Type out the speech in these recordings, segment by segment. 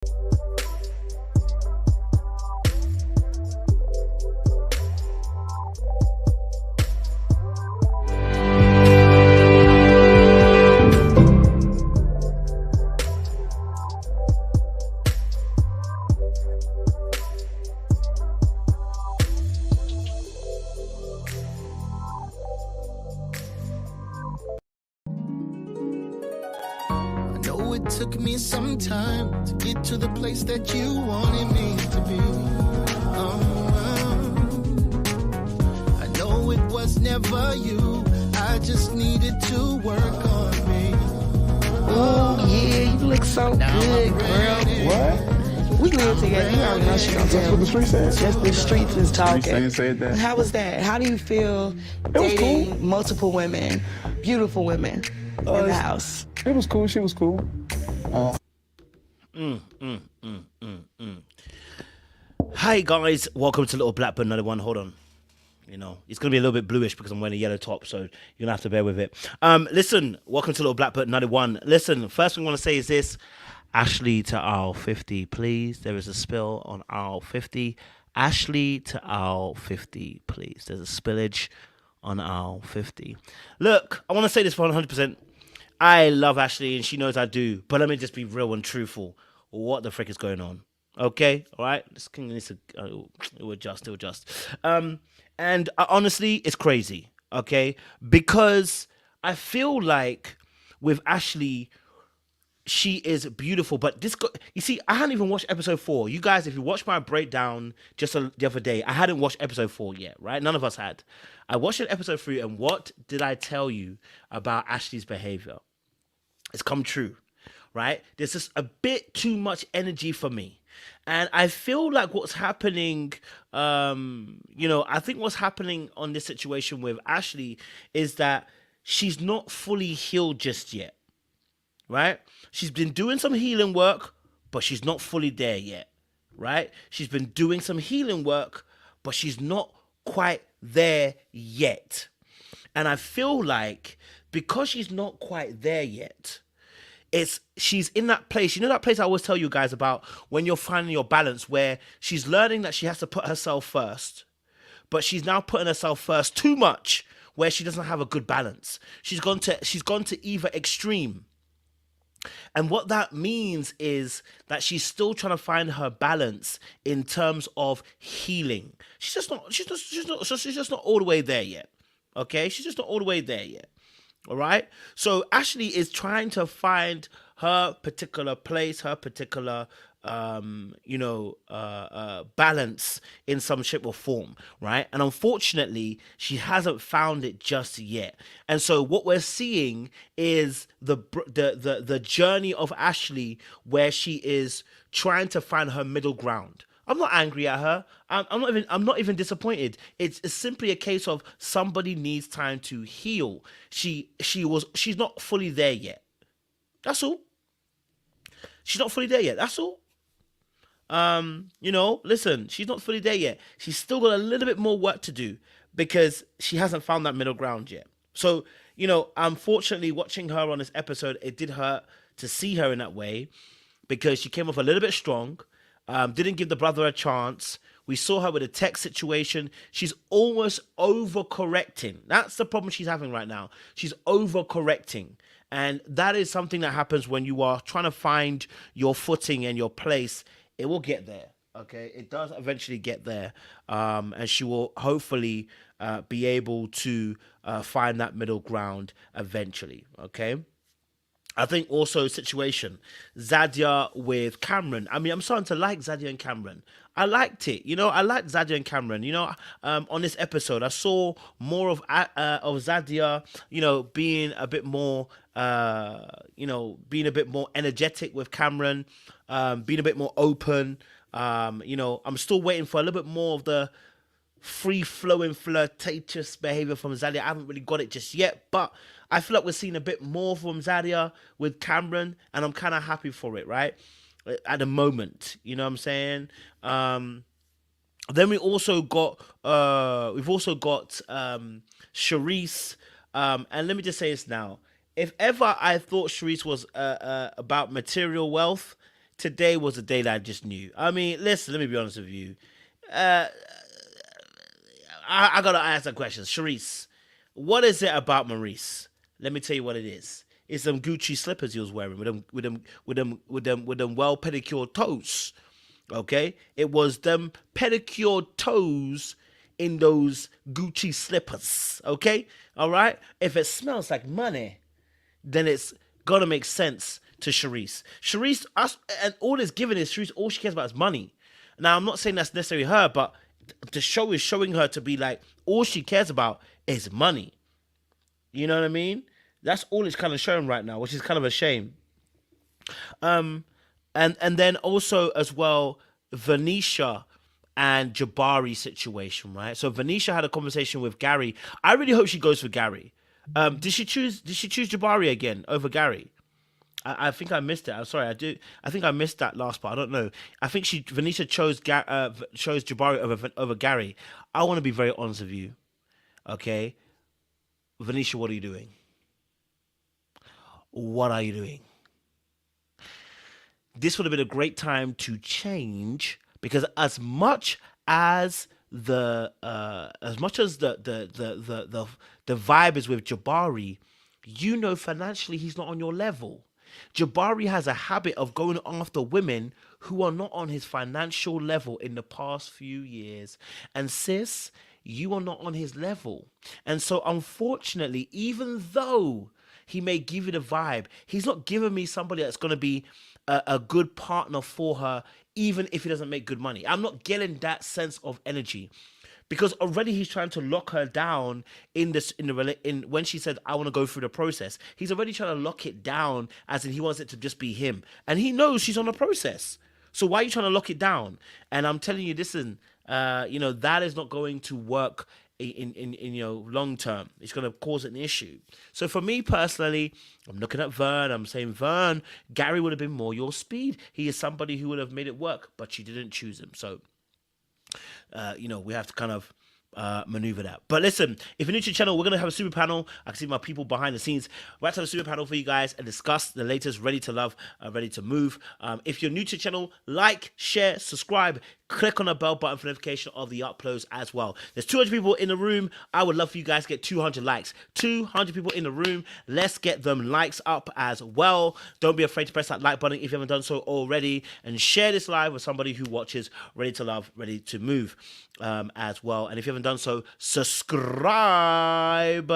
It took me some time to get to the place that you wanted me to be. I know it was never you. I just needed to work on me. Oh yeah, you look so good, girl. What? We live together. You already know she gonna tell. That's what the streets said. Just the streets is talking. Said that. How was that? How do you feel dating multiple women, beautiful women in the house? It was cool. She was cool. Hi guys, welcome to Little Blackbird 91. Hold on. You know, it's going to be a little bit bluish because I'm wearing a yellow top, so you're going to have to bear with it. Listen, welcome to Little Blackbird 91. Listen, first thing I want to say is this. Ashley to aisle 50, please. There is a spill on aisle 50. Ashley to aisle 50, please. There's a spillage on aisle 50. Look, I want to say this for 100%. I love Ashley and she knows I do, but let me just be real and truthful. What the frick is going on? Okay, all right. This king needs to it'll adjust. And honestly, it's crazy. Okay, because I feel like with Ashley, she is beautiful. But you see, I hadn't even watched episode 4. You guys, if you watched my breakdown just the other day, I hadn't watched episode 4 yet. Right? None of us had. I watched episode 3, and what did I tell you about Ashley's behavior? It's come true. Right? There's just a bit too much energy for me. And I feel like what's happening, I think what's happening on this situation with Ashley is that she's not fully healed just yet, right? She's been doing some healing work, but she's not fully there yet, right? She's been doing some healing work, but she's not quite there yet. And I feel like because she's not quite there yet, she's in that place, that place I always tell you guys about when you're finding your balance, where she's learning that she has to put herself first, but she's now putting herself first too much, where she doesn't have a good balance. She's gone to either extreme. And what that means is that she's still trying to find her balance in terms of healing. She's just not all the way there yet. Okay? She's just not all the way there yet. All right. So Ashley is trying to find her particular place, her particular, balance in some shape or form. Right. And unfortunately, she hasn't found it just yet. And so what we're seeing is the journey of Ashley, where she is trying to find her middle ground. I'm not angry at her. I'm not even disappointed. It's simply a case of somebody needs time to heal. She's not fully there yet. That's all. She's not fully there yet. That's all. Listen, she's not fully there yet. She's still got a little bit more work to do because she hasn't found that middle ground yet. So, unfortunately, watching her on this episode, it did hurt to see her in that way because she came off a little bit strong. Didn't give the brother a chance. We saw her with a text situation. She's almost overcorrecting. That's the problem she's having right now. She's overcorrecting. And that is something that happens when you are trying to find your footing and your place. It will get there. Okay? It does eventually get there. And she will hopefully be able to find that middle ground eventually. Okay? I think also situation, Zadia with Cameron. I mean, I'm starting to like Zadia and Cameron. I liked it. I liked Zadia and Cameron. On this episode, I saw more of Zadia, being a bit more, being a bit more energetic with Cameron, being a bit more open. I'm still waiting for a little bit more of the free-flowing, flirtatious behavior from Zadia. I haven't really got it just yet, but I feel like we're seeing a bit more from Zadia with Cameron, and I'm kind of happy for it, right? At the moment, you know what I'm saying? Then we've also got Sharice, and let me just say this now. If ever I thought Sharice was about material wealth, today was a day that I just knew. I mean, listen, let me be honest with you. Uh, I gotta ask that question, Sharice. What is it about Maurice? Let me tell you what it is. It's them Gucci slippers he was wearing with them well pedicured toes. Okay, it was them pedicured toes in those Gucci slippers. Okay, all right. If it smells like money, then it's gotta make sense to Sharice. Sharice, us, and all it's given is Sharice. All she cares about is money. Now, I'm not saying that's necessarily her, but the show is showing her to be like all she cares about is money. You know what I mean? That's all it's kind of showing right now, which is kind of a shame. And then also as well, Venetia and Jabari situation, right? So Venetia had a conversation with Gary. I really hope she goes for Gary. Did she choose Jabari again over Gary? I think I missed it. I'm sorry. I think I missed that last part. I don't know. I think Venetia chose Jabari over Gary. I want to be very honest with you. Okay, Venetia, what are you doing? What are you doing? This would have been a great time to change, because as much as the vibe is with Jabari, you know financially he's not on your level. Jabari has a habit of going after women who are not on his financial level in the past few years. And sis, you are not on his level. And so unfortunately, even though he may give you the vibe, he's not giving me somebody that's going to be a good partner for her, even if he doesn't make good money. I'm not getting that sense of energy. Because already he's trying to lock her down in when she said, I want to go through the process. He's already trying to lock it down, as in he wants it to just be him. And he knows she's on the process. So why are you trying to lock it down? And I'm telling you, listen, that is not going to work in long term. It's going to cause an issue. So for me personally, I'm looking at Vern. I'm saying, Vern, Gary would have been more your speed. He is somebody who would have made it work, but you didn't choose him. So we have to kind of maneuver that. But listen, if you're new to the channel, we're going to have a super panel. I can see my people behind the scenes. We're about to have a super panel for you guys and discuss the latest Ready to Love, Ready to Move. If you're new to the channel, like, share, subscribe, click on the bell button for notification of the uploads as well. There's 200 people in the room. I would love for you guys to get 200 likes. 200 people in the room. Let's get them likes up as well. Don't be afraid to press that like button if you haven't done so already. And share this live with somebody who watches Ready to Love, Ready to Move as well. And if you haven't done so, subscribe.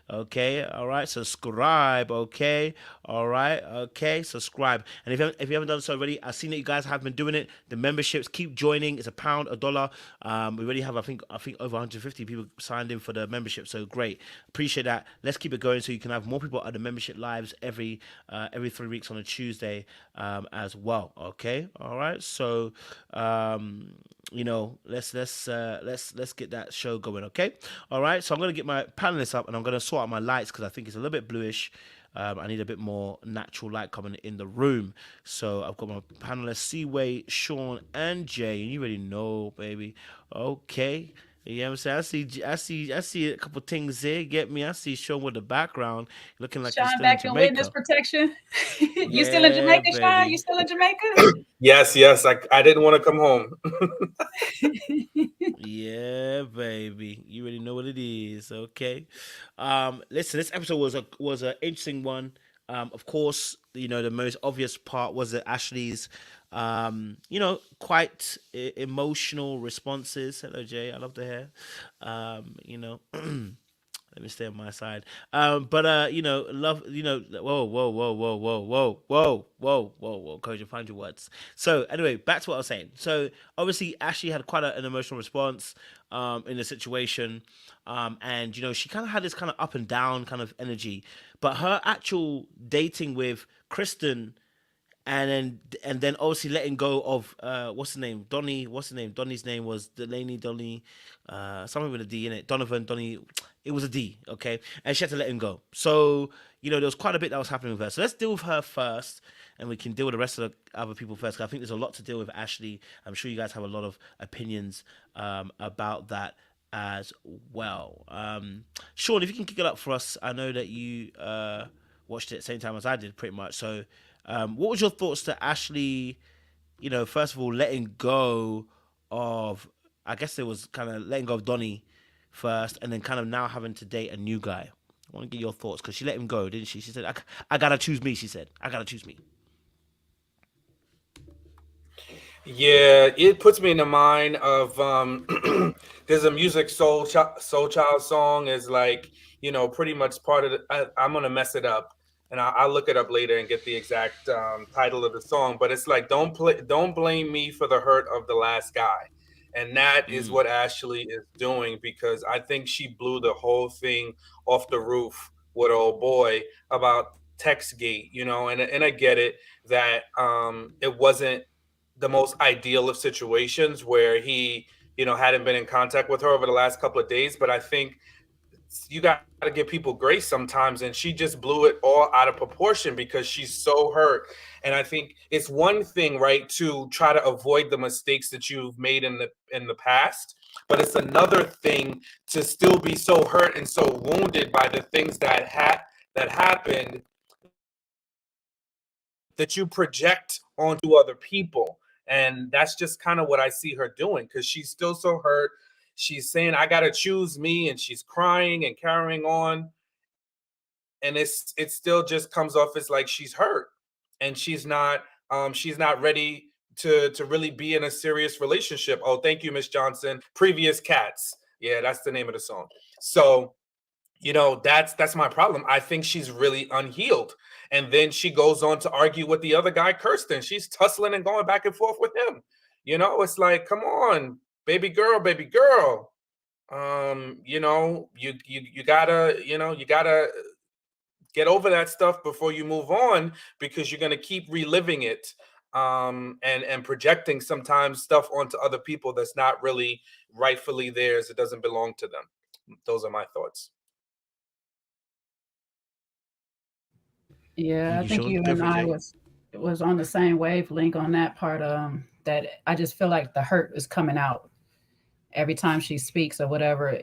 Okay, all right, subscribe. Okay, all right, okay, subscribe. And if you haven't done so already, I've seen that you guys have been doing it. The memberships keep joining. It's £1, $1. We already have, I think over 150 people signed in for the membership. So great, appreciate that. Let's keep it going so you can have more people at the membership lives every 3 weeks on a Tuesday as well. Okay, all right. So let's get that show going. Okay, all right. So I'm gonna get my panelists up and I'm gonna sort out my lights because I think it's a little bit bluish. I need a bit more natural light coming in the room. So I've got my panelists, Seaway, Sean, and Jay. And you already know, baby. Okay. You know what I'm saying? I see a couple things there. Get me? I see Sean with the background looking like Sean he's still back in in Jamaica. witness protection. You still Yeah, in Jamaica, baby. Sean? You still in Jamaica? Yes. I didn't want to come home. Yeah, baby. You already know what it is. Okay. Listen, this episode was an interesting one. Of course, the most obvious part was that Ashley's quite emotional responses. Hello, Jay. I love the hair. Let me stay on my side. Love, whoa, Coach, find your words. So anyway, back to what I was saying. So obviously Ashley had quite an emotional response in the situation. And she kind of had this kind of up and down kind of energy, but her actual dating with Kirsten and then obviously letting go of what's the name? Donnie. What's the name? Donnie's name was Delaney. Donnie, something with a D in it. Donovan. Donnie. It was a D. Okay, and she had to let him go. So there was quite a bit that was happening with her. So let's deal with her first, and we can deal with the rest of the other people first. 'Cause I think there's a lot to deal with Ashley. I'm sure you guys have a lot of opinions about that as well. Sean, if you can kick it up for us, I know that you watched it at the same time as I did, pretty much. So. What was your thoughts to Ashley you know, first of all, letting go of, I guess it was kind of letting go of Donnie first, and then kind of now having to date a new guy. I want to get your thoughts because she let him go, didn't she? She said, I gotta choose me. She said, I gotta choose me. Yeah, it puts me in the mind of there's a music Soul Child song is like, pretty much part of I'm gonna mess it up, and I'll look it up later and get the exact title of the song. But it's like, don't blame me for the hurt of the last guy, and that is what Ashley is doing, because I think she blew the whole thing off the roof with old boy about Textgate, and I get it that it wasn't the most ideal of situations where he, hadn't been in contact with her over the last couple of days. But I think you got to give people grace sometimes, and she just blew it all out of proportion because she's so hurt. And I think it's one thing, right, to try to avoid the mistakes that you've made in the past, but it's another thing to still be so hurt and so wounded by the things that happened that you project onto other people. And that's just kind of what I see her doing, because she's still so hurt. She's saying, I got to choose me, and she's crying and carrying on. And it still just comes off as like she's hurt, and she's not ready to really be in a serious relationship. Oh, thank you, Miss Johnson. Previous Cats. Yeah, that's the name of the song. So, that's my problem. I think she's really unhealed. And then she goes on to argue with the other guy, Kirsten. She's tussling and going back and forth with him. It's like, come on, baby girl. You gotta get over that stuff before you move on, because you're gonna keep reliving it, and projecting sometimes stuff onto other people that's not really rightfully theirs. It doesn't belong to them. Those are my thoughts. Yeah, I think Sean, you go and for it, I Jay. was on the same wavelength on that part. That I just feel like the hurt is coming out every time she speaks or whatever.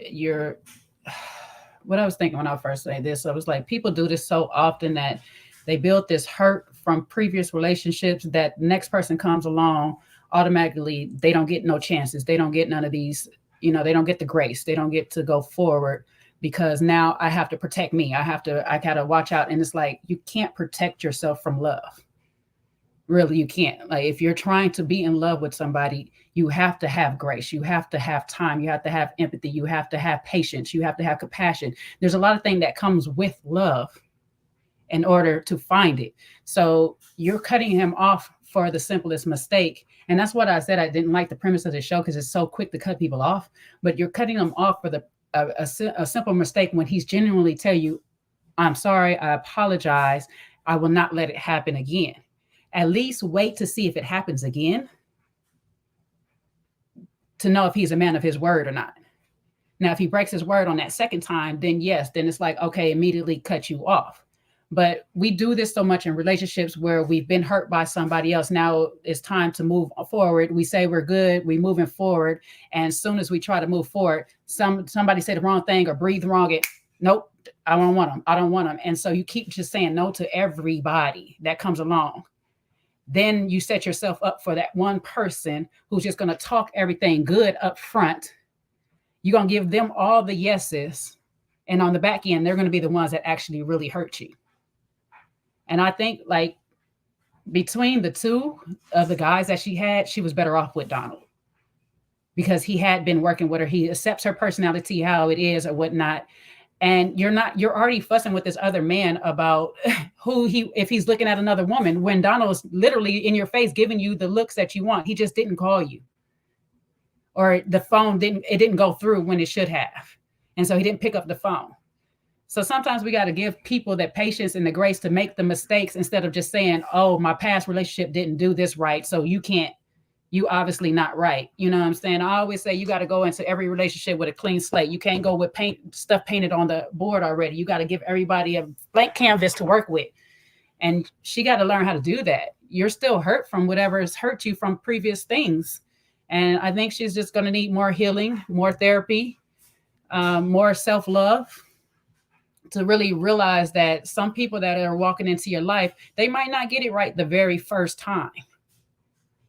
What I was thinking when I first said this, I was like, people do this so often that they build this hurt from previous relationships that the next person comes along, automatically they don't get no chances. They don't get none of these, they don't get the grace. They don't get to go forward, because now I have to protect me. I gotta watch out. And it's like, you can't protect yourself from love. Really, you can't. Like, if you're trying to be in love with somebody, you have to have grace. You have to have time. You have to have empathy. You have to have patience. You have to have compassion. There's a lot of things that comes with love in order to find it. So you're cutting him off for the simplest mistake. And that's what I said. I didn't like the premise of the show because it's so quick to cut people off, but you're cutting them off for a simple mistake when he's genuinely tell you, I'm sorry, I apologize, I will not let it happen again. At least wait to see if it happens again to know if he's a man of his word or not. Now, if he breaks his word on that second time, then yes, then it's like, okay, immediately cut you off. But we do this so much in relationships where we've been hurt by somebody else. Now it's time to move forward. We say we're good, we're moving forward. And as soon as we try to move forward, somebody say the wrong thing or breathe wrong. Nope, I don't want them. I don't want them. And so you keep just saying no to everybody that comes along. Then you set yourself up for that one person who's just going to talk everything good up front. You're going to give them all the yeses. And on the back end, they're going to be the ones that actually really hurt you. And I think, like, between the two of the guys that she had, she was better off with Donald, because he had been working with her. He accepts her personality, how it is or whatnot. And you're already fussing with this other man about if he's looking at another woman, when Donald's literally in your face giving you the looks that you want. He just didn't call you, or the phone didn't go through when it should have. And so he didn't pick up the phone. So sometimes we got to give people the patience and the grace to make the mistakes, instead of just saying, oh, my past relationship didn't do this right, so you obviously not right. You know what I'm saying? I always say you got to go into every relationship with a clean slate. You can't go with stuff painted on the board already. You got to give everybody a blank canvas to work with. And she got to learn how to do that. You're still hurt from whatever has hurt you from previous things. And I think she's just going to need more healing, more therapy, more self-love, to really realize that some people that are walking into your life, they might not get it right the very first time.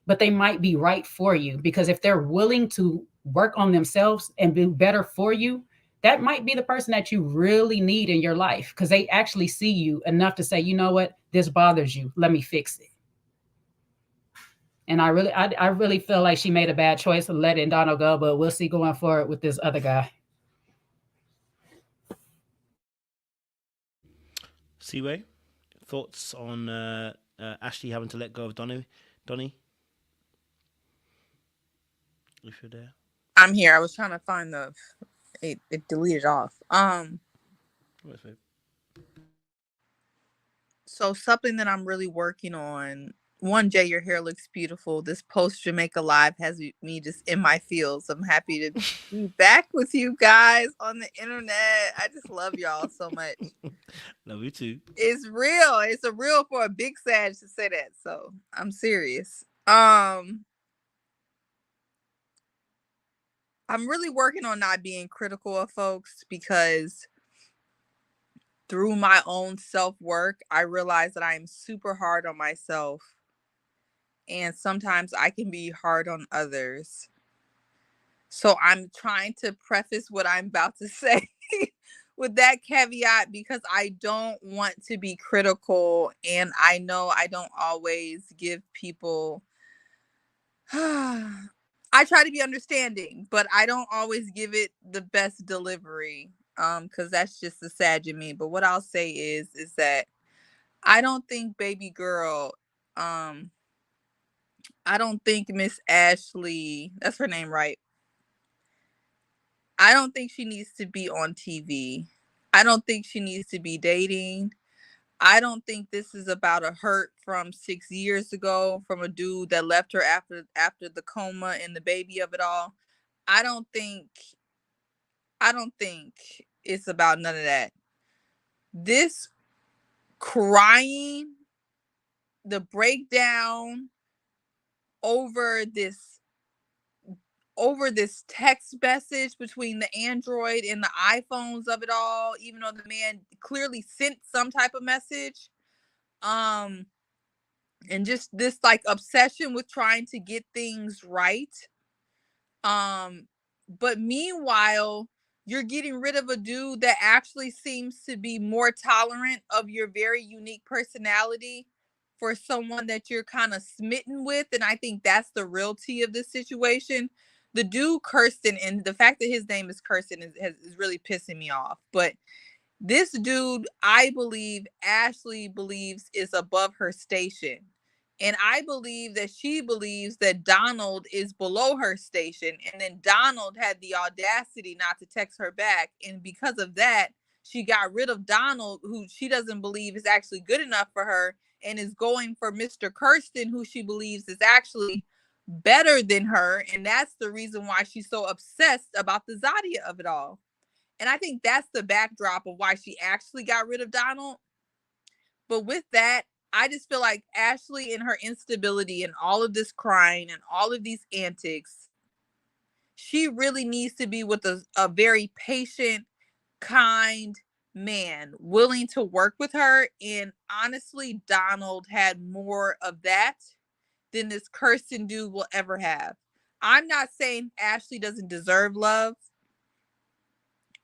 but they might be right for you, because if they're willing to work on themselves and do better for you, that might be the person that you really need in your life, because they actually see you enough to say, you know what, this bothers you, let me fix it. And I really feel like she made a bad choice of letting Donald go, but we'll see going forward with this other guy. Seaway, thoughts on Ashley having to let go of Donnie? If you're there. I'm here. I was trying to find it deleted off. So something that I'm really working on. One, Jay, your hair looks beautiful. This post Jamaica Live has me just in my feels. I'm happy to be back with you guys on the internet. I just love y'all so much. Love you too. It's real. It's a real for a big Sag to say that. So I'm serious. I'm really working on not being critical of folks, because through my own self-work, I realize that I am super hard on myself. And sometimes I can be hard on others. So I'm trying to preface what I'm about to say with that caveat, because I don't want to be critical. And I know I don't always give people... I try to be understanding, but I don't always give it the best delivery, because that's just the Sag in me. But what I'll say is that I don't think baby girl, I don't think Miss Ashley, that's her name, right? I don't think she needs to be on TV. I don't think she needs to be dating. I don't think this is about a hurt from 6 years ago from a dude that left her after the coma and the baby of it all. I don't think it's about none of that. This crying, the breakdown over this text message between the Android and the iPhones of it all, even though the man clearly sent some type of message. And just this like obsession with trying to get things right. But meanwhile, you're getting rid of a dude that actually seems to be more tolerant of your very unique personality for someone that you're kind of smitten with. And I think that's the realty of this situation. The dude Kirsten, and the fact that his name is Kirsten is really pissing me off. But this dude, I believe Ashley believes is above her station. And I believe that she believes that Donald is below her station. And then Donald had the audacity not to text her back. And because of that, she got rid of Donald, who she doesn't believe is actually good enough for her, and is going for Mr. Kirsten, who she believes is actually better than her. And that's the reason why she's so obsessed about the Zadia of it all. And I think that's the backdrop of why she actually got rid of Donald. But with that, I just feel like Ashley and her instability and all of this crying and all of these antics, she really needs to be with a very patient, kind man willing to work with her. And honestly, Donald had more of that than this Kirsten dude will ever have. I'm not saying Ashley doesn't deserve love,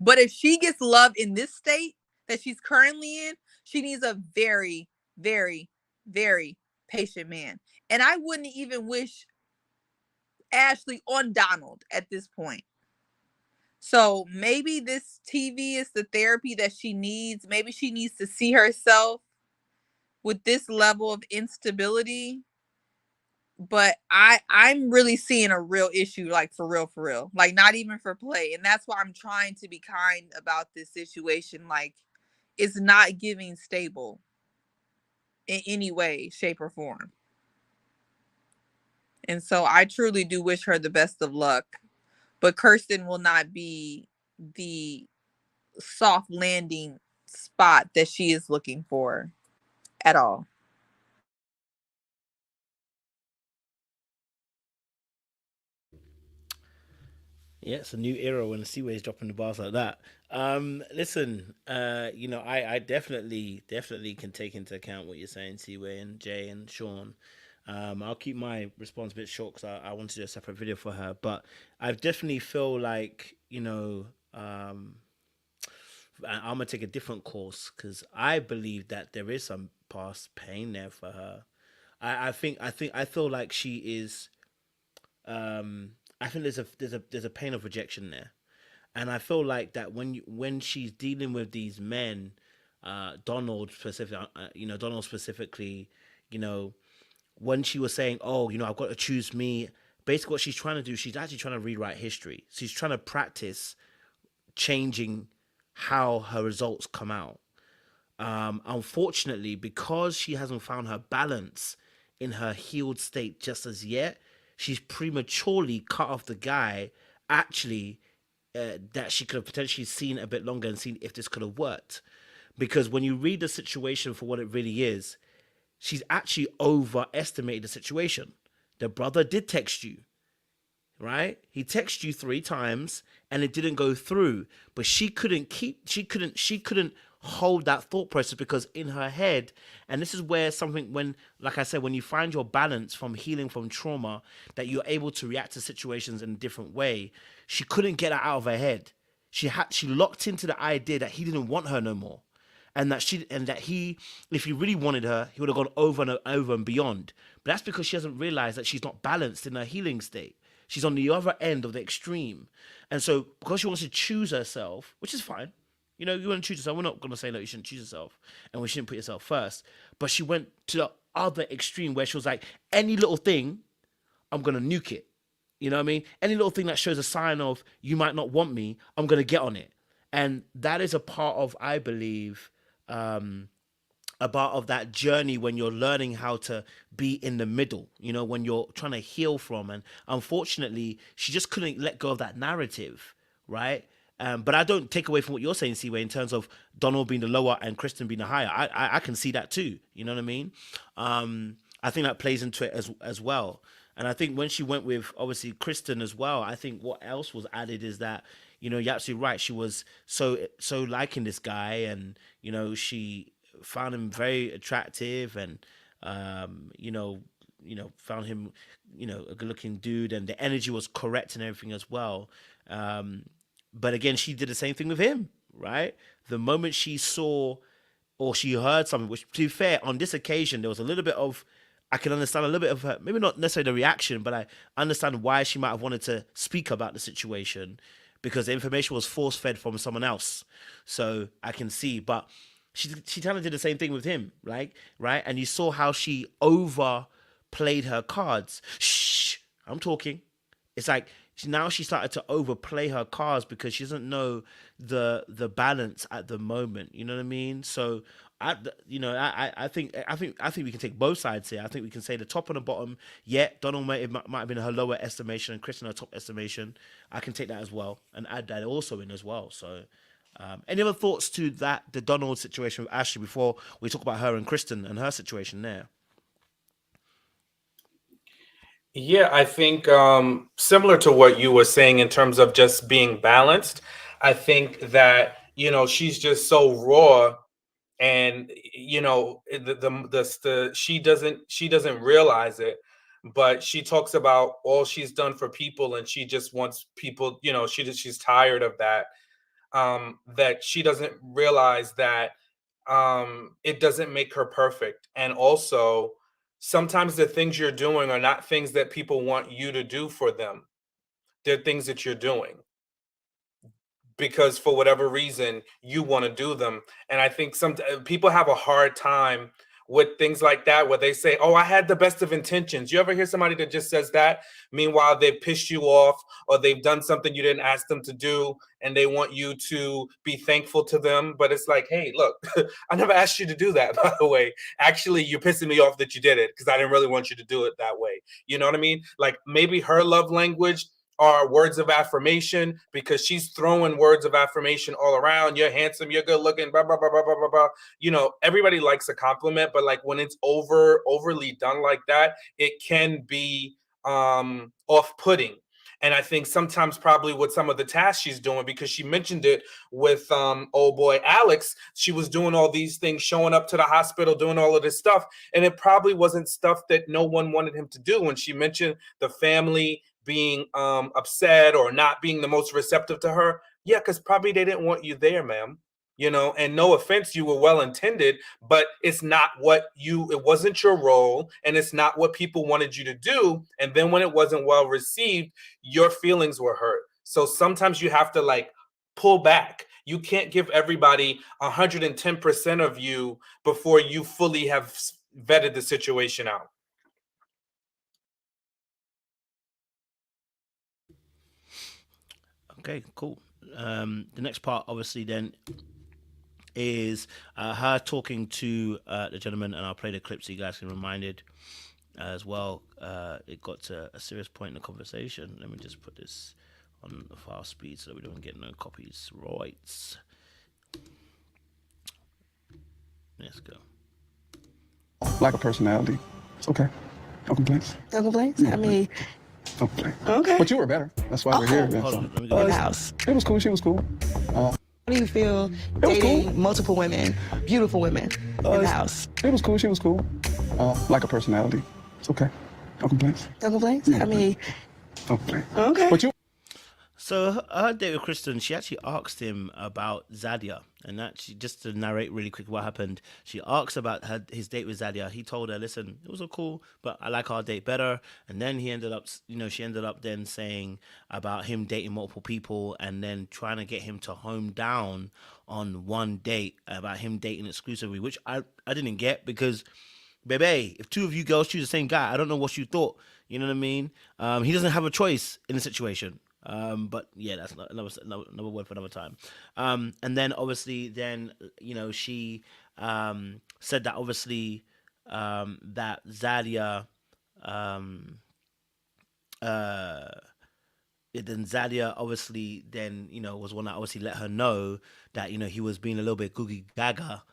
but if she gets love in this state that she's currently in, she needs a very, very, very patient man. And I wouldn't even wish Ashley on Donald at this point. So maybe this TV is the therapy that she needs. Maybe she needs to see herself with this level of instability. But I'm really seeing a real issue, like for real, like not even for play. And that's why I'm trying to be kind about this situation. Like, it's not giving stable in any way, shape, or form. And so I truly do wish her the best of luck. But Kirsten will not be the soft landing spot that she is looking for at all. Yeah, it's a new era when the Seaway's dropping the bars like that. Listen, I definitely can take into account what you're saying, Seaway and Jay and Sean. I'll keep my response a bit short because I want to do a separate video for her. But I definitely feel like, I'm gonna take a different course because I believe that there is some past pain there for her. I feel like she is. I think there's a pain of rejection there, and I feel like that when she's dealing with these men, Donald specifically, you know, when she was saying, "Oh, I've got to choose me." Basically, what she's trying to do, she's actually trying to rewrite history. She's trying to practice changing how her results come out. Unfortunately, because she hasn't found her balance in her healed state just as yet, she's prematurely cut off the guy actually that she could have potentially seen a bit longer and seen if this could have worked. Because when you read the situation for what it really is, she's actually overestimated the situation. The brother did text you, right? He texted you 3 times and it didn't go through. But she couldn't hold that thought process because in her head, and this is where something when, like I said, when you find your balance from healing from trauma, that you're able to react to situations in a different way. She couldn't get it out of her head. She locked into the idea that he didn't want her no more. And that he, if he really wanted her, he would have gone over and over and beyond. But that's because she hasn't realized that she's not balanced in her healing state. She's on the other end of the extreme. And so because she wants to choose herself, which is fine. You want to choose yourself. We're not going to say, no, you shouldn't choose yourself. And we shouldn't put yourself first. But she went to the other extreme where she was like, any little thing, I'm going to nuke it. You know what I mean? Any little thing that shows a sign of you might not want me, I'm going to get on it. And that is a part of, I believe, a part of that journey when you're learning how to be in the middle, when you're trying to heal from. And unfortunately, she just couldn't let go of that narrative, right? But I don't take away from what you're saying, Seaway, in terms of Donald being the lower and Kristen being the higher. I can see that too. You know what I mean? I think that plays into it as well. And I think when she went with, obviously, Kristen as well, I think what else was added is that, you're absolutely right. She was so liking this guy, and, she found him very attractive, and, found him, a good looking dude, and the energy was correct and everything as well. But again, she did the same thing with him, right? The moment she saw or she heard something, which, to be fair, on this occasion, there was a little bit of, I can understand a little bit of her, maybe not necessarily the reaction, but I understand why she might have wanted to speak about the situation, because the information was force fed from someone else. So I can see, but she kind of did the same thing with him, right? And you saw how she overplayed her cards. Shh, I'm talking. It's like now she started to overplay her cards because she doesn't know the balance at the moment. You know what I mean? So I think we can take both sides here. I think we can say the top and the bottom. Yeah, Donald might have been her lower estimation and Kristen her top estimation. I can take that as well and add that also in as well. So, any other thoughts to that, the Donald situation with Ashley, before we talk about her and Kristen and her situation there? Yeah, I think similar to what you were saying in terms of just being balanced. I think that she's just so raw, and she doesn't realize it, but she talks about all she's done for people, and she just wants people. She's tired of that. That she doesn't realize that it doesn't make her perfect, and also sometimes the things you're doing are not things that people want you to do for them. They're things that you're doing because for whatever reason you want to do them. And I think some people have a hard time with things like that, where they say, oh, I had the best of intentions. You ever hear somebody that just says that? Meanwhile, they've pissed you off, or they've done something you didn't ask them to do, and they want you to be thankful to them. But it's like, hey, look, I never asked you to do that, by the way. Actually, you're pissing me off that you did it, because I didn't really want you to do it that way. You know what I mean? Like, maybe her love language are words of affirmation, because she's throwing words of affirmation all around. You're handsome, you're good looking, blah, blah, blah, blah, blah, blah, blah. Everybody likes a compliment, but like when it's overly done like that, it can be off-putting. And I think sometimes probably with some of the tasks she's doing, because she mentioned it with old boy Alex, she was doing all these things, showing up to the hospital, doing all of this stuff. And it probably wasn't stuff that no one wanted him to do. When she mentioned the family being upset or not being the most receptive to her, yeah, because probably they didn't want you there, ma'am. And no offense, you were well intended, but it wasn't your role, and it's not what people wanted you to do. And then when it wasn't well received, your feelings were hurt. So sometimes you have to pull back. You can't give everybody 110% of you before you fully have vetted the situation out. Okay, cool. The next part, obviously, then is her talking to the gentleman, and I'll play the clip so you guys can be reminded as well. It got to a serious point in the conversation. Let me just put this on the file speed so that we don't get no copies rights. Let's go. Like a personality. It's okay. No complaints. No complaints? I mean, No complaints. okay. But you were better. That's why we're here. Yeah, Hold so. on, let me In go. the house. It was cool. She was cool. How do you feel dating multiple women, beautiful women, in the house? It was cool. She was cool. Like a personality. It's okay. No complaints. No complaints? I mean, No complaints. okay. But you. So her date with Kirsten, she actually asked him about Zadia, and actually, just to narrate really quick what happened, she asked about his date with Zadia. He told her, "Listen, it was all cool, but I like our date better." And then she ended up then saying about him dating multiple people, and then trying to get him to home down on one date, about him dating exclusively, which I didn't get, because, baby, if two of you girls choose the same guy, I don't know what you thought. You know what I mean? He doesn't have a choice in the situation. But yeah, that's another word for another time. And then obviously, then she said that obviously that Zadia, then Zadia obviously then was one that obviously let her know that he was being a little bit googie gaga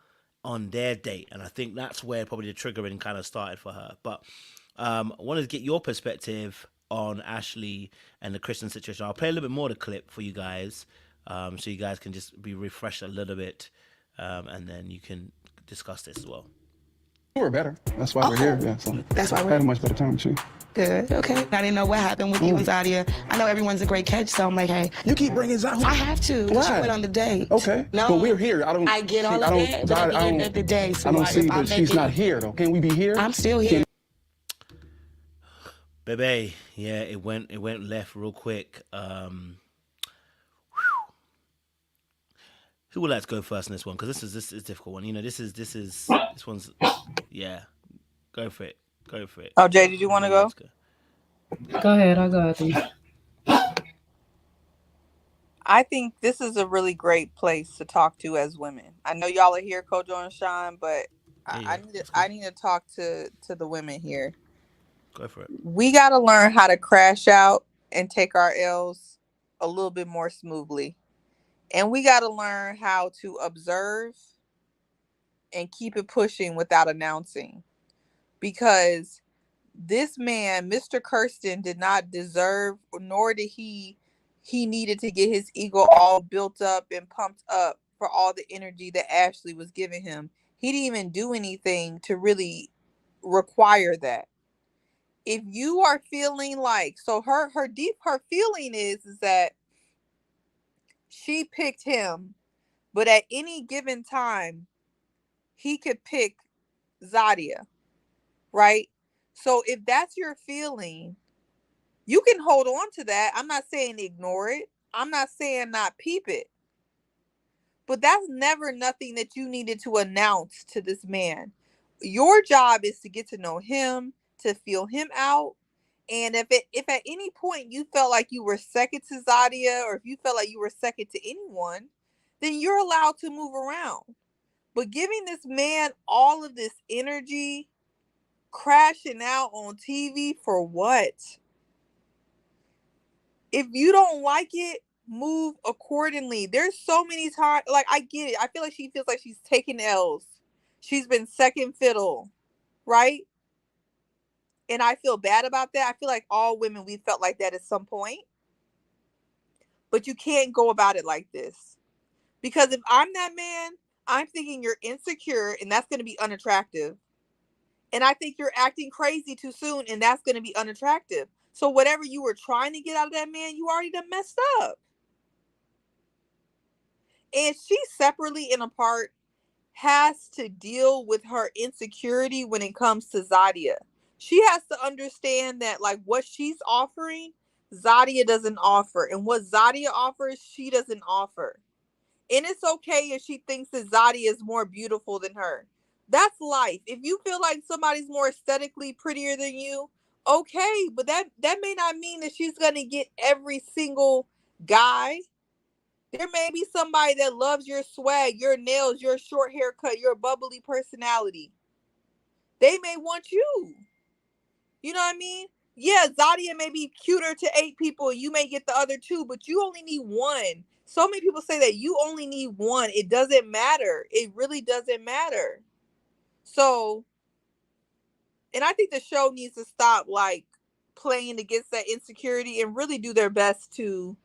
on their date, and I think that's where probably the triggering kind of started for her. But I wanted to get your perspective on Ashley and the Kristen situation. I'll play a little bit more of the clip for you guys, so you guys can just be refreshed a little bit, and then you can discuss this as well. You were better. That's why we're here. Yeah, so. That's why I had a much better time with you. Good. Okay. I didn't know what happened with you and Zadia. I know everyone's a great catch, so I'm like, hey, You keep bringing Zadia. I have to. Why? She went on the date. Okay. No. But we're here. I get all of that, but at the end of the day, so I don't see if I'm that she's making- not here, though. Can we be here? I'm still here. Baby, yeah, it went left real quick. Who would like to go first in this one? Because this is a difficult one. This one's, yeah. Go for it. Oh, Jay, did you want to go? Go ahead. I'll go after you. I think this is a really great place to talk to as women. I know y'all are here, Kojo and Sean, but I need to talk to the women here. Go for it. We got to learn how to crash out and take our L's a little bit more smoothly. And we got to learn how to observe and keep it pushing without announcing. Because this man, Mr. Kirsten, did not deserve, nor did he needed to get his ego all built up and pumped up for all the energy that Ashley was giving him. He didn't even do anything to really require that. If you are feeling like, so her feeling is that she picked him, but at any given time, he could pick Zadia, right? So if that's your feeling, you can hold on to that. I'm not saying ignore it. I'm not saying not peep it. But that's never nothing that you needed to announce to this man. Your job is to get to know him, to feel him out. And if at any point you felt like you were second to Zadia, or if you felt like you were second to anyone, then you're allowed to move around. But giving this man all of this energy, crashing out on TV for what? If you don't like it, move accordingly. There's so many times, like, I get it. I feel like she feels like she's taking L's. She's been second fiddle, right? And I feel bad about that. I feel like all women, we felt like that at some point. but you can't go about it like this. Because if I'm that man, I'm thinking you're insecure and that's going to be unattractive. And I think you're acting crazy too soon and that's going to be unattractive. So whatever you were trying to get out of that man, you already done messed up. And she separately and apart has to deal with her insecurity when it comes to Zadia. She has to understand that like what she's offering, Zadia doesn't offer. And what Zadia offers, she doesn't offer. And it's okay if she thinks that Zadia is more beautiful than her. That's life. If you feel like somebody's more aesthetically prettier than you, okay. But that may not mean that she's going to get every single guy. There may be somebody that loves your swag, your nails, your short haircut, your bubbly personality. They may want you. You know what I mean? Yeah, Zadia may be cuter to 8 people. You may get the other 2, but you only need one. So many people say that you only need one. It doesn't matter. It really doesn't matter. So, and I think the show needs to stop like playing against that insecurity and really do their best to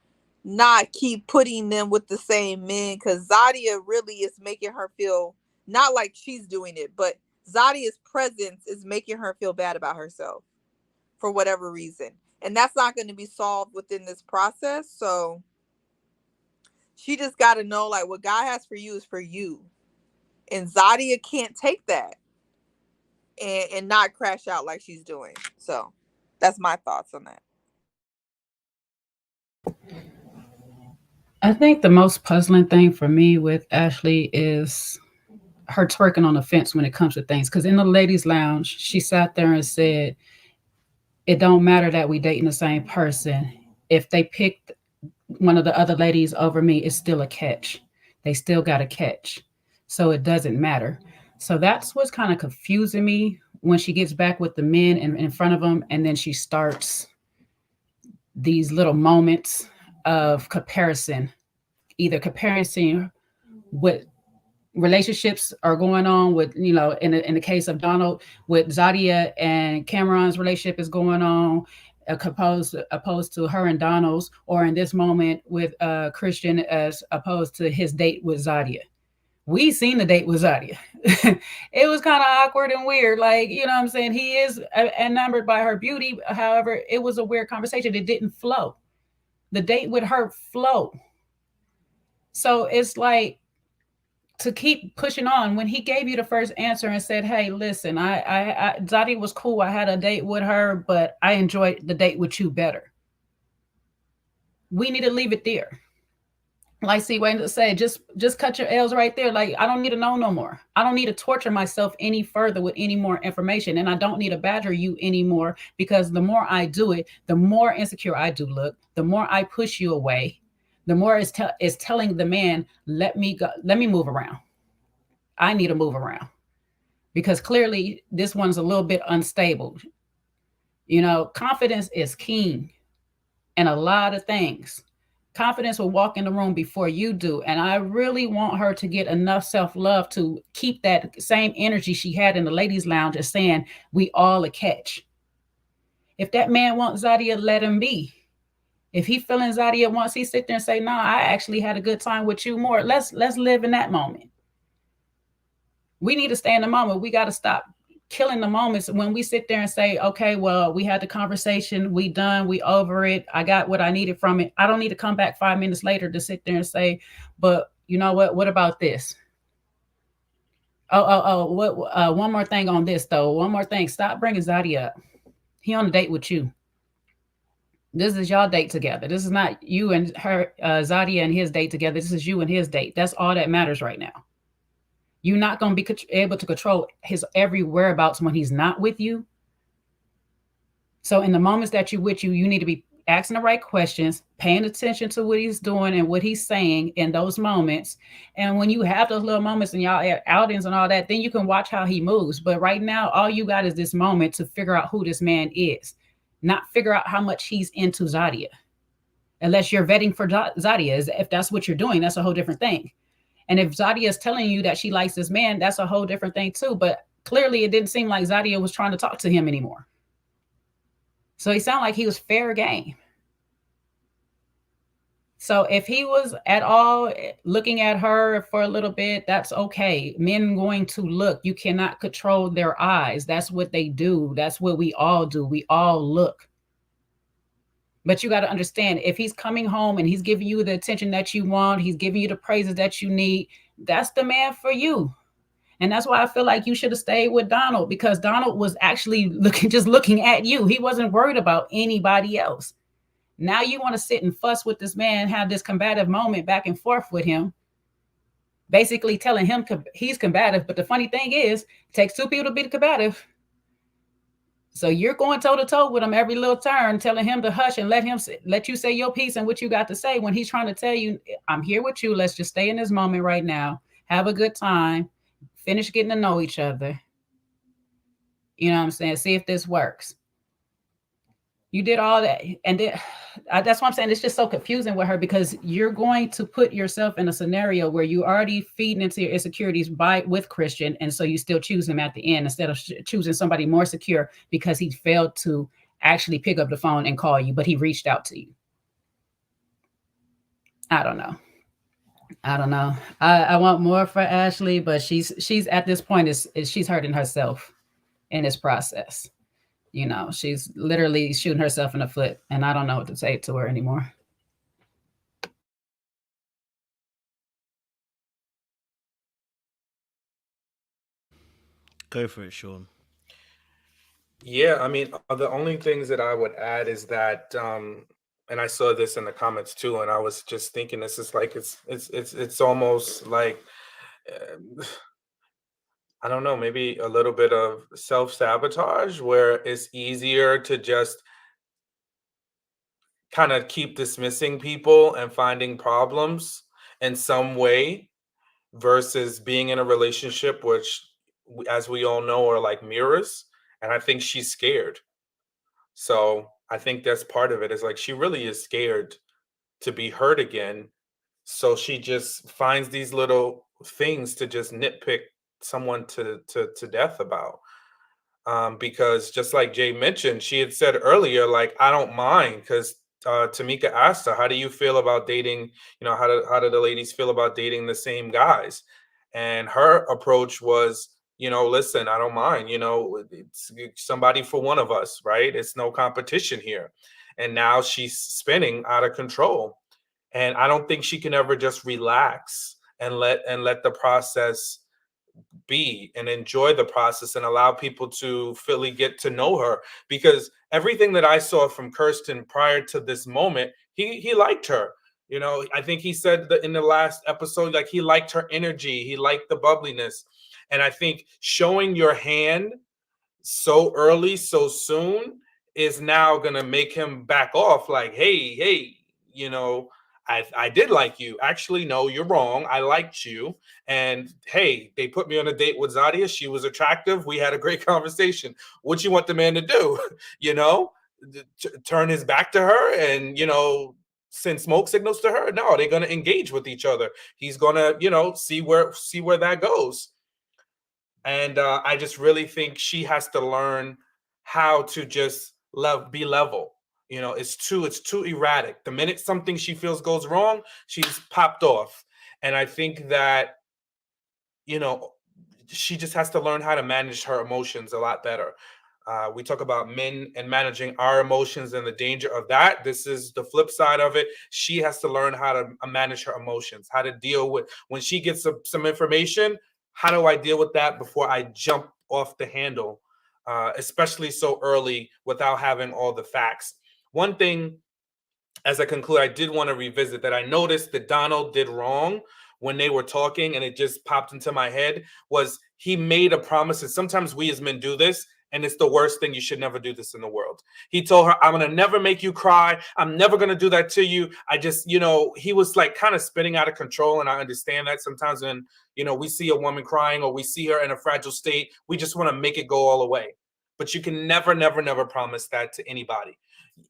not keep putting them with the same men, because Zadia really is making her feel not like she's doing it, but Zadia's presence is making her feel bad about herself for whatever reason. And that's not going to be solved within this process. So she just got to know like what God has for you is for you. And Zadia can't take that and not crash out like she's doing. So that's my thoughts on that. I think the most puzzling thing for me with Ashley is her twerking on the fence when it comes to things. Because in the ladies' lounge, she sat there and said, it don't matter that we dating the same person. If they picked one of the other ladies over me, it's still a catch. They still got a catch. So it doesn't matter. So that's what's kind of confusing me when she gets back with the men in front of them. And then she starts these little moments of comparison, either comparing what relationships are going on with, you know, in the case of Donald, with Zadia and Cameron's relationship is going on, opposed to her and Donald's, or in this moment with Christian as opposed to his date with Zadia. We seen the date with Zadia. It was kind of awkward and weird. Like, you know what I'm saying? He is enamored by her beauty. However, it was a weird conversation. It didn't flow. The date with her flowed. So it's like, to keep pushing on when he gave you the first answer and said, hey, listen, I Zadia was cool. I had a date with her, but I enjoyed the date with you better. We need to leave it there. Like C. Wayne to say, just cut your L's right there. Like, I don't need to know no more. I don't need to torture myself any further with any more information. And I don't need to badger you anymore, because the more I do it, the more insecure I do look, the more I push you away, the more it's telling the man, let me go, let me move around. I need to move around, because clearly this one's a little bit unstable. You know, confidence is king in a lot of things. Confidence will walk in the room before you do. And I really want her to get enough self-love to keep that same energy she had in the ladies' lounge of saying, we all a catch. If that man wants Zadia, let him be. If he feeling Zadia wants, he sit there and say, no, I actually had a good time with you more. Let's live in that moment. We need to stay in the moment. We got to stop killing the moments when we sit there and say, okay, well, we had the conversation, we done, we over it. I got what I needed from it. I don't need to come back 5 minutes later to sit there and say, but you know what about this? One more thing on this though. One more thing. Stop bringing Zadia up. He on a date with you. This is y'all date together. This is not you and her, Zadia and his date together. This is you and his date. That's all that matters right now. You're not going to be able to control his every whereabouts when he's not with you. So in the moments that you're with you, you need to be asking the right questions, paying attention to what he's doing and what he's saying in those moments. And when you have those little moments and y'all outings and all that, then you can watch how he moves. But right now, all you got is this moment to figure out who this man is, not figure out how much he's into Zadia. Unless you're vetting for Zadia, if that's what you're doing, that's a whole different thing. And if Zadia is telling you that she likes this man, that's a whole different thing too. But clearly it didn't seem like Zadia was trying to talk to him anymore. So he sounded like he was fair game. So if he was at all looking at her for a little bit, that's okay. Men going to look. You cannot control their eyes. That's what they do. That's what we all do. We all look. But you got to understand, if he's coming home and he's giving you the attention that you want, he's giving you the praises that you need, that's the man for you. And that's why I feel like you should have stayed with Donald, because Donald was actually looking at you. He wasn't worried about anybody else. Now you want to sit and fuss with this man, have this combative moment back and forth with him, basically telling him he's combative. But the funny thing is, it takes two people to be combative. So you're going toe to toe with him every little turn, telling him to hush and let you say your piece and what you got to say, when he's trying to tell you, I'm here with you. Let's just stay in this moment right now. Have a good time. Finish getting to know each other. You know what I'm saying? See if this works. You did all that. And then, that's what I'm saying. It's just so confusing with her, because you're going to put yourself in a scenario where you already feeding into your insecurities with Christian. And so you still choose him at the end instead of choosing somebody more secure, because he failed to actually pick up the phone and call you, but he reached out to you. I don't know. I want more for Ashley, but she's at this point is she's hurting herself in this process. You know, she's literally shooting herself in the foot, and I don't know what to say to her anymore. Go for it, Sean. Yeah, I mean, the only things that I would add is that, and I saw this in the comments too, and I was just thinking, this is like it's almost like, I don't know, maybe a little bit of self-sabotage, where it's easier to just kind of keep dismissing people and finding problems in some way, versus being in a relationship, which, as we all know, are like mirrors. And I think she's scared. So I think that's part of it. Is like, she really is scared to be hurt again. So she just finds these little things to just nitpick someone to death about. Because just like Jay mentioned, she had said earlier, like, I don't mind, because Tamika asked her, how do you feel about dating? You know, how do the ladies feel about dating the same guys? And her approach was, listen, I don't mind. It's somebody for one of us, right? It's no competition here. And now she's spinning out of control. And I don't think she can ever just relax and let the process be, and enjoy the process, and allow people to fully get to know her. Because everything that I saw from Kirsten prior to this moment, he liked her. I think he said that in the last episode, like, he liked her energy, he liked the bubbliness. And I think showing your hand so early, so soon, is now gonna make him back off. Like, hey, I did like you. Actually, no, you're wrong. I liked you. And hey, they put me on a date with Zadia. She was attractive. We had a great conversation. What you want the man to do? Turn his back to her and, send smoke signals to her? No, they're going to engage with each other. He's going to, see where that goes. And I just really think she has to learn how to just be level. It's too erratic. The minute something she feels goes wrong, she's popped off. And I think that, she just has to learn how to manage her emotions a lot better. We talk about men and managing our emotions and the danger of that. This is the flip side of it. She has to learn how to manage her emotions, how to deal with when she gets some information. How do I deal with that before I jump off the handle, especially so early without having all the facts? One thing, as I conclude, I did want to revisit that I noticed that Donald did wrong when they were talking, and it just popped into my head, was he made a promise. And sometimes we as men do this, and it's the worst thing. You should never do this in the world. He told her, I'm going to never make you cry. I'm never going to do that to you. I just, he was like kind of spinning out of control. And I understand that sometimes when, we see a woman crying or we see her in a fragile state, we just want to make it go all the way. But you can never, never, never promise that to anybody.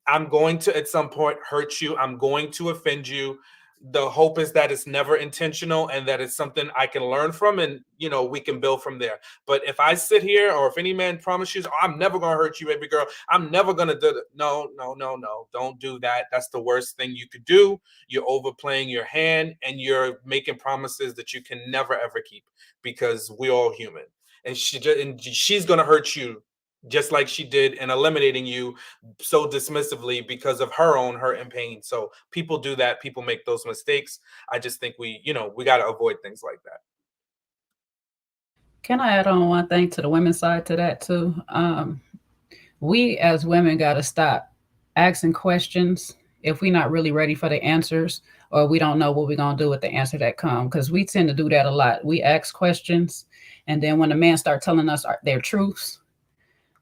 I'm going to, at some point, hurt you. I'm going to offend you. the hope is that it's never intentional and that it's something I can learn from, and we can build from there. But if I sit here, or if any man promises, oh, I'm never gonna hurt you, baby girl, I'm never gonna do it. No, don't do that. That's the worst thing you could do. You're overplaying your hand, and you're making promises that you can never ever keep, because we're all human. And she's gonna hurt you just like she did in eliminating you so dismissively because of her own hurt and pain. So people do that. People make those mistakes. I just think we got to avoid things like that. Can I add on one thing to the women's side to that too? We as women got to stop asking questions if we're not really ready for the answers, or we don't know what we're going to do with the answer that come, because we tend to do that a lot. We ask questions, and then when the man start telling us their truths,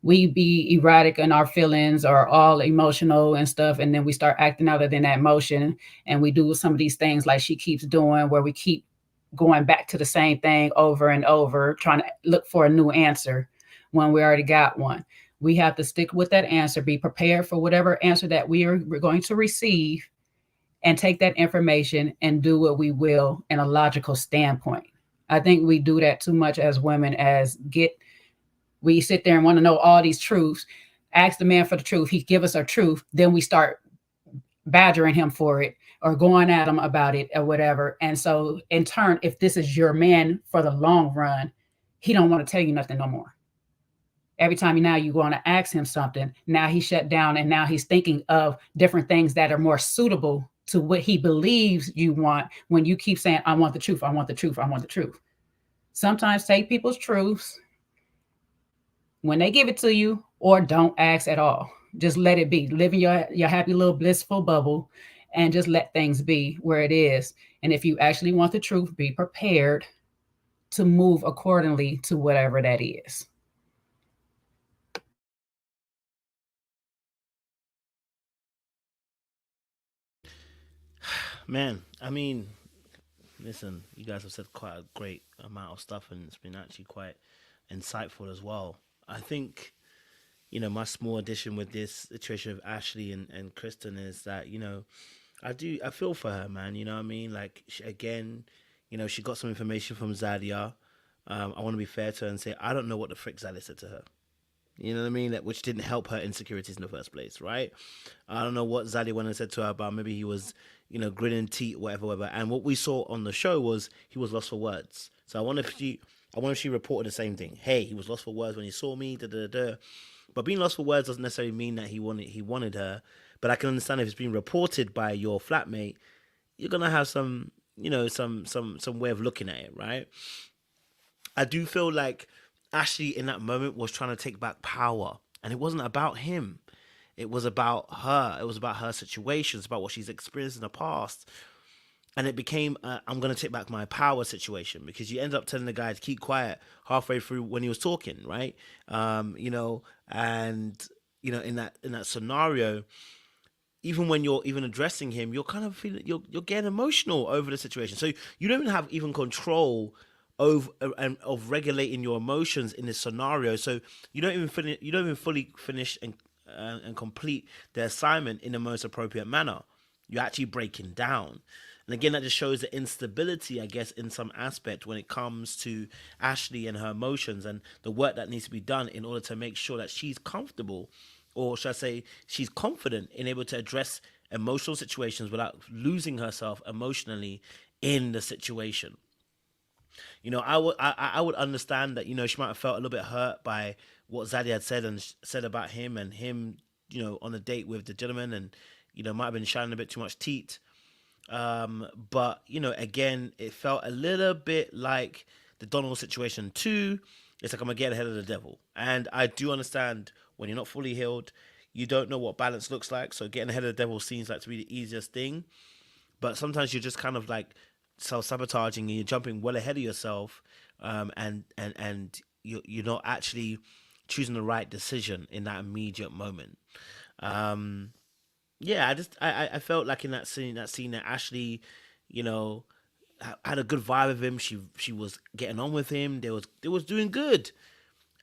we be erratic in our feelings or all emotional and stuff, and then we start acting out of that emotion, and we do some of these things like she keeps doing, where we keep going back to the same thing over and over, trying to look for a new answer when we already got one. We have to stick with that answer, be prepared for whatever answer that we're going to receive, and take that information and do what we will in a logical standpoint. I think we do that too much as women, we sit there and want to know all these truths, ask the man for the truth, he give us our truth, then we start badgering him for it or going at him about it or whatever. And so in turn, if this is your man for the long run, he don't want to tell you nothing no more. Every time now you want to ask him something, now he shut down, and now he's thinking of different things that are more suitable to what he believes you want, when you keep saying, I want the truth, I want the truth, I want the truth. Sometimes take people's truths when they give it to you, or don't ask at all. Just let it be. Live in your happy little blissful bubble, and just let things be where it is. And if you actually want the truth, be prepared to move accordingly to whatever that is. Man, I mean, listen, you guys have said quite a great amount of stuff, and it's been actually quite insightful as well. I think, my small addition with this situation of Ashley and Kristen is that, I feel for her, man. You know what I mean? Like, again, she got some information from Zadia. I want to be fair to her and say, I don't know what the frick Zadia said to her. You know what I mean? Which didn't help her insecurities in the first place, right? I don't know what Zadia went and said to her about. Maybe he was, grinning teeth, whatever. And what we saw on the show was he was lost for words. So I wonder if she reported the same thing. Hey, he was lost for words when he saw me. Da da da. But being lost for words doesn't necessarily mean that he wanted her. But I can understand if it's being reported by your flatmate, you're gonna have some way of looking at it, right? I do feel like Ashley in that moment was trying to take back power, and it wasn't about him. It was about her. It was about her situations, about what she's experienced in the past. And it became I'm going to take back my power situation, because you end up telling the guy to keep quiet halfway through when he was talking, right? And in that scenario, even when you're even addressing him, you're kind of feeling you're getting emotional over the situation. So you don't even have even control of regulating your emotions in this scenario. So you don't even fully finish and complete the assignment in the most appropriate manner. You're actually breaking down. And again, that just shows the instability, I guess, in some aspect when it comes to Ashley and her emotions, and the work that needs to be done in order to make sure that she's comfortable, or should I say she's confident in able to address emotional situations without losing herself emotionally in the situation. I would understand that, she might have felt a little bit hurt by what Zadie had said and said about him, and him, on a date with the gentleman, and, might have been shining a bit too much teeth. But, again, it felt a little bit like the Donald situation too. It's like, I'm going to get ahead of the devil. And I do understand when you're not fully healed, you don't know what balance looks like. So getting ahead of the devil seems like to be the easiest thing. But sometimes you're just kind of like self-sabotaging, and you're jumping well ahead of yourself. And you're not actually choosing the right decision in that immediate moment. Yeah, I felt like in that scene that Ashley, had a good vibe with him. She was getting on with him. They was doing good.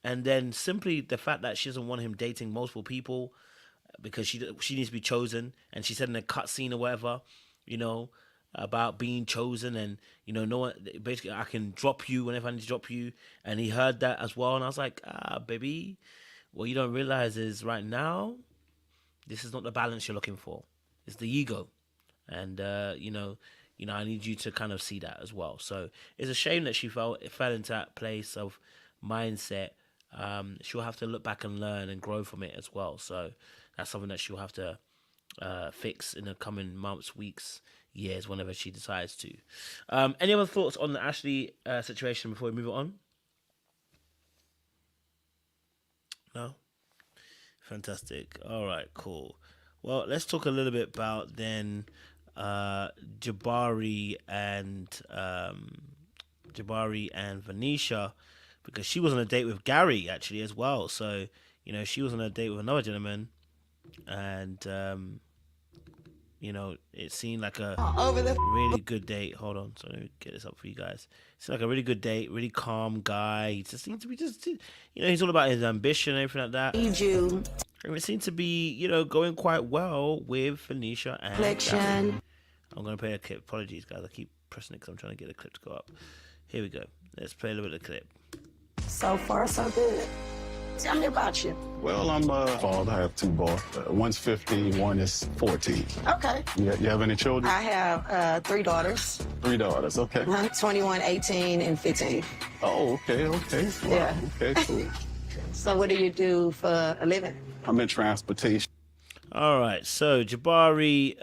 And then simply the fact that she doesn't want him dating multiple people because she needs to be chosen, and she said in a cut scene or whatever, about being chosen, and no one, basically I can drop you whenever I need to drop you. And he heard that as well, and I was like, baby, what you don't realize is right now, this is not the balance you're looking for. It's the ego, and I need you to kind of see that as well. So it's a shame that she fell into that place of mindset. She'll have to look back and learn and grow from it as well. So that's something that she'll have to fix in the coming months, weeks, years, whenever she decides to. Any other thoughts on the Ashley situation before we move on? No? Fantastic. All right, cool. Well, let's talk a little bit about then Jabari and Venetia, because she was on a date with Gary actually as well. So she was on a date with another gentleman, and it seemed like a really good date. Hold on, so let me get this up for you guys. It seemed like a really good date, really calm guy. He just seemed to be he's all about his ambition and everything like that. Need you. And it seemed to be, going quite well with Venetia and Gary. I'm going to play a clip. Apologies, guys. I keep pressing it because I'm trying to get the clip to go up. Here we go. Let's play a little bit of the clip. So far, so good. Tell me about you. Well, I'm a father. I have two boys. One's 15, one is 14. Okay. You have any children? I have 3 daughters. 3 daughters, okay. 21, 18, and 15. Oh, okay. Wow. Yeah. Okay, cool. So what do you do for a living? I'm in transportation. All right. So Jabari,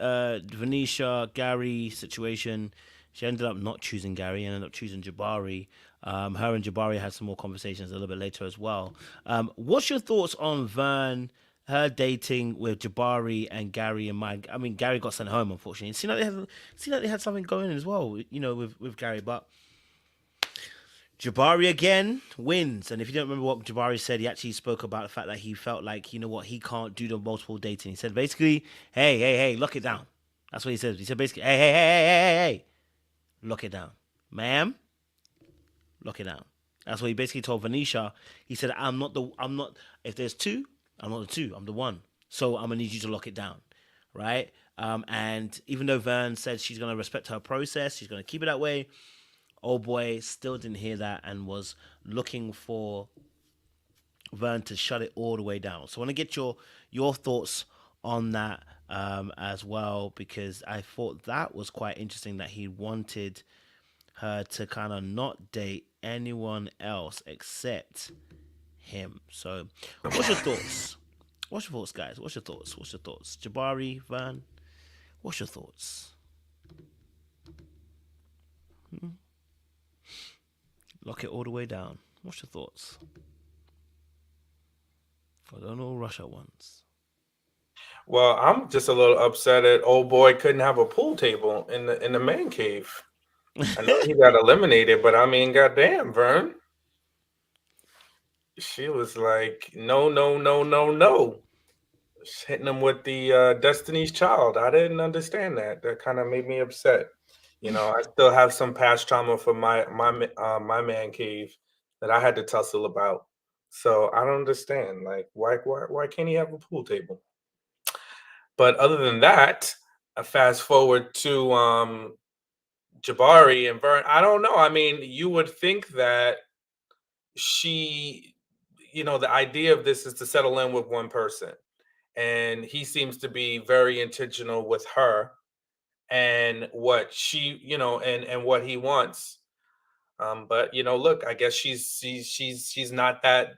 Venetia, Gary situation. She ended up not choosing Gary and ended up choosing Jabari. Her and Jabari had some more conversations a little bit later as well. What's your thoughts on Vern, her dating with Jabari and Gary and Mike? I mean, Gary got sent home, unfortunately. It seemed like they had something going as well, with Gary. But Jabari again wins. And if you don't remember what Jabari said, he actually spoke about the fact that he felt like, he can't do the multiple dating. He said basically, hey, lock it down. That's what he said. He said basically, hey, lock it down. Ma'am, lock it down. That's what he basically told Venetia. He said, if there's 2, I'm not the 2, I'm the 1. So I'm going to need you to lock it down, right? And even though Vern said she's going to respect her process, she's going to keep it that way, old boy still didn't hear that and was looking for Vern to shut it all the way down. So I want to get your thoughts on that as well, because I thought that was quite interesting that he wanted her to kind of not date anyone else except him. So what's your thoughts? What's your thoughts, guys? What's your thoughts? Jabari, Vern, what's your thoughts? Lock it all the way down. What's your thoughts? I don't know, rush at once. Well, I'm just a little upset that old boy couldn't have a pool table in the man cave. I know he got eliminated, but I mean, goddamn, Vern. She was like, no. Just hitting him with the Destiny's Child. I didn't understand that. That kind of made me upset. I still have some past trauma from my man cave that I had to tussle about. So I don't understand. Like, why can't he have a pool table? But other than that, I fast forward to Jabari and Vern. I don't know. I mean, you would think that she, the idea of this is to settle in with one person. And he seems to be very intentional with her and what she, and what he wants. But look, I guess she's not that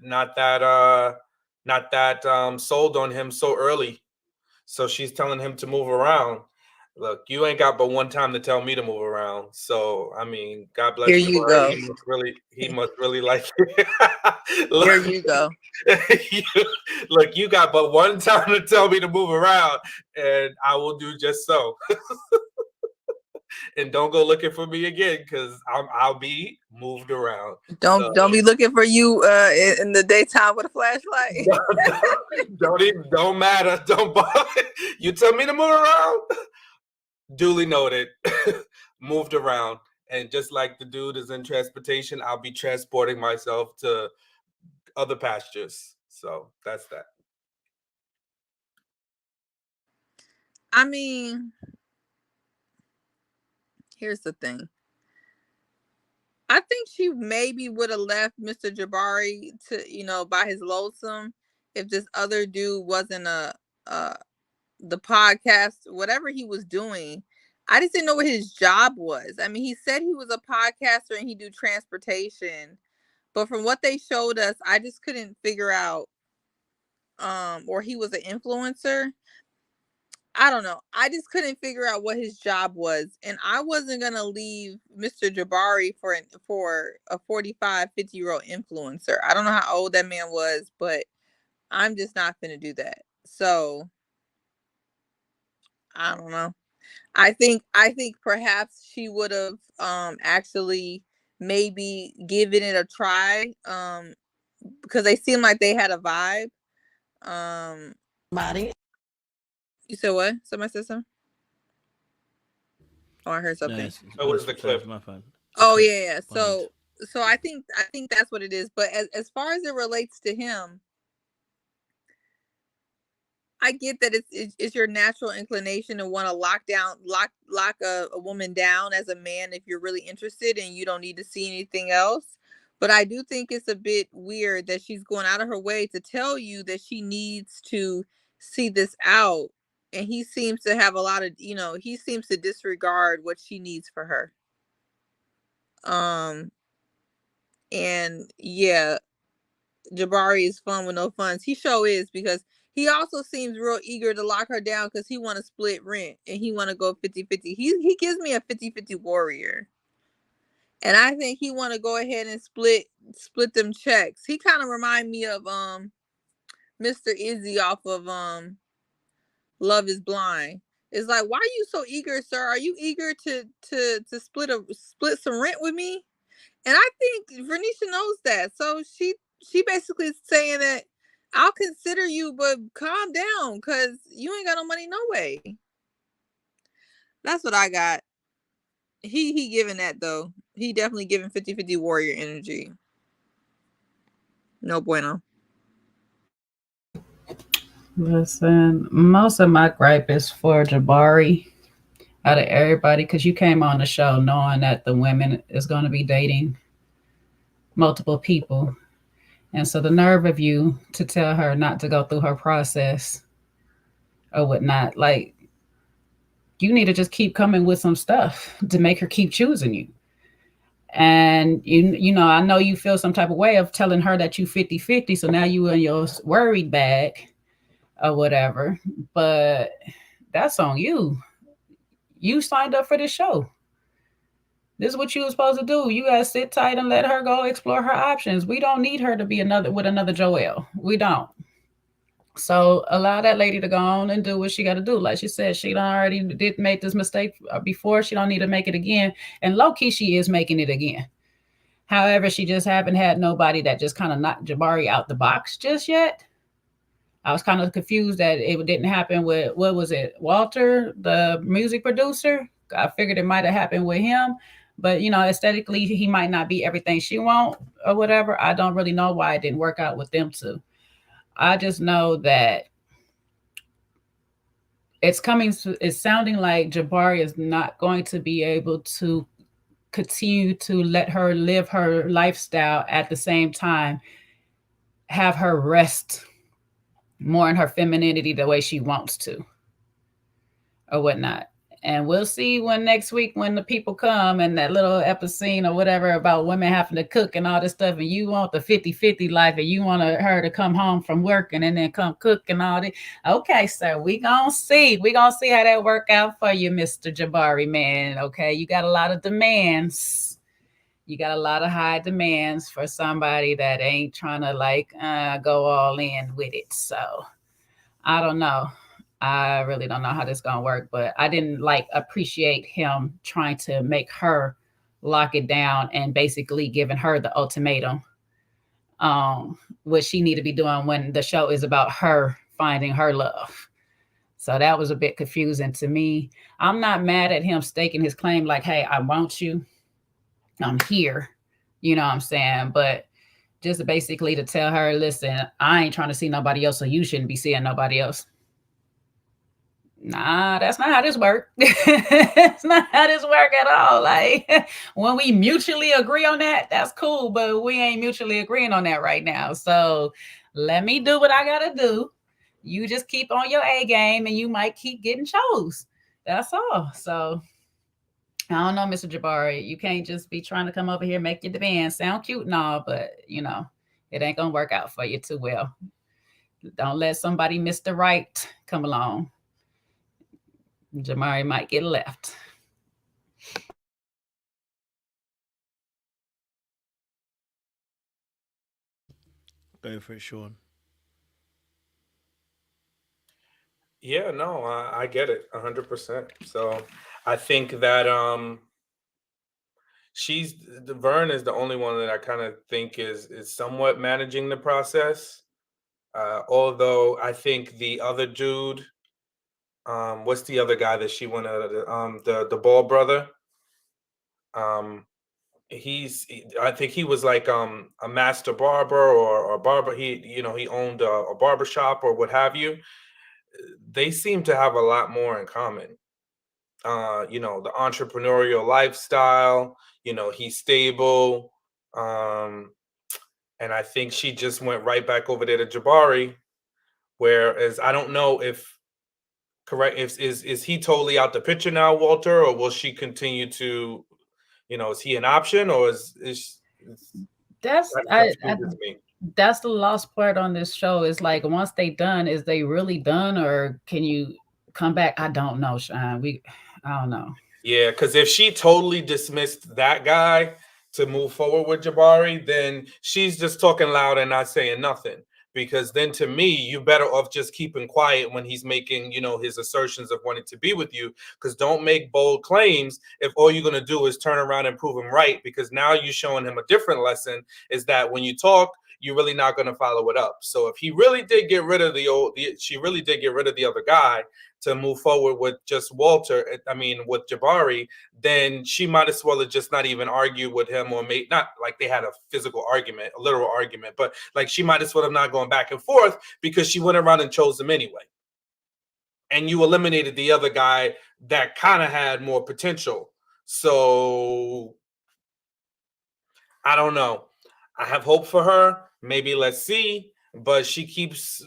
sold on him so early. So she's telling him to move around. Look, you ain't got but one time to tell me to move around. So I mean, God bless Here you. you go. He must really like it. Here you go. Look, you got but one time to tell me to move around, and I will do just so. And don't go looking for me again, because I'll be moved around. Don't be looking for you in the daytime with a flashlight. Don't matter. Don't bother. You tell me to move around. Duly noted. Moved around. And just like the dude is in transportation, I'll be transporting myself to other pastures. So that's that. I mean, Here's the thing. I think she maybe would have left Mr. Jabari to, by his lonesome if this other dude wasn't the podcast, whatever he was doing. I just didn't know what his job was. I mean, he said he was a podcaster and he do transportation, but from what they showed us, I just couldn't figure out, or he was an influencer. I don't know. I just couldn't figure out what his job was. And I wasn't going to leave Mr. Jabari for a 45, 50-year-old influencer. I don't know how old that man was, but I'm just not going to do that. So I don't know. I think perhaps she would have actually maybe given it a try because they seemed like they had a vibe. Body. You said what? Somebody said something? Oh, I heard something. What was the clip? My phone. Oh yeah. So I think that's what it is. But as far as it relates to him, I get that it's your natural inclination to want to lock a woman down as a man if you're really interested and you don't need to see anything else. But I do think it's a bit weird that she's going out of her way to tell you that she needs to see this out. And he seems to have a lot of, he seems to disregard what she needs for her. And yeah, Jabari is fun with no funds. He sure is, because he also seems real eager to lock her down because he want to split rent and he want to go 50-50. He gives me a 50-50 warrior. And I think he want to go ahead and split them checks. He kind of remind me of Mr. Izzy off of Love is Blind. It's like, why are you so eager, sir? Are you eager to split some rent with me? And I think Vernisha knows that. So she basically is saying that I'll consider you, but calm down because you ain't got no money no way. That's what I got. He giving that though. He definitely giving 50-50 warrior energy. No bueno. Listen, most of my gripe is for Jabari out of everybody, because you came on the show knowing that the women is going to be dating multiple people. And so the nerve of you to tell her not to go through her process or whatnot, like, you need to just keep coming with some stuff to make her keep choosing you. And, I know you feel some type of way of telling her that you 50-50. So now you in your worried bag or whatever, but that's on you. You signed up for this show. This is what you were supposed to do. You got to sit tight and let her go explore her options. We don't need her to be with another Joelle. We don't. So allow that lady to go on and do what she got to do. Like she said, she already did make this mistake before. She don't need to make it again. And low-key, she is making it again. However, she just haven't had nobody that just kind of knocked Jabari out the box just yet. I was kind of confused that it didn't happen with, what was it, Walter, the music producer? I figured it might have happened with him. But, aesthetically, he might not be everything she wants or whatever. I don't really know why it didn't work out with them two. I just know that it's sounding like Jabari is not going to be able to continue to let her live her lifestyle at the same time, have her rest more in her femininity the way she wants to or whatnot. And we'll see next week when the people come and that little episode or whatever about women having to cook and all this stuff, and you want the 50-50 life and you want her to come home from working and then come cook and all that. Okay, sir, we gonna see. We gonna see how that work out for you, Mr. Jabari, man. Okay, you got a lot of demands. You got a lot of high demands for somebody that ain't trying to go all in with it. So I don't know. I really don't know how this is going to work, but I didn't appreciate him trying to make her lock it down and basically giving her the ultimatum, what she need to be doing when the show is about her finding her love. So that was a bit confusing to me. I'm not mad at him staking his claim like, hey, I want you. I'm here. You know what I'm saying? But just basically to tell her, listen, I ain't trying to see nobody else, so you shouldn't be seeing nobody else. Nah, that's not how this work. It's not how this work at all. Like when we mutually agree on that, that's cool, but we ain't mutually agreeing on that right now. So let me do what I gotta do. You just keep on your A game and you might keep getting chose. That's all. So I don't know, Mr. Jabari. You can't just be trying to come over here, make your demands sound cute and all, but it ain't gonna work out for you too well. Don't let somebody miss the right come along. Jabari might get left. Go for it, Sean. Yeah, no, I get it 100%. So I think that she's the Vern is the only one that I kind of think is somewhat managing the process. Although I think the other dude, what's the other guy that she went out of the bald brother? Um, I think he was like a master barber or barber. He owned a barber shop or what have you. They seem to have a lot more in common. The entrepreneurial lifestyle. He's stable. Um, and I think she just went right back over there to Jabari. Whereas I don't know if correct is he totally out the picture now, Walter, or will she continue to, is he an option or is That's that I, confuses me. that's the lost part on this show. Is like once they done, is they really done, or can you come back? I don't know, Sean. I don't know. Yeah, because if she totally dismissed that guy to move forward with Jabari, then she's just talking loud and not saying nothing. Because then to me, you better off just keeping quiet when he's making, his assertions of wanting to be with you. Because don't make bold claims if all you're gonna do is turn around and prove him right. Because now you're showing him a different lesson, is that when you talk, you're really not gonna follow it up. So if he really did get rid of she really did get rid of the other guy to move forward with just with Jabari, then she might as well have just not even argued with him or made not like they had a physical argument, a literal argument, but like she might as well have not gone back and forth because she went around and chose him anyway. And you eliminated the other guy that kind of had more potential. So I don't know. I have hope for her. Maybe let's see. But she keeps,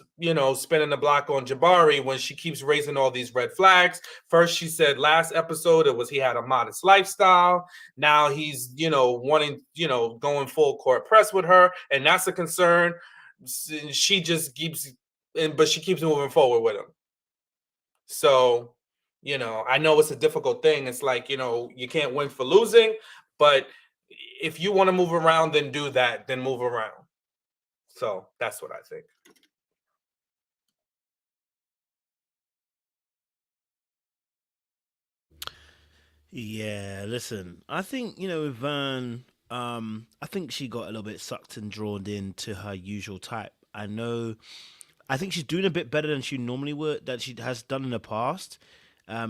spinning the block on Jabari when she keeps raising all these red flags. First, she said last episode it was he had a modest lifestyle. Now he's, wanting, going full court press with her, and that's a concern. She just keeps, but she keeps moving forward with him. So, I know it's a difficult thing. It's like, you can't win for losing, but if you want to move around, then do that, then move around. So that's what I think. Yeah, listen, I think, with Vern, I think she got a little bit sucked and drawn into her usual type. I think she's doing a bit better than she normally would, that she has done in the past.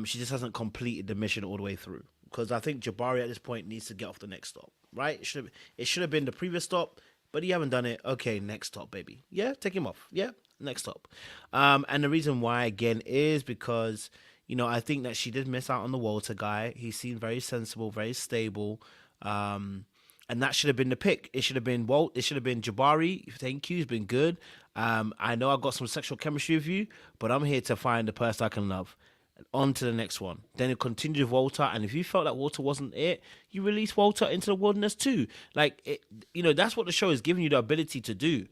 She just hasn't completed the mission all the way through. Because I think Jabari at this point needs to get off the next stop, right? It should have been the previous stop, but you haven't done it. Okay, next stop, baby. Yeah, take him off. Yeah, next stop. And the reason why, again, is because, I think that she did miss out on the Walter guy. He seemed very sensible, very stable. And that should have been the pick. It should have been Walt. It should have been Jabari. Thank you. It's been good. I know I got some sexual chemistry with you, but I'm here to find the person I can love. On to the next one. Then it continued with Walter, and if you felt that Walter wasn't it, you release Walter into the wilderness too. Like that's what the show is giving you the ability to do.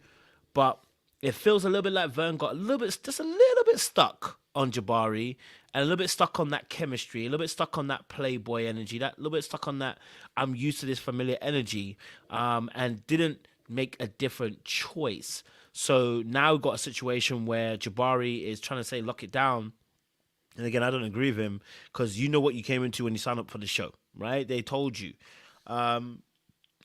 But it feels a little bit like Vern got just a little bit stuck on Jabari, and a little bit stuck on that chemistry, a little bit stuck on that playboy energy, that little bit stuck on that I'm used to this familiar energy, and didn't make a different choice. So now we've got a situation where Jabari is trying to say lock it down. And again, I don't agree with him because you know what you came into when you signed up for the show, right? They told you. And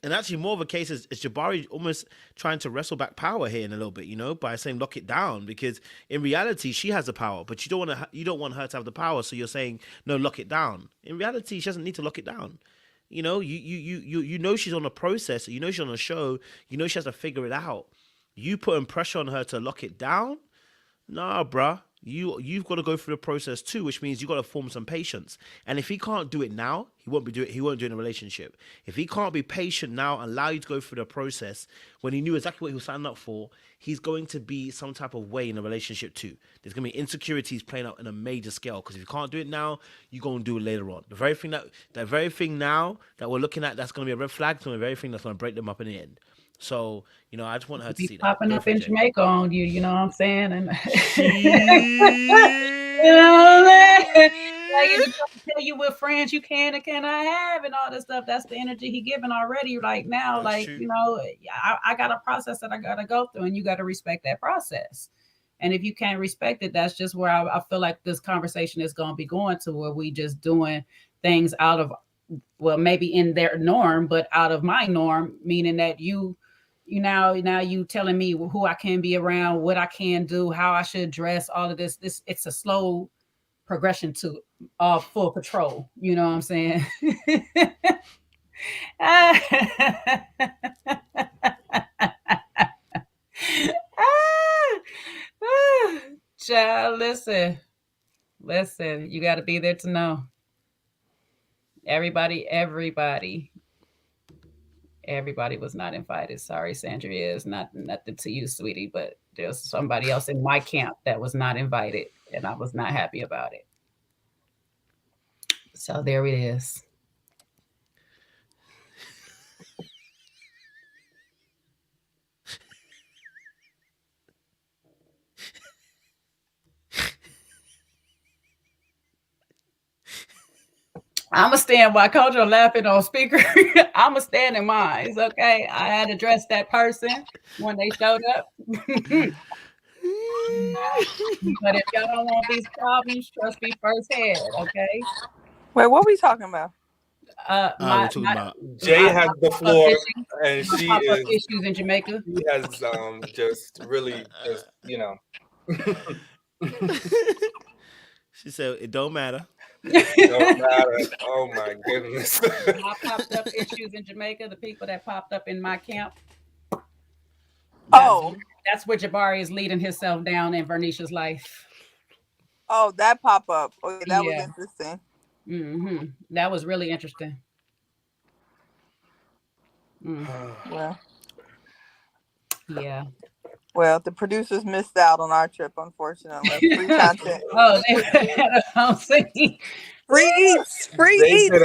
actually, more of a case is Jabari almost trying to wrestle back power here in a little bit, by saying lock it down, because in reality she has the power, but you don't want her to have the power. So you're saying no, lock it down. In reality, she doesn't need to lock it down. You know she's on a process. You know she's on a show. You know she has to figure it out. You putting pressure on her to lock it down? Nah, bruh. you've got to go through the process too, which means you've got to form some patience. And if he can't do it now, he won't do it in a relationship. If he can't be patient now and allow you to go through the process when he knew exactly what he was signing up for, he's going to be some type of way in a relationship too. There's going to be insecurities playing out in a major scale, because if you can't do it now, you're going to do it later on. The very thing now that we're looking at that's going to be a red flag, is going to be the very thing that's going to break them up in the end. So, I just want her to see that. Popping up in Jamaica on you, you know what I'm saying? And like, if he tell you what friends you can and cannot have and all this stuff, that's the energy he giving already right now. That's like, true. I got a process that I got to go through, and you got to respect that process. And if you can't respect it, that's just where I feel like this conversation is going to be going to, where we just doing things out of, well, maybe in their norm, but out of my norm, meaning that you telling me who I can be around, what I can do, how I should dress, all of this. It's a slow progression to full patrol. You know what I'm saying? Child, listen, you got to be there to know. Everybody was not invited. Sorry, Sandria, is nothing to you, sweetie, but there's somebody else in my camp that was not invited, and I was not happy about it. So there it is. I'ma stand while Coach are laughing on speaker. I'ma stand in mine. Okay. I had to address that person when they showed up. But if y'all don't want these problems, trust me firsthand, okay? Wait, what are we talking about? We're talking about Jay has the floor, and she is issues in Jamaica. She has just really just She said it don't matter. Don't matter. Oh my goodness. I popped up issues in Jamaica, the people that popped up in my camp. That's where Jabari is leading himself down in Vernisha's life. Oh, that pop up. Okay, that was interesting. Mm-hmm. That was really interesting. Well. Yeah. Well, the producers missed out on our trip, unfortunately. Free content. Free eats. Free eats.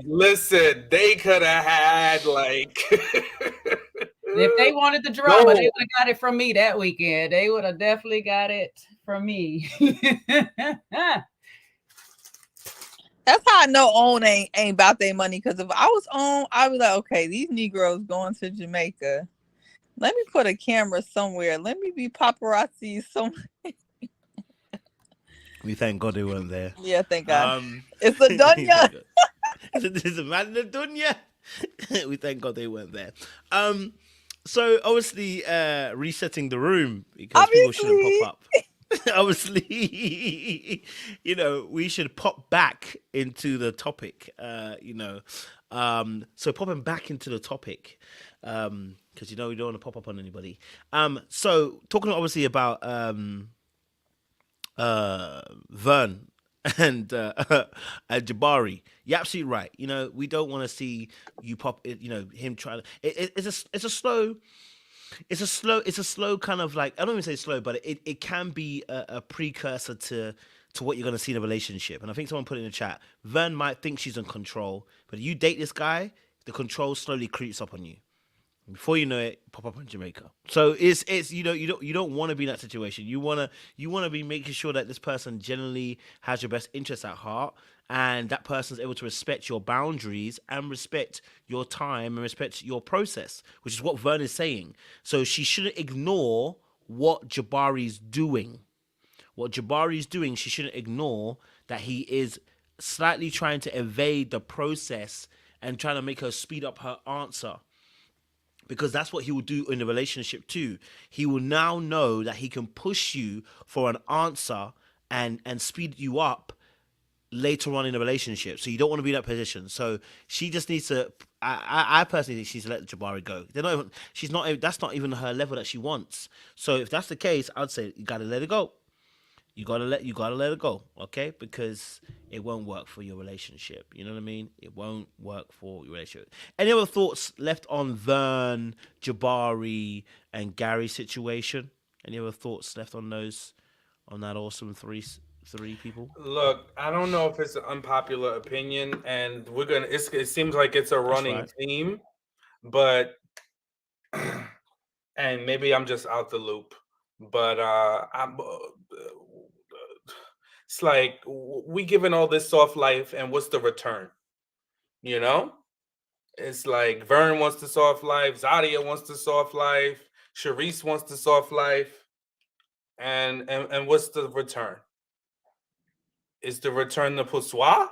Listen, they could have had like. If they wanted the drama, they would have got it from me that weekend. They would have definitely got it from me. That's how I know OWN ain't about their money. Because if I was OWN, I'd be like, okay, these Negroes going to Jamaica. Let me put a camera somewhere. Let me be paparazzi somewhere. We thank God they weren't there. Yeah, thank God. It's a dunya. It's a man in a dunya. We thank God they weren't there. So obviously resetting the room, because people shouldn't pop up. Obviously, we should pop back into the topic. So popping back into the topic. Because we don't want to pop up on anybody. So talking obviously about Vern and Jabari, you're absolutely right. We don't want to see you pop it. Him trying to. It's a slow kind of like, I don't even say slow, but it can be a precursor to what you're going to see in a relationship. And I think someone put it in the chat. Vern might think she's in control, but you date this guy, the control slowly creeps up on you. Before you know it, pop up in Jamaica. So it's you don't want to be in that situation. You wanna be making sure that this person generally has your best interests at heart, and that person's able to respect your boundaries and respect your time and respect your process, which is what Vern is saying. So she shouldn't ignore what Jabari's doing. What Jabari's doing, she shouldn't ignore that he is slightly trying to evade the process and trying to make her speed up her answer. Because that's what he will do in a relationship too. He will now know that he can push you for an answer and speed you up later on in a relationship. So you don't want to be in that position. So she just needs to. I personally think she needs to let Jabari go. That's not even her level that she wants. So if that's the case, I'd say you gotta let it go. You gotta let it go, okay? Because it won't work for your relationship. You know what I mean? It won't work for your relationship. Any other thoughts left on Vern, Jabari, and Gary's situation? Any other thoughts left on that awesome three people? Look, I don't know if it's an unpopular opinion, and it seems like it's a running theme, but and maybe I'm just out the loop, but it's like we giving all this soft life, and what's the return? You know, it's like Vern wants the soft life, Zadia wants the soft life, Sharice wants the soft life, and what's the return? Is the return the poussoir?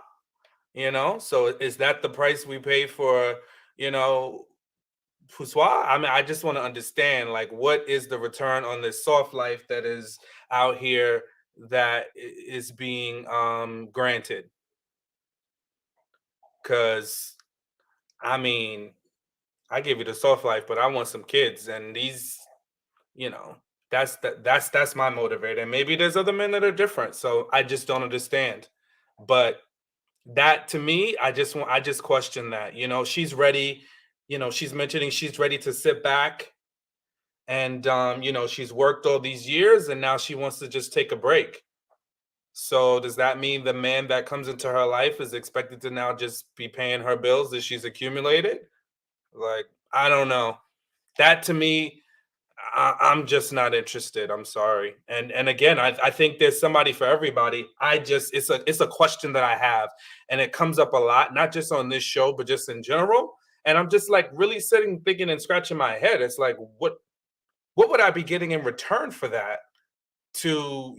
You know, so is that the price we pay for, poussoir? I mean, I just want to understand, like, what is the return on this soft life that is out here that is being granted? Because, I mean, I give you the soft life, but I want some kids, and these, that's my motivator. And maybe there's other men that are different, so I just don't understand. But that, to me, I just question that. She's ready. She's mentioning she's ready to sit back, and she's worked all these years, and now she wants to just take a break. So does that mean the man that comes into her life is expected to now just be paying her bills that she's accumulated? Like, I don't know. That, to me, I'm just not interested. I'm sorry. And again, I think there's somebody for everybody. It's a question that I have, and it comes up a lot, not just on this show, but just in general. And I'm just like really sitting, thinking, and scratching my head. It's like, what would I be getting in return for that? To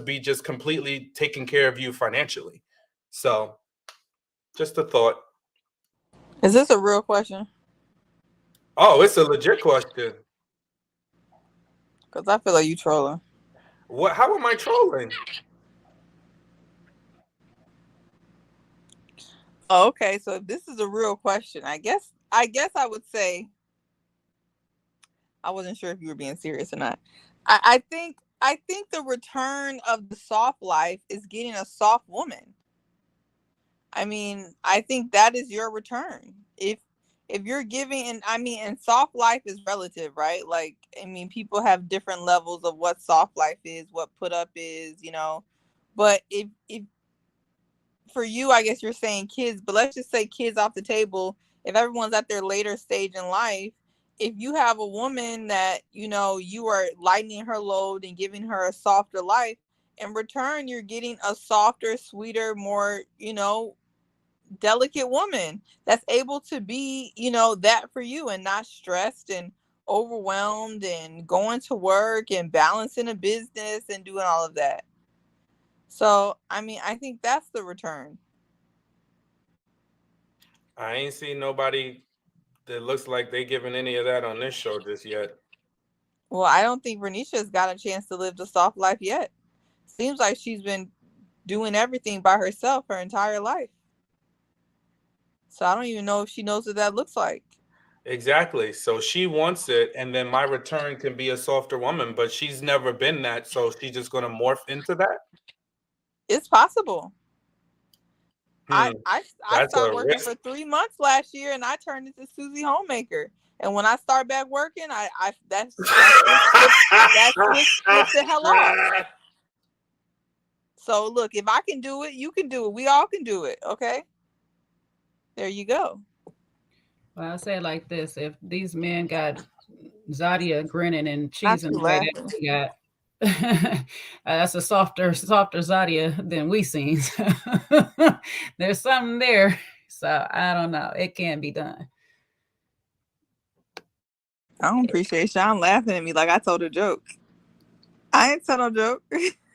be just completely taking care of you financially. So, just a thought. Is this a real question? Oh, it's a legit question. Because I feel like you trolling. What? How am I trolling? Oh, okay, so if this is a real question, I guess I would say I wasn't sure if you were being serious or not. I think the return of the soft life is getting a soft woman. I mean, I think that is your return. If you're giving, and soft life is relative, right? Like, I mean, people have different levels of what soft life is, what put up is, But if for you, I guess you're saying kids, but let's just say kids off the table. If everyone's at their later stage in life, if you have a woman that, you are lightening her load and giving her a softer life, in return, you're getting a softer, sweeter, more, delicate woman that's able to be, that for you, and not stressed and overwhelmed and going to work and balancing a business and doing all of that. So, I mean, I think that's the return. I ain't seen nobody that looks like they giving any of that on this show just yet. Well, I don't think Renisha's got a chance to live the soft life yet. Seems like she's been doing everything by herself her entire life. So I don't even know if she knows what that looks like. Exactly. So she wants it, and then my return can be a softer woman, but she's never been that, so she's just going to morph into that? It's possible. I That's started a working risk. for 3 months last year, and I turned into Susie Homemaker. And when I start back working, that's the hell off. So look, if I can do it, you can do it. We all can do it. Okay. There you go. Well, I'll say it like this: if these men got Zadia grinning and cheesing the way that we got, that's a softer Zadia than we seen. There's something there. So I don't know. It can be done. I don't appreciate Sean laughing at me like I told a joke. I ain't told no joke.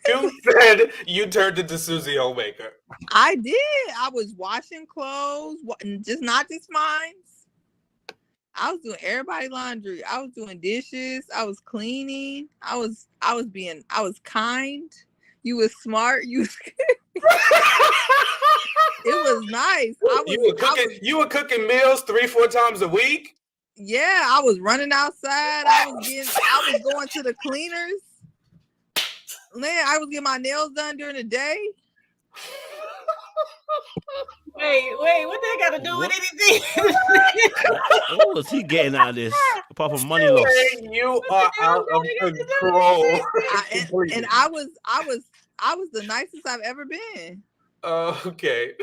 You said you turned into Susie Homemaker. I did. I was washing clothes, not just mine. I was doing everybody's laundry. I was doing dishes. I was cleaning. I was kind. You was smart. It was nice. You were cooking meals 3-4 times a week? Yeah, I was running outside. I was going to the cleaners. Man, I was getting my nails done during the day. Wait, what they got to do with anything? What was he getting out of this? Apart from money loss. You are out of control. And I was the nicest I've ever been. Okay.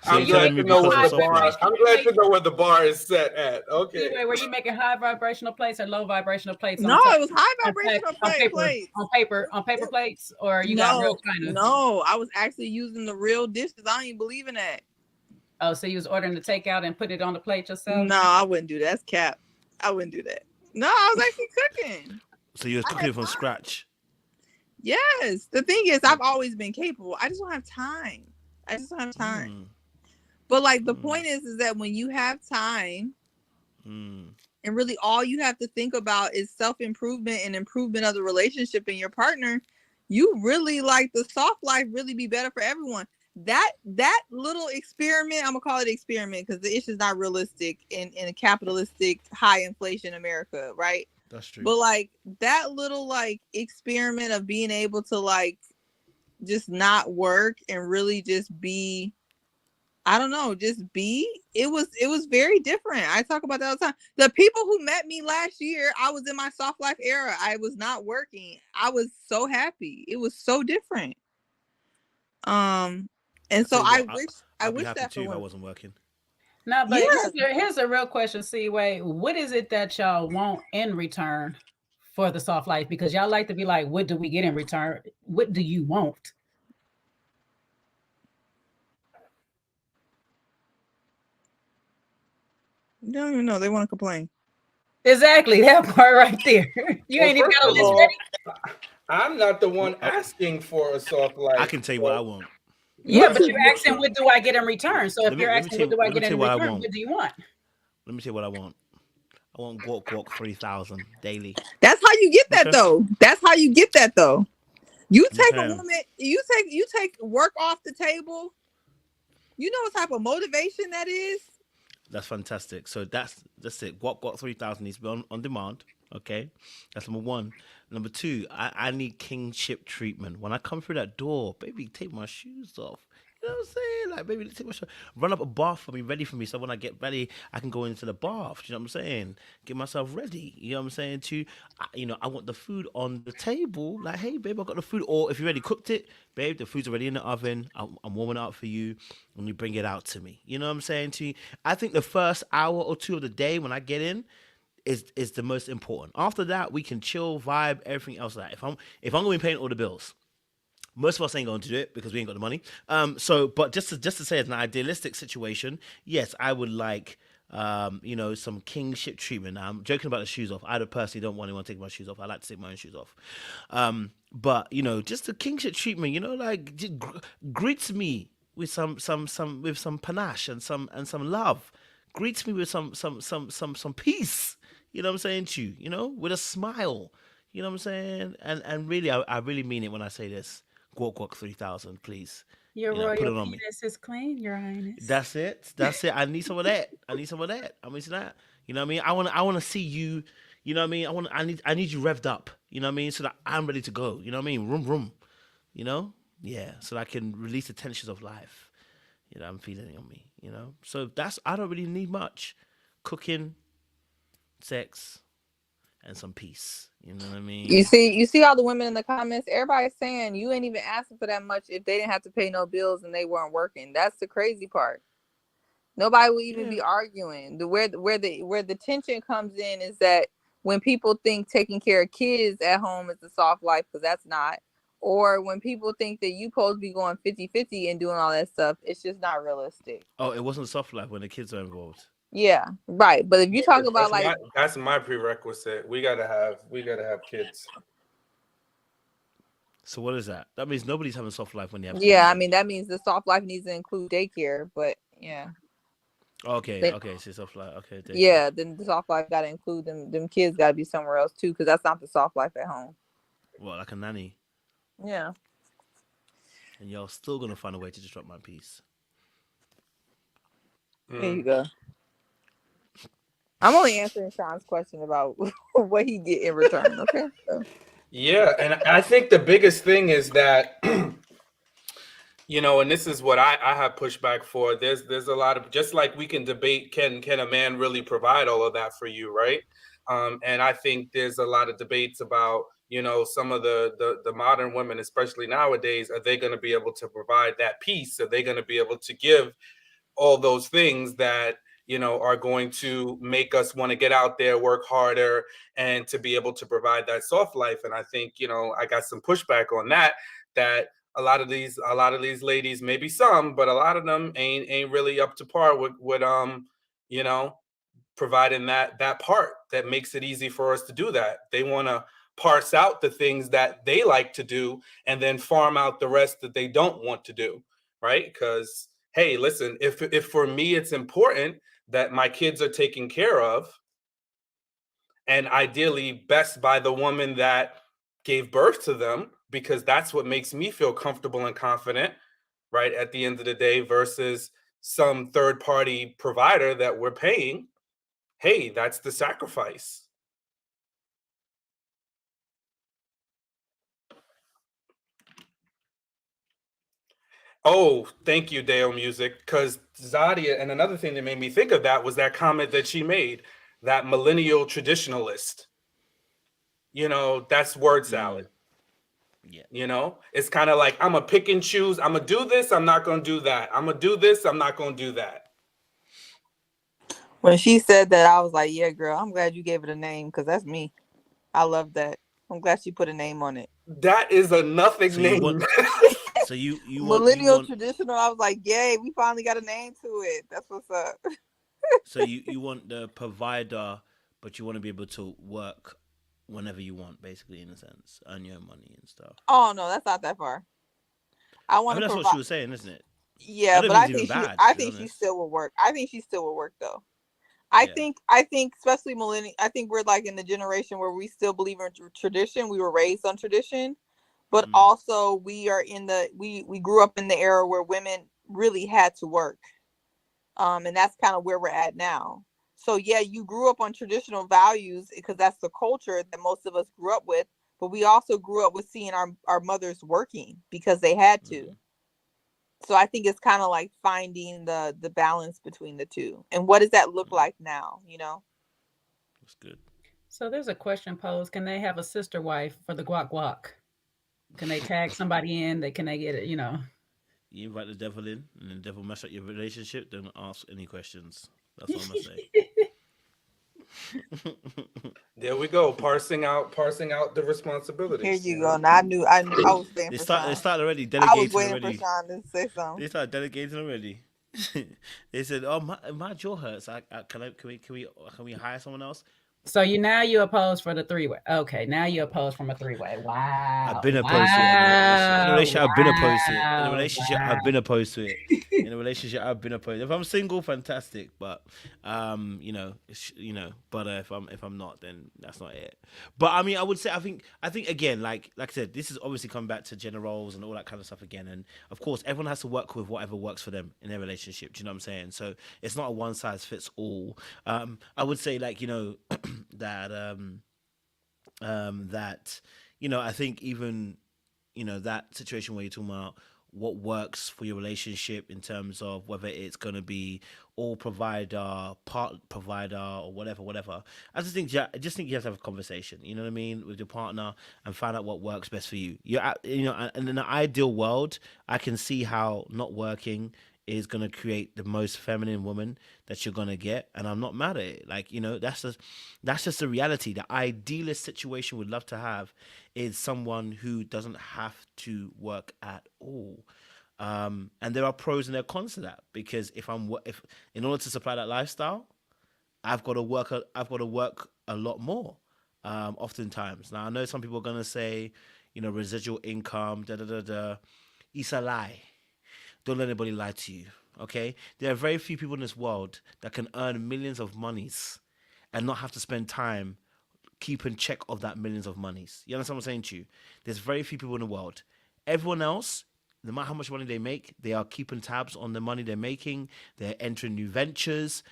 So I'm you're glad telling me to know because where of the soft bar. life. I'm glad to know where the bar is set at. Okay. Anyway, were you making high vibrational plates or low vibrational plates? No, it was high vibrational plates. On paper plates, or you got real China? No, I was actually using the real dishes. I don't even believe in that. Oh, so you was ordering the takeout and put it on the plate yourself? No, I wouldn't do that. That's cap. I wouldn't do that. No, I was actually cooking. So you was cooking from scratch. Yes. The thing is, I've always been capable. I just don't have time. But like the point is that when you have time, and really all you have to think about is self-improvement and improvement of the relationship and your partner, you really like the soft life really be better for everyone. That little experiment, I'm gonna call it experiment because the issue is not realistic in a capitalistic high inflation America, right? That's true. But like that little like experiment of being able to like just not work and really just be, I don't know, just be. It was very different. I talk about that all the time. The people who met me last year, I was in my soft life era. I was not working. I was so happy. It was so different. And so I wish that too if I wasn't working. No, but here's a real question. See, wait, what is it that y'all want in return for the soft life? Because y'all like to be like, what do we get in return? What do you want? You don't even know. They want to complain. Exactly, that part right there. You ain't even got a list ready. I'm not the one asking for a soft life. I can tell you what I want. Yeah, but you're asking what do I get in return? So if you're asking what do I get in return, what do you want? Let me tell you what I want. I want guac 3,000 daily. That's how you get that though. You take a woman, you take work off the table. You know what type of motivation that is? That's fantastic. So that's it. Guac 3,000 needs to be on demand. Okay, that's number one. Number two, I need kingship treatment. When I come through that door, baby, take my shoes off. You know what I'm saying? Like, baby, take my shoes. Run up a bath for me, ready for me. So when I get ready, I can go into the bath. You know what I'm saying? Get myself ready. You know what I'm saying? I want the food on the table. Like, hey, babe, I got the food. Or if you already cooked it, babe, the food's already in the oven. I'm warming it up for you when you bring it out to me. You know what I'm saying to you? I think the first hour or two of the day when I get in, is the most important. After that, we can chill, vibe, everything else. Like if I'm going to be paying all the bills, most of us ain't going to do it because we ain't got the money. But just to say, it's an idealistic situation. Yes, I would like, some kingship treatment. Now, I'm joking about the shoes off. I personally don't want anyone to take my shoes off. I like to take my own shoes off. But just the kingship treatment. Like greets me with some panache and some love. Greets me with some peace. You know what I'm saying to you, with a smile. You know what I'm saying? And really, I really mean it when I say this. Guac 3,000, please. Your royal penis is clean, Your Highness. That's it. I need some of that. I need some of that. I mean, that. You know what I mean? I want to see you. You know what I mean? I need you revved up. You know what I mean? So that I'm ready to go. You know what I mean? Room. You know? Yeah. So that I can release the tensions of life. I'm feeling it on me. So I don't really need much. Cooking, sex, and some peace. You know what I mean? You see all the women in the comments. Everybody's saying you ain't even asking for that much if they didn't have to pay no bills and they weren't working. That's the crazy part. Nobody will even be arguing. Where the tension comes in is that when people think taking care of kids at home is a soft life, because that's not. Or when people think that you supposed to be going 50-50 and doing all that stuff, it's just not realistic. Oh, it wasn't soft life when the kids are involved. Yeah, right. But if you talk about that's my prerequisite. We gotta have kids. So what is that? That means nobody's having soft life when they have kids. Yeah, I mean that means the soft life needs to include daycare, but yeah. Okay, so soft life. Okay. Daycare. Yeah, then the soft life gotta include them kids gotta be somewhere else too, because that's not the soft life at home. Well, like a nanny. Yeah. And y'all still gonna find a way to disrupt my peace. There you go. I'm only answering Sean's question about what he get in return. Okay. So. Yeah, and I think the biggest thing is that and this is what I have pushback for. There's a lot of, just like we can debate, can a man really provide all of that for you, right? And I think there's a lot of debates about, some of the modern women, especially nowadays, are they going to be able to provide that piece? Are they going to be able to give all those things that are going to make us want to get out there, work harder, and to be able to provide that soft life? And I think I got some pushback on that a lot of these ladies, maybe some, but a lot of them ain't really up to par with you know providing that part that makes it easy for us to do that. They want to parse out the things that they like to do and then farm out the rest that they don't want to do, right? Because hey, listen, if for me it's important that my kids are taken care of, and ideally best by the woman that gave birth to them, because that's what makes me feel comfortable and confident, right, at the end of the day, versus some third party provider that we're paying. Hey, that's the sacrifice. Oh, thank you, Dale Music. Because Zadia, and another thing that made me think of that was that comment that she made, that millennial traditionalist. That's word salad. Yeah. It's kind of like, I'm going to pick and choose. I'm going to do this. I'm not going to do that. I'm going to do this. I'm not going to do that. When she said that, I was like, yeah, girl, I'm glad you gave it a name, because that's me. I love that. I'm glad she put a name on it. That is a nothing So you name. want, so you Millennial want, traditional. I was like, yay, we finally got a name to it. That's what's up. so you want the provider, but you want to be able to work whenever you want, basically, in a sense, earn your own money and stuff. Oh no, that's not that far. I I want mean, to that's what she provide. was saying, isn't it? I Yeah, don't but think I it's even think bad, I to be think she honest. still will work. I think she still will work though. I Yeah. think especially millennial. I think we're like in the generation where we still believe in tradition. We were raised on tradition, but Mm. also we are in the we grew up in the era where women really had to work. And that's kind of where we're at now. So yeah, you grew up on traditional values because that's the culture that most of us grew up with, but we also grew up with seeing our mothers working because they had to. Mm. So I think it's kind of like finding the balance between the two. And what does that look Mm. like now, you know? That's good. So there's a question posed: can they have a sister wife for the guac guac? Can they tag somebody in? Can they get it? You invite the devil in, and the devil mess up your relationship. Don't ask any questions. That's what I'm gonna say. There we go, parsing out the Here responsibilities. you go. Now I was waiting They for start. They Sean. start already I was delegating waiting for already. Sean to say something. They start delegating already. They said, "Oh, my jaw hurts. Can we hire someone else?" So you oppose for the three-way. Okay, now you oppose from a three-way. I've Wow. been opposed to it in a relationship. In a Wow. relationship, I've been opposed to it. In a Wow. relationship, I've been opposed to it. In a relationship, I've been opposed. If I'm single, fantastic. But But if I'm not, then that's not it. But I mean, I would say I think again, like I said, this is obviously coming back to gender roles and all that kind of stuff again. And of course, everyone has to work with whatever works for them in their relationship. Do you know what I'm saying? So it's not a one size fits all. I would say that that I think even that situation where you're talking about what works for your relationship in terms of whether it's going to be all provider, part provider, or whatever. I just think you have to have a conversation, you know what I mean, with your partner, and find out what works best for you. And in an ideal world, I can see how not working is going to create the most feminine woman that you're going to get, and I'm not mad at it. That's just the reality. The idealist situation we'd love to have is someone who doesn't have to work at all. And there are pros and there are cons to that, because if in order to supply that lifestyle, I've got to work a lot more. Oftentimes, now I know some people are gonna say, residual income, da da da da. It's a lie. Don't let anybody lie to you. Okay, there are very few people in this world that can earn millions of monies and not have to spend time keeping check of that millions of monies. You understand what I'm saying to you? There's very few people in the world. Everyone else, no matter how much money they make, they are keeping tabs on the money they're making. They're entering new ventures.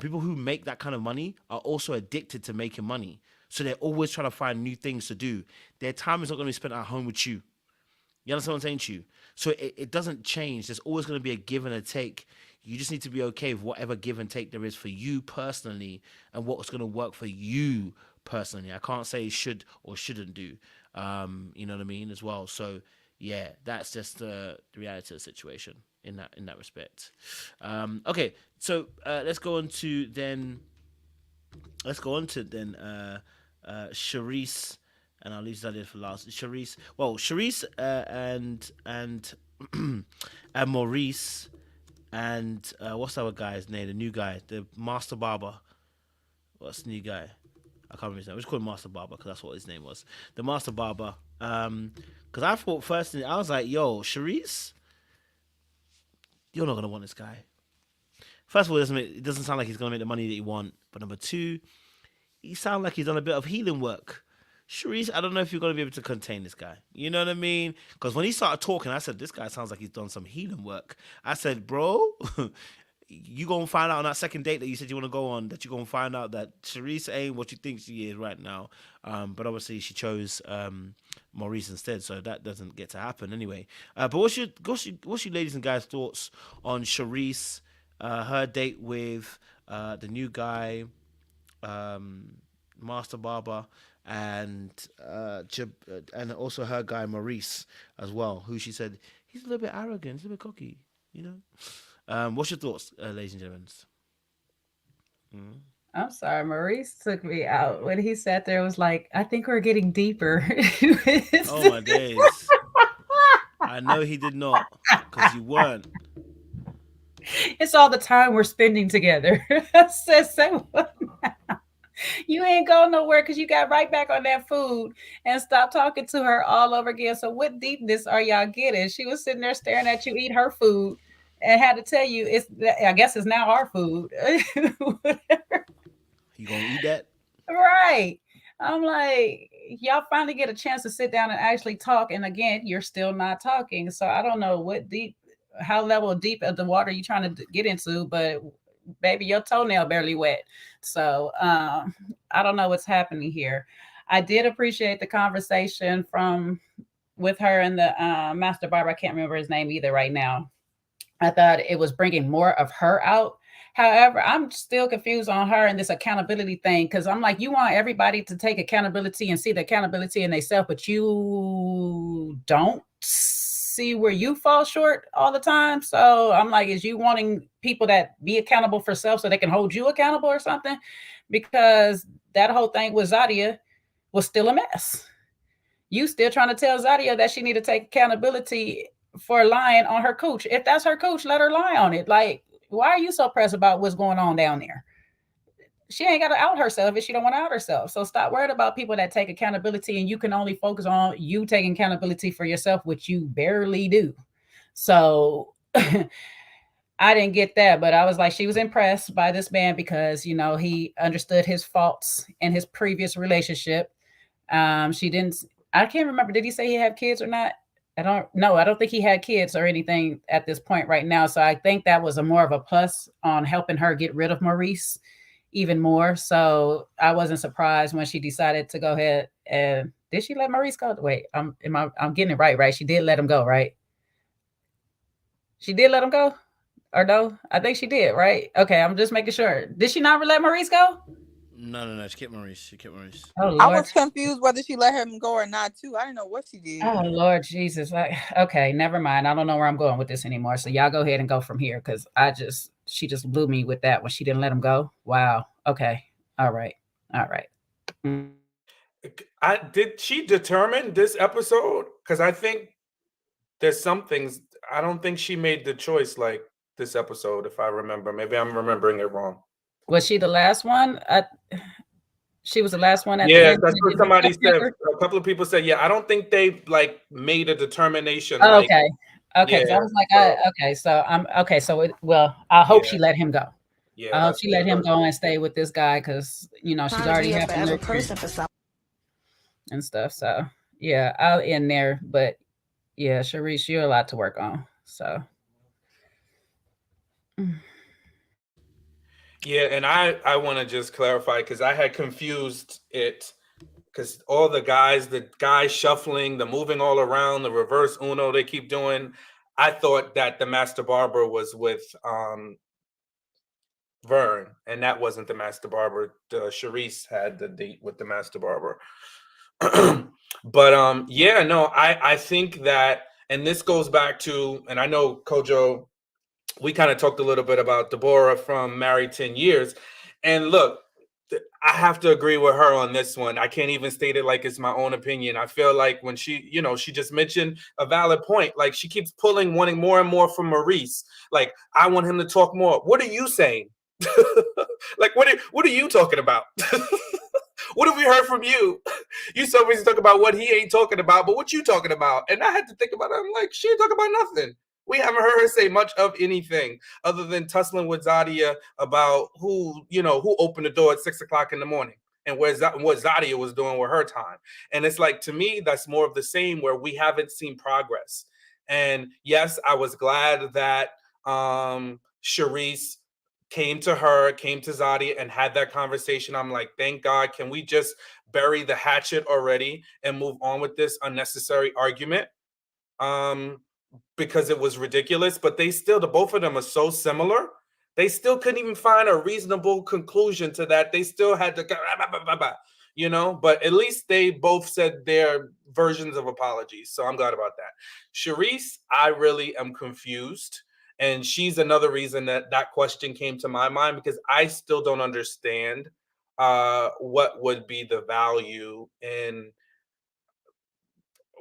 People who make that kind of money are also addicted to making money. So they're always trying to find new things to do. Their time is not going to be spent at home with you. You understand what I'm saying to you? So it doesn't change. There's always going to be a give and a take. You just need to be okay with whatever give and take there is for you personally and what's going to work for you personally. I can't say should or shouldn't do. You know what I mean as well. So yeah, that's just the reality of the situation in that respect. Okay, so let's go on to then Sharice, and I'll leave Zadia for last. Sharice and and Maurice and what's the other guy's name? The new guy, the master barber. What's the new guy? I can't remember his name. We just call him Master Barber because that's what his name was. The Master Barber. Because I thought first, I was like, yo, Sharice, you're not going to want this guy. First of all, it doesn't sound like he's going to make the money that you want. But number two, he sounds like he's done a bit of healing work. Sharice, I don't know if you're going to be able to contain this guy. You know what I mean? Because when he started talking, I said, this guy sounds like he's done some healing work. I said, bro, you going to find out on that second date that you said you want to go on, that you're going to find out that Sharice ain't what you think she is right now. But obviously she chose Maurice instead, so that doesn't get to happen anyway. But what's your ladies and guys' thoughts on Sharice, her date with the new guy, Master Barber, and also her guy Maurice as well, who she said he's a little bit arrogant, he's a little bit cocky, you know. What's your thoughts, ladies and gentlemen? I'm sorry, Maurice took me out when he sat there. Was like, I think we're getting deeper. Oh my days! I know he did not, because you weren't. It's all the time we're spending together. I said, say what now? You ain't going nowhere because you got right back on that food and stopped talking to her all over again. So what deepness are y'all getting? She was sitting there staring at you eat her food and had to tell you I guess it's now our food. Whatever. You gonna eat that? Right. I'm like, y'all finally get a chance to sit down and actually talk. And again, you're still not talking. So I don't know how level deep of the water you trying to get into, but baby, your toenail barely wet. So I don't know what's happening here. I did appreciate the conversation with her and the master barber. I can't remember his name either right now. I thought it was bringing more of her out. However, I'm still confused on her and this accountability thing, because I'm like, you want everybody to take accountability and see the accountability in themselves, but you don't see where you fall short all the time. So I'm like, is you wanting people that be accountable for self so they can hold you accountable or something? Because that whole thing with Zadia was still a mess. You still trying to tell Zadia that she need to take accountability for lying on her coach. If that's her coach, let her lie on it. Like, why are you so pressed about what's going on down there? She ain't got to out herself if she don't want to out herself. So stop worried about people that take accountability, and you can only focus on you taking accountability for yourself, which you barely do. So I didn't get that, but I was like, she was impressed by this man because, you know, he understood his faults in his previous relationship. I can't remember. Did he say he had kids or not? I don't think he had kids or anything at this point right now. So I think that was more of a plus on helping her get rid of Maurice even more. So I wasn't surprised when she decided to go ahead and did she let Maurice go? Wait, I'm getting it right? She did let him go, right? She did let him go? Or no? I think she did, right? Okay, I'm just making sure. Did she not let Maurice go? No. She kept Maurice. Oh, Lord. I was confused whether she let him go or not, too. I didn't know what she did. Oh, Lord Jesus. Okay, never mind. I don't know where I'm going with this anymore. So y'all go ahead and go from here, because she just blew me with that when she didn't let him go. Wow. Okay. All right. Did she determine this episode? Because I think there's some things. I don't think she made the choice like this episode, if I remember. Maybe I'm remembering it wrong. Was she the last one? She was the last one at the end. That's what somebody said. A couple of people said, I don't think they like made a determination. Oh, okay. Okay. Yeah, I was like, so I hope she let him go. Yeah. I hope she let him go and stay with this guy, because, you know, she's already had a person for something and stuff. So yeah, I'll end there. But yeah, Sharice, you're a lot to work on. So yeah, and I want to just clarify, because I had confused it because all the guys shuffling, the moving all around, the reverse Uno they keep doing. I thought that the master barber was with Vern, and that wasn't the master barber. Sharice had the date with the master barber. But yeah, no, I think that, and this goes back to, and I know Kojo, we kind of talked a little bit about Deborah from Married 10 Years. And look, I have to agree with her on this one. I can't even state it like it's my own opinion. I feel like when she just mentioned a valid point. Like, she keeps wanting more and more from Maurice. Like, I want him to talk more. What are you saying? Like, what are you talking about? What have we heard from you? You so busy talking about what he ain't talking about, but what you talking about? And I had to think about it. I'm like, she ain't talking about nothing. We haven't heard her say much of anything other than tussling with Zadia about who opened the door at 6:00 in the morning and what Zadia was doing with her time. And it's like, to me, that's more of the same, where we haven't seen progress. And yes, I was glad that Sharice came to Zadia and had that conversation. I'm like, thank God. Can we just bury the hatchet already and move on with this unnecessary argument? Because it was ridiculous. But the both of them are so similar. They still couldn't even find a reasonable conclusion to that. They still had to, but at least they both said their versions of apologies. So I'm glad about that. Sharice, I really am confused. And she's another reason that question came to my mind, because I still don't understand what would be the value in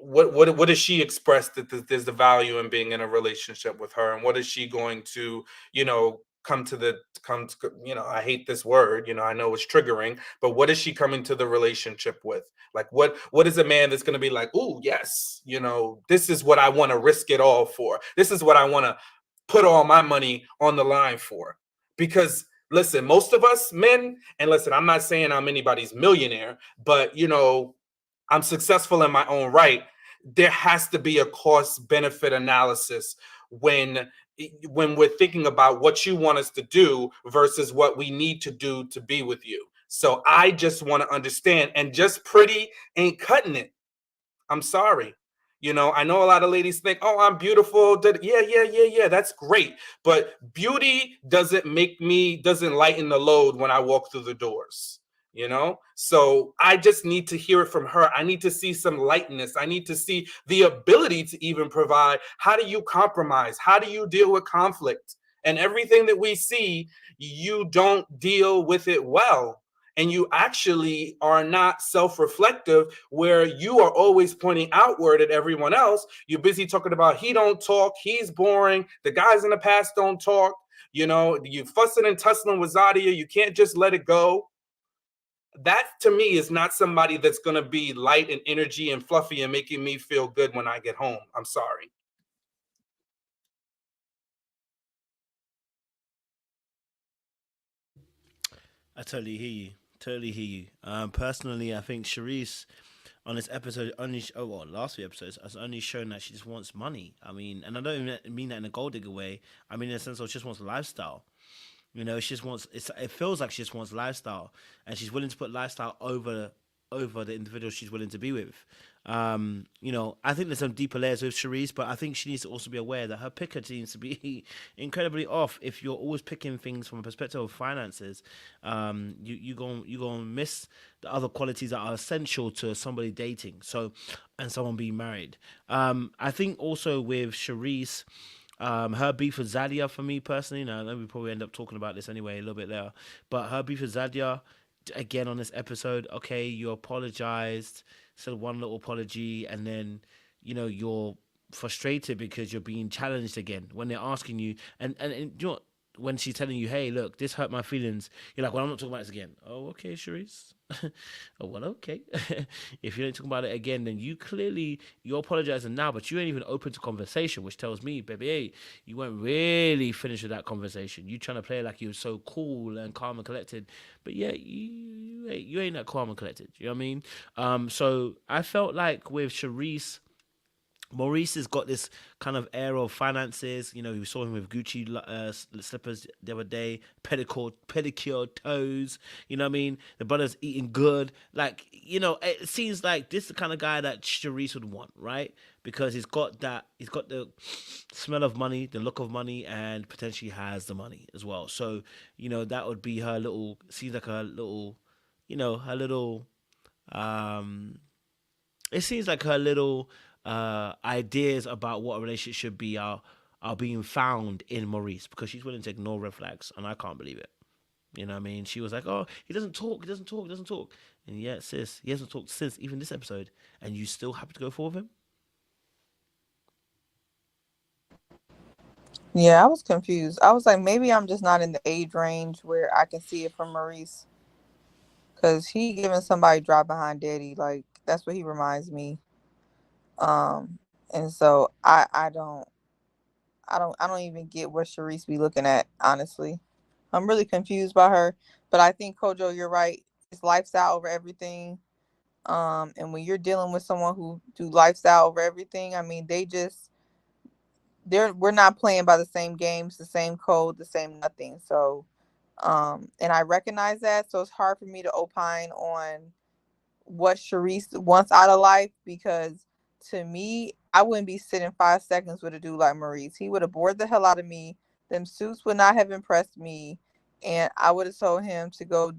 what does she express that there's the value in being in a relationship with her, and what is she going to come to I hate this word, I know it's triggering, but what is she coming to the relationship with? Like, what is a man that's going to be like, oh yes, this is what I want to risk it all for, this is what I want to put all my money on the line for? Because listen, most of us men, and listen, I'm not saying I'm anybody's millionaire, but I'm successful in my own right. There has to be a cost benefit analysis when we're thinking about what you want us to do versus what we need to do to be with you. So I just want to understand, and just pretty ain't cutting it. I'm sorry. I know a lot of ladies think, oh, I'm beautiful. Yeah, that's great. But beauty doesn't lighten the load when I walk through the doors. So I just need to hear it from her. I need to see some lightness. I need to see the ability to even provide. How do you compromise? How do you deal with conflict? And everything that we see, you don't deal with it well. And you actually are not self-reflective, where you are always pointing outward at everyone else. You're busy talking about, he don't talk, he's boring, the guys in the past don't talk. You fussing and tussling with Zadia. You can't just let it go. That to me is not somebody that's going to be light and energy and fluffy and making me feel good when I get home. I'm sorry. I totally hear you. Totally hear you. Personally, I think Sharice on this episode last few episodes has only shown that she just wants money. I mean, and I don't even mean that in a gold digger way. I mean in the sense of she just wants lifestyle. She just wants. It feels like she just wants lifestyle, and she's willing to put lifestyle over the individual she's willing to be with. I think there's some deeper layers with Sharice, but I think she needs to also be aware that her picker seems to be incredibly off. If you're always picking things from a perspective of finances, you gonna miss the other qualities that are essential to somebody dating. So, and someone being married. I think also with Sharice. Her beef with Zadia, for me personally, now we probably end up talking about this anyway a little bit later, but her beef with Zadia, again on this episode, okay, you apologized, said one little apology, and then you're frustrated because you're being challenged again when they're asking you, and when she's telling you, hey, look, this hurt my feelings, you're like, well, I'm not talking about this again. Oh, okay, Sharice. Oh, well, okay. If you don't talk about it again, then you're apologizing now, but you ain't even open to conversation, which tells me, baby, hey, you weren't really finished with that conversation. You trying to play like you were so cool and calm and collected, but yeah, you ain't that calm and collected. You know what I mean? So I felt like with Sharice, Maurice has got this kind of air of finances. We saw him with Gucci slippers the other day, pedicure toes. You know what I mean? The brother's eating good. Like, it seems like this is the kind of guy that Sharice would want, right? Because he's got the smell of money, the look of money, and potentially has the money as well. So, that would be her little, seems like her little, her little, it seems like her little ideas about what a relationship should be are being found in Maurice, because she's willing to ignore red flags, and I can't believe it. You know what I mean? She was like, "Oh, he doesn't talk, he doesn't talk, he doesn't talk," and yet, sis, he hasn't talked since even this episode, and you still happy to go forward with him? Yeah, I was confused. I was like, maybe I'm just not in the age range where I can see it from Maurice, because he giving somebody drop behind daddy, like that's what he reminds me. And so I don't even get what Sharice be looking at, honestly. I'm really confused by her. But I think Kojo, you're right. It's lifestyle over everything. And when you're dealing with someone who do lifestyle over everything, I mean, we're not playing by the same games, the same code, the same nothing. So and I recognize that. So it's hard for me to opine on what Sharice wants out of life, because to me, I wouldn't be sitting 5 seconds with a dude like Maurice. He would have bored the hell out of me. Them suits would not have impressed me, and I would have told him to go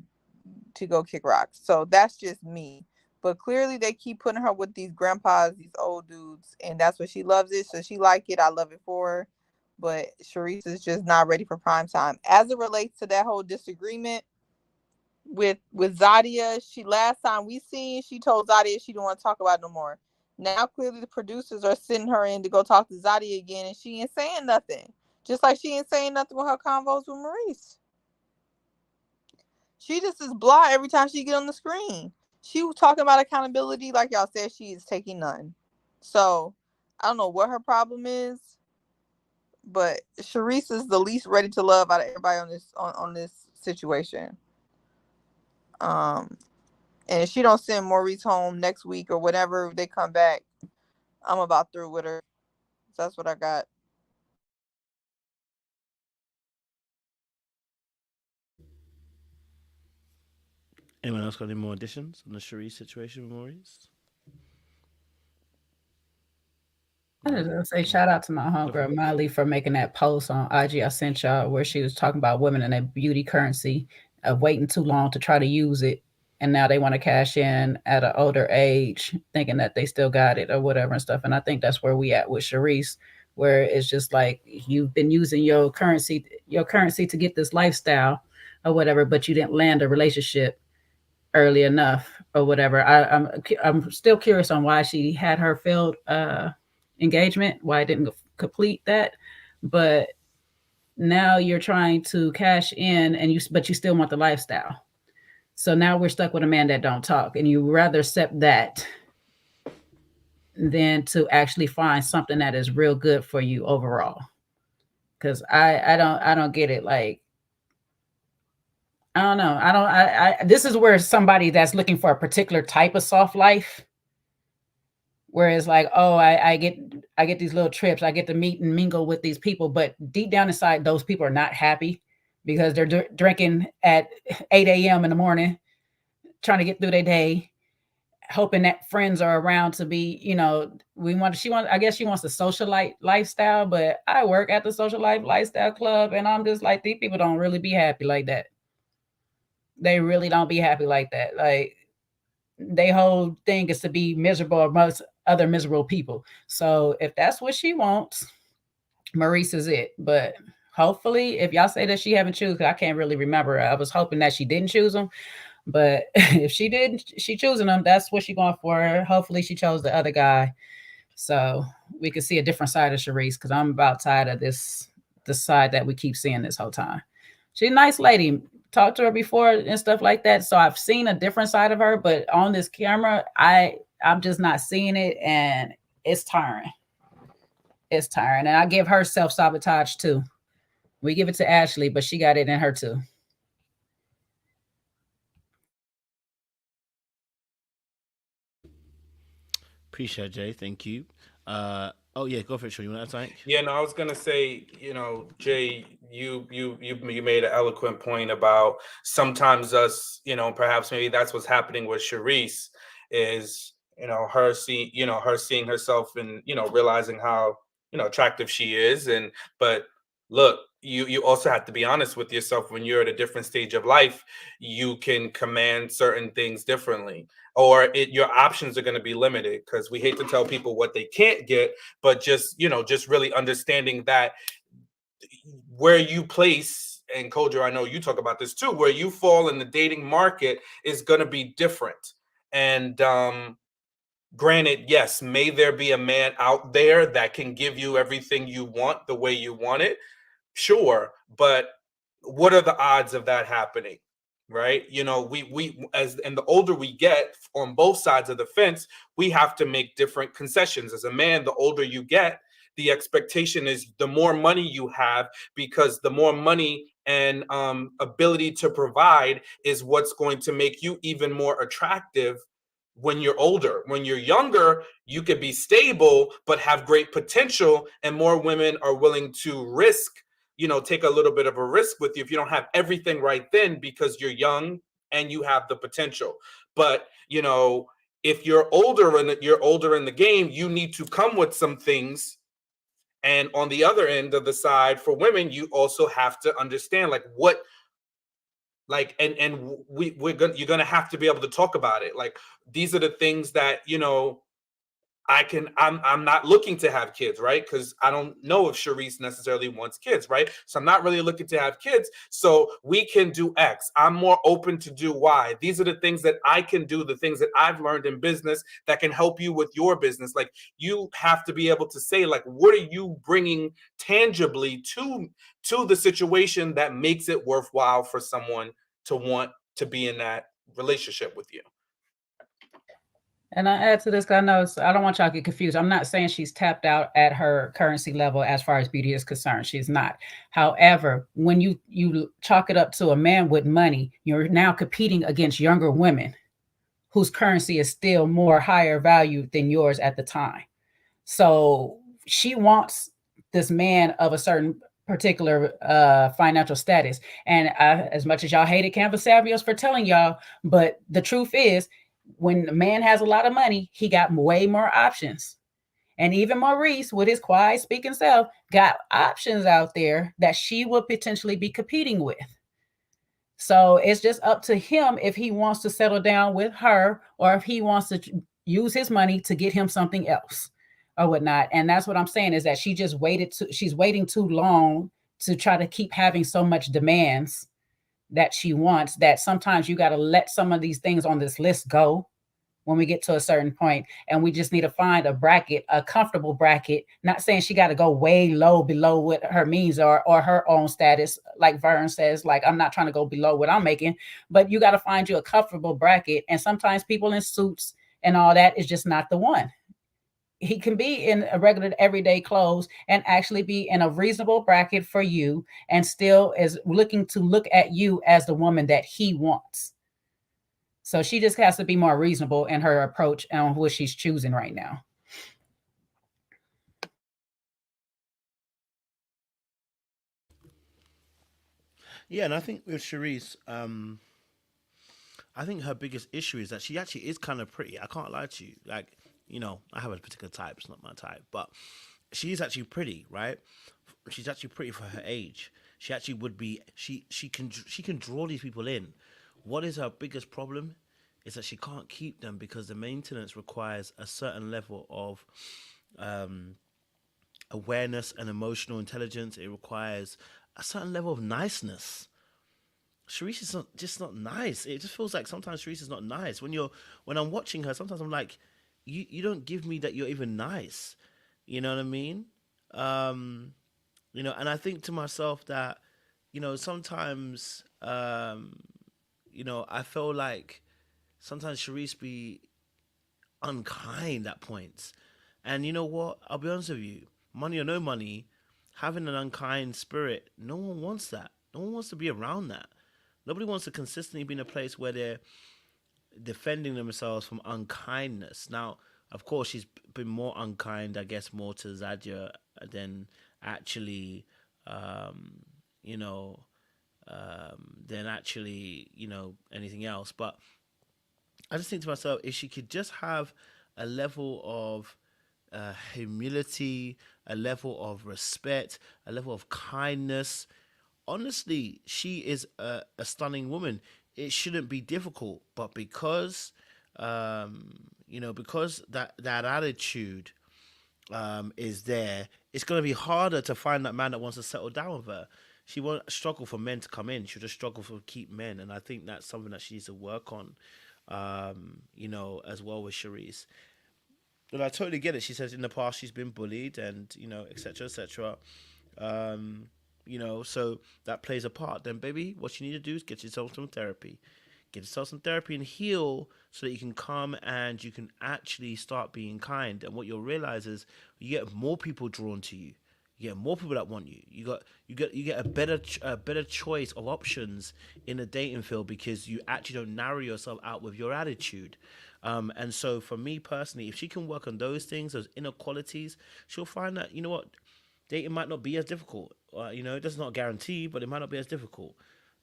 kick rocks. So that's just me. But clearly they keep putting her with these grandpas, these old dudes, and that's what she loves it. So she like it. I love it for her. But Sharice is just not ready for prime time. As it relates to that whole disagreement with Zadia, last time we seen, she told Zadia she didn't want to talk about it no more. Now clearly the producers are sending her in to go talk to Zadia again, and she ain't saying nothing. Just like she ain't saying nothing with her convos with Maurice. She just is blah every time she get on the screen. She was talking about accountability, like y'all said, she is taking none. So I don't know what her problem is, but Sharice is the least ready to love out of everybody on this situation. And if she don't send Maurice home next week or whatever they come back, I'm about through with her. So that's what I got. Anyone else got any more additions on the Sharice situation with Maurice? I just want to say shout out to my homegirl Miley for making that post on IG I sent y'all, where she was talking about women and their beauty currency of waiting too long to try to use it. And now they want to cash in at an older age, thinking that they still got it or whatever and stuff. And I think that's where we at with Sharice, where it's just like you've been using your currency to get this lifestyle or whatever, but you didn't land a relationship early enough or whatever. I'm still curious on why she had her failed engagement, why I didn't complete that. But now you're trying to cash in, but you still want the lifestyle. So now we're stuck with a man that don't talk, and you rather accept that than to actually find something that is real good for you overall. Because I don't get it. Like, I don't know. This is where somebody that's looking for a particular type of soft life, where it's like, oh, I get these little trips, I get to meet and mingle with these people, but deep down inside, those people are not happy because they're drinking at 8 a.m. in the morning, trying to get through their day, hoping that friends are around to be, I guess she wants the socialite lifestyle, but I work at the social life lifestyle club, and I'm just like, these people don't really be happy like that. They really don't be happy like that. Like, their whole thing is to be miserable amongst other miserable people. So if that's what she wants, Maurice is it. But hopefully, if y'all say that she haven't choose, because I can't really remember. I was hoping that she didn't choose him. But if she did, she choosing him, that's what she going for. Hopefully she chose the other guy, so we could see a different side of Sharice, because I'm about tired of the side that we keep seeing this whole time. She's a nice lady. Talked to her before and stuff like that. So I've seen a different side of her, but on this camera, I'm just not seeing it, and it's tiring. It's tiring. And I give her self-sabotage too. We give it to Ashley, but she got it in her too. Appreciate it, Jay. Thank you. Oh yeah, go for it. Sure, you want to think? Yeah, no, I was gonna say, Jay, you made an eloquent point about sometimes us, perhaps maybe that's what's happening with Sharice is, her seeing herself and realizing how attractive she is, and but look, you also have to be honest with yourself when you're at a different stage of life, you can command certain things differently, or your options are going to be limited because we hate to tell people what they can't get, but just really understanding that where you place, and Kojo, I know you talk about this too, where you fall in the dating market is going to be different. And granted, yes, may there be a man out there that can give you everything you want the way you want it, sure, but what are the odds of that happening? Right? We as and the older we get on both sides of the fence, we have to make different concessions. As a man, the older you get, the expectation is the more money you have, because the more money and ability to provide is what's going to make you even more attractive when you're older. When you're younger, you could be stable but have great potential, and more women are willing to risk, take a little bit of a risk with you if you don't have everything right then, because you're young and you have the potential. But if you're older and you're older in the game, you need to come with some things. And on the other end of the side, for women, you also have to understand like what, like, and you're gonna have to be able to talk about it. Like, these are the things that I'm not looking to have kids, right? Because I don't know if Sharice necessarily wants kids, right? So I'm not really looking to have kids. So we can do X. I'm more open to do Y. These are the things that I can do, the things that I've learned in business that can help you with your business. Like, you have to be able to say, like, what are you bringing tangibly to the situation that makes it worthwhile for someone to want to be in that relationship with you. And I add to this because I know I don't want y'all to get confused. I'm not saying she's tapped out at her currency level as far as beauty is concerned. She's not. However, when you chalk it up to a man with money, you're now competing against younger women whose currency is still more higher value than yours at the time. So she wants this man of a certain particular financial status. And as much as y'all hated Canvas Savios for telling y'all, but the truth is, when a man has a lot of money, he got way more options. And even Maurice, with his quiet speaking self, got options out there that she would potentially be competing with. So it's just up to him if he wants to settle down with her or if he wants to use his money to get him something else or whatnot. And that's what I'm saying, is that she's waiting too long to try to keep having so much demands that she wants, that sometimes you got to let some of these things on this list go when we get to a certain point. And we just need to find a bracket, a comfortable bracket. Not saying she got to go way low below what her means are or her own status. Like Vern says, like, I'm not trying to go below what I'm making, but you got to find you a comfortable bracket. And sometimes people in suits and all that is just not the one. He can be in a regular everyday clothes and actually be in a reasonable bracket for you and still is looking to look at you as the woman that he wants. So she just has to be more reasonable in her approach on what she's choosing right now. Yeah, and I think with Sharice, I think her biggest issue is that she actually is kind of pretty. I can't lie to you. Like, I have a particular type. It's not my type, but she is actually pretty, right? She's actually pretty for her age. She actually would be. She can draw these people in. What is her biggest problem? Is that she can't keep them because the maintenance requires a certain level of awareness and emotional intelligence. It requires a certain level of niceness. Sharice is not nice. It just feels like sometimes Sharice is not nice. When I'm watching her, sometimes I'm like, you don't give me that you're even nice. You know what I mean? And I think to myself that, sometimes, I feel like sometimes Sharice be unkind at points. And you know what? I'll be honest with you. Money or no money, having an unkind spirit, no one wants that. No one wants to be around that. Nobody wants to consistently be in a place where they're defending themselves from unkindness. Now, of course, she's been more unkind, I guess, more to Zadia than actually, you know, anything else. But I just think to myself, if she could just have a level of humility, a level of respect, a level of kindness. Honestly, she is a stunning woman. It shouldn't be difficult, but because because that attitude is there, it's going to be harder to find that man that wants to settle down with her. She won't struggle for men to come in. She'll just struggle for keep men, and I think that's something that she needs to work on. As well with Sharice. And I totally get it. She says in the past she's been bullied and, etc., etc. So that plays a part. Then, baby, what you need to do is get yourself some therapy. Get yourself some therapy and heal so that you can come and you can actually start being kind. And what you'll realize is you get more people drawn to you. You get more people that want you. You get a better choice of options in the dating field because you actually don't narrow yourself out with your attitude. And so for me personally, if she can work on those things, those inequalities, she'll find that, you know what, dating might not be as difficult. It does not guarantee, but it might not be as difficult.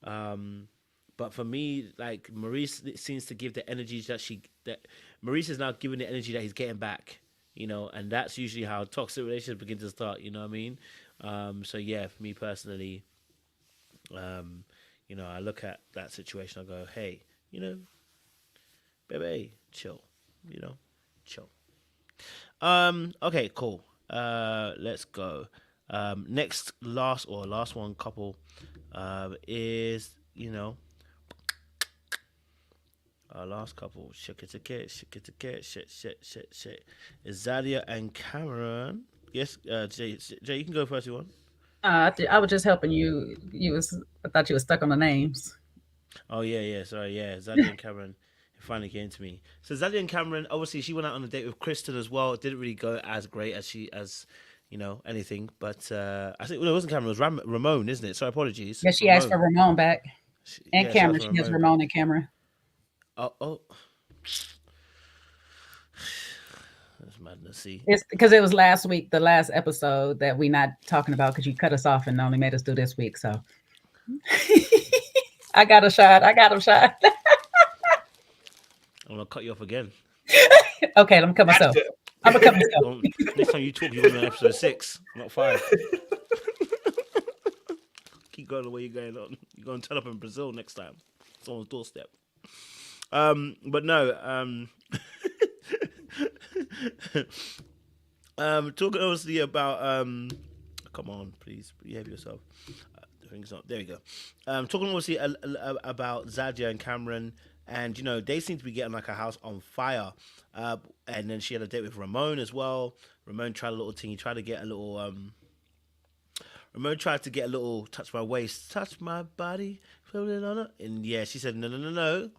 But for me, like Maurice seems to give the energy that Maurice is now giving the energy that he's getting back. And that's usually how toxic relationships begin to start. You know what I mean? So yeah, for me personally, I look at that situation. I go, hey, baby, chill. Chill. Okay, cool. Let's go. Last one couple is our last couple, shit, is Zadia and Cameron. Yes, Jay, you can go first. You want? I was just helping you. I thought you were stuck on the names. Oh yeah. Sorry, yeah. Zadia and Cameron. It finally came to me. So Zadia and Cameron, obviously, she went out on a date with Kirsten as well. It didn't really go as great as anything. But I think it wasn't Cameron. It was Ramon, isn't it? Sorry, apologies. Yeah, she Ramon. asked for Ramon back. And Cameron. She has Ramon and Cameron. Oh. That's madness. See, it's because it was last week, the last episode that we're not talking about because you cut us off and only made us do this week. So I got a shot. I'm gonna cut you off again. Okay, I'm gonna cut myself. Next time you talk, you're on episode 6, not 5. Keep going the way you're going on. You're going to turn up in Brazil next time. Someone's doorstep. But no. Talking obviously about come on, please behave yourself. The thing's not there. We go. Talking obviously about Zadia and Cameron, and they seem to be getting like a house on fire. And then she had a date with Ramon as well. Ramon tried a little thing. He tried to get a little Ramon tried to get a little touch my waist, touch my body, put it on it. And yeah, she said no.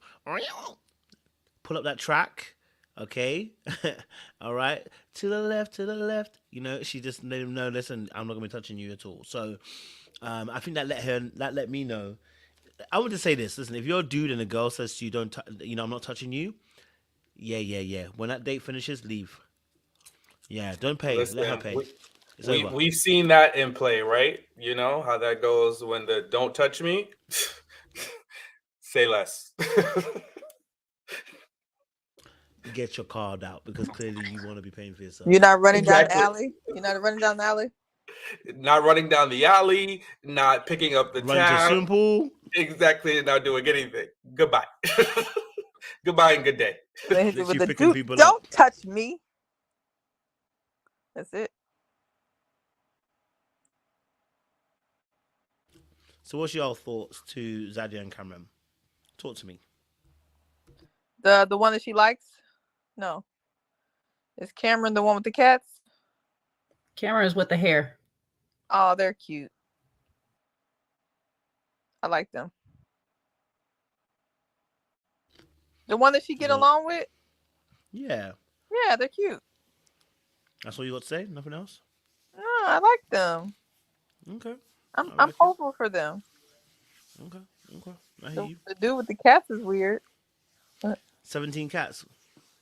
Pull up that track. Okay. All right. To the left. She just let him know, listen, I'm not gonna be touching you at all. So I think that let me know. I want to say this, listen, if you're a dude and a girl says to you, I'm not touching you, yeah. When that date finishes, leave. Yeah, don't pay. Listen, let her pay. We've seen that in play, right? You know how that goes when the don't touch me. Say less. Get your card out because clearly you want to be paying for yourself. You're not running down the alley. Not running down the alley. Not picking up the tab. Simple. Exactly. Not doing anything. Goodbye. Goodbye and good day. Don't touch me. That's it. So what's your thoughts to Zadia and Cameron? Talk to me. The one that she likes? No. Is Cameron the one with the cats? Cameron is with the hair. Oh, they're cute. I like them. The one that she get along with? Yeah. Yeah, they're cute. That's all you got to say? Nothing else? No, I like them. Okay. I'm hopeful for them. Okay. I hear you. The dude with the cats is weird. 17 cats.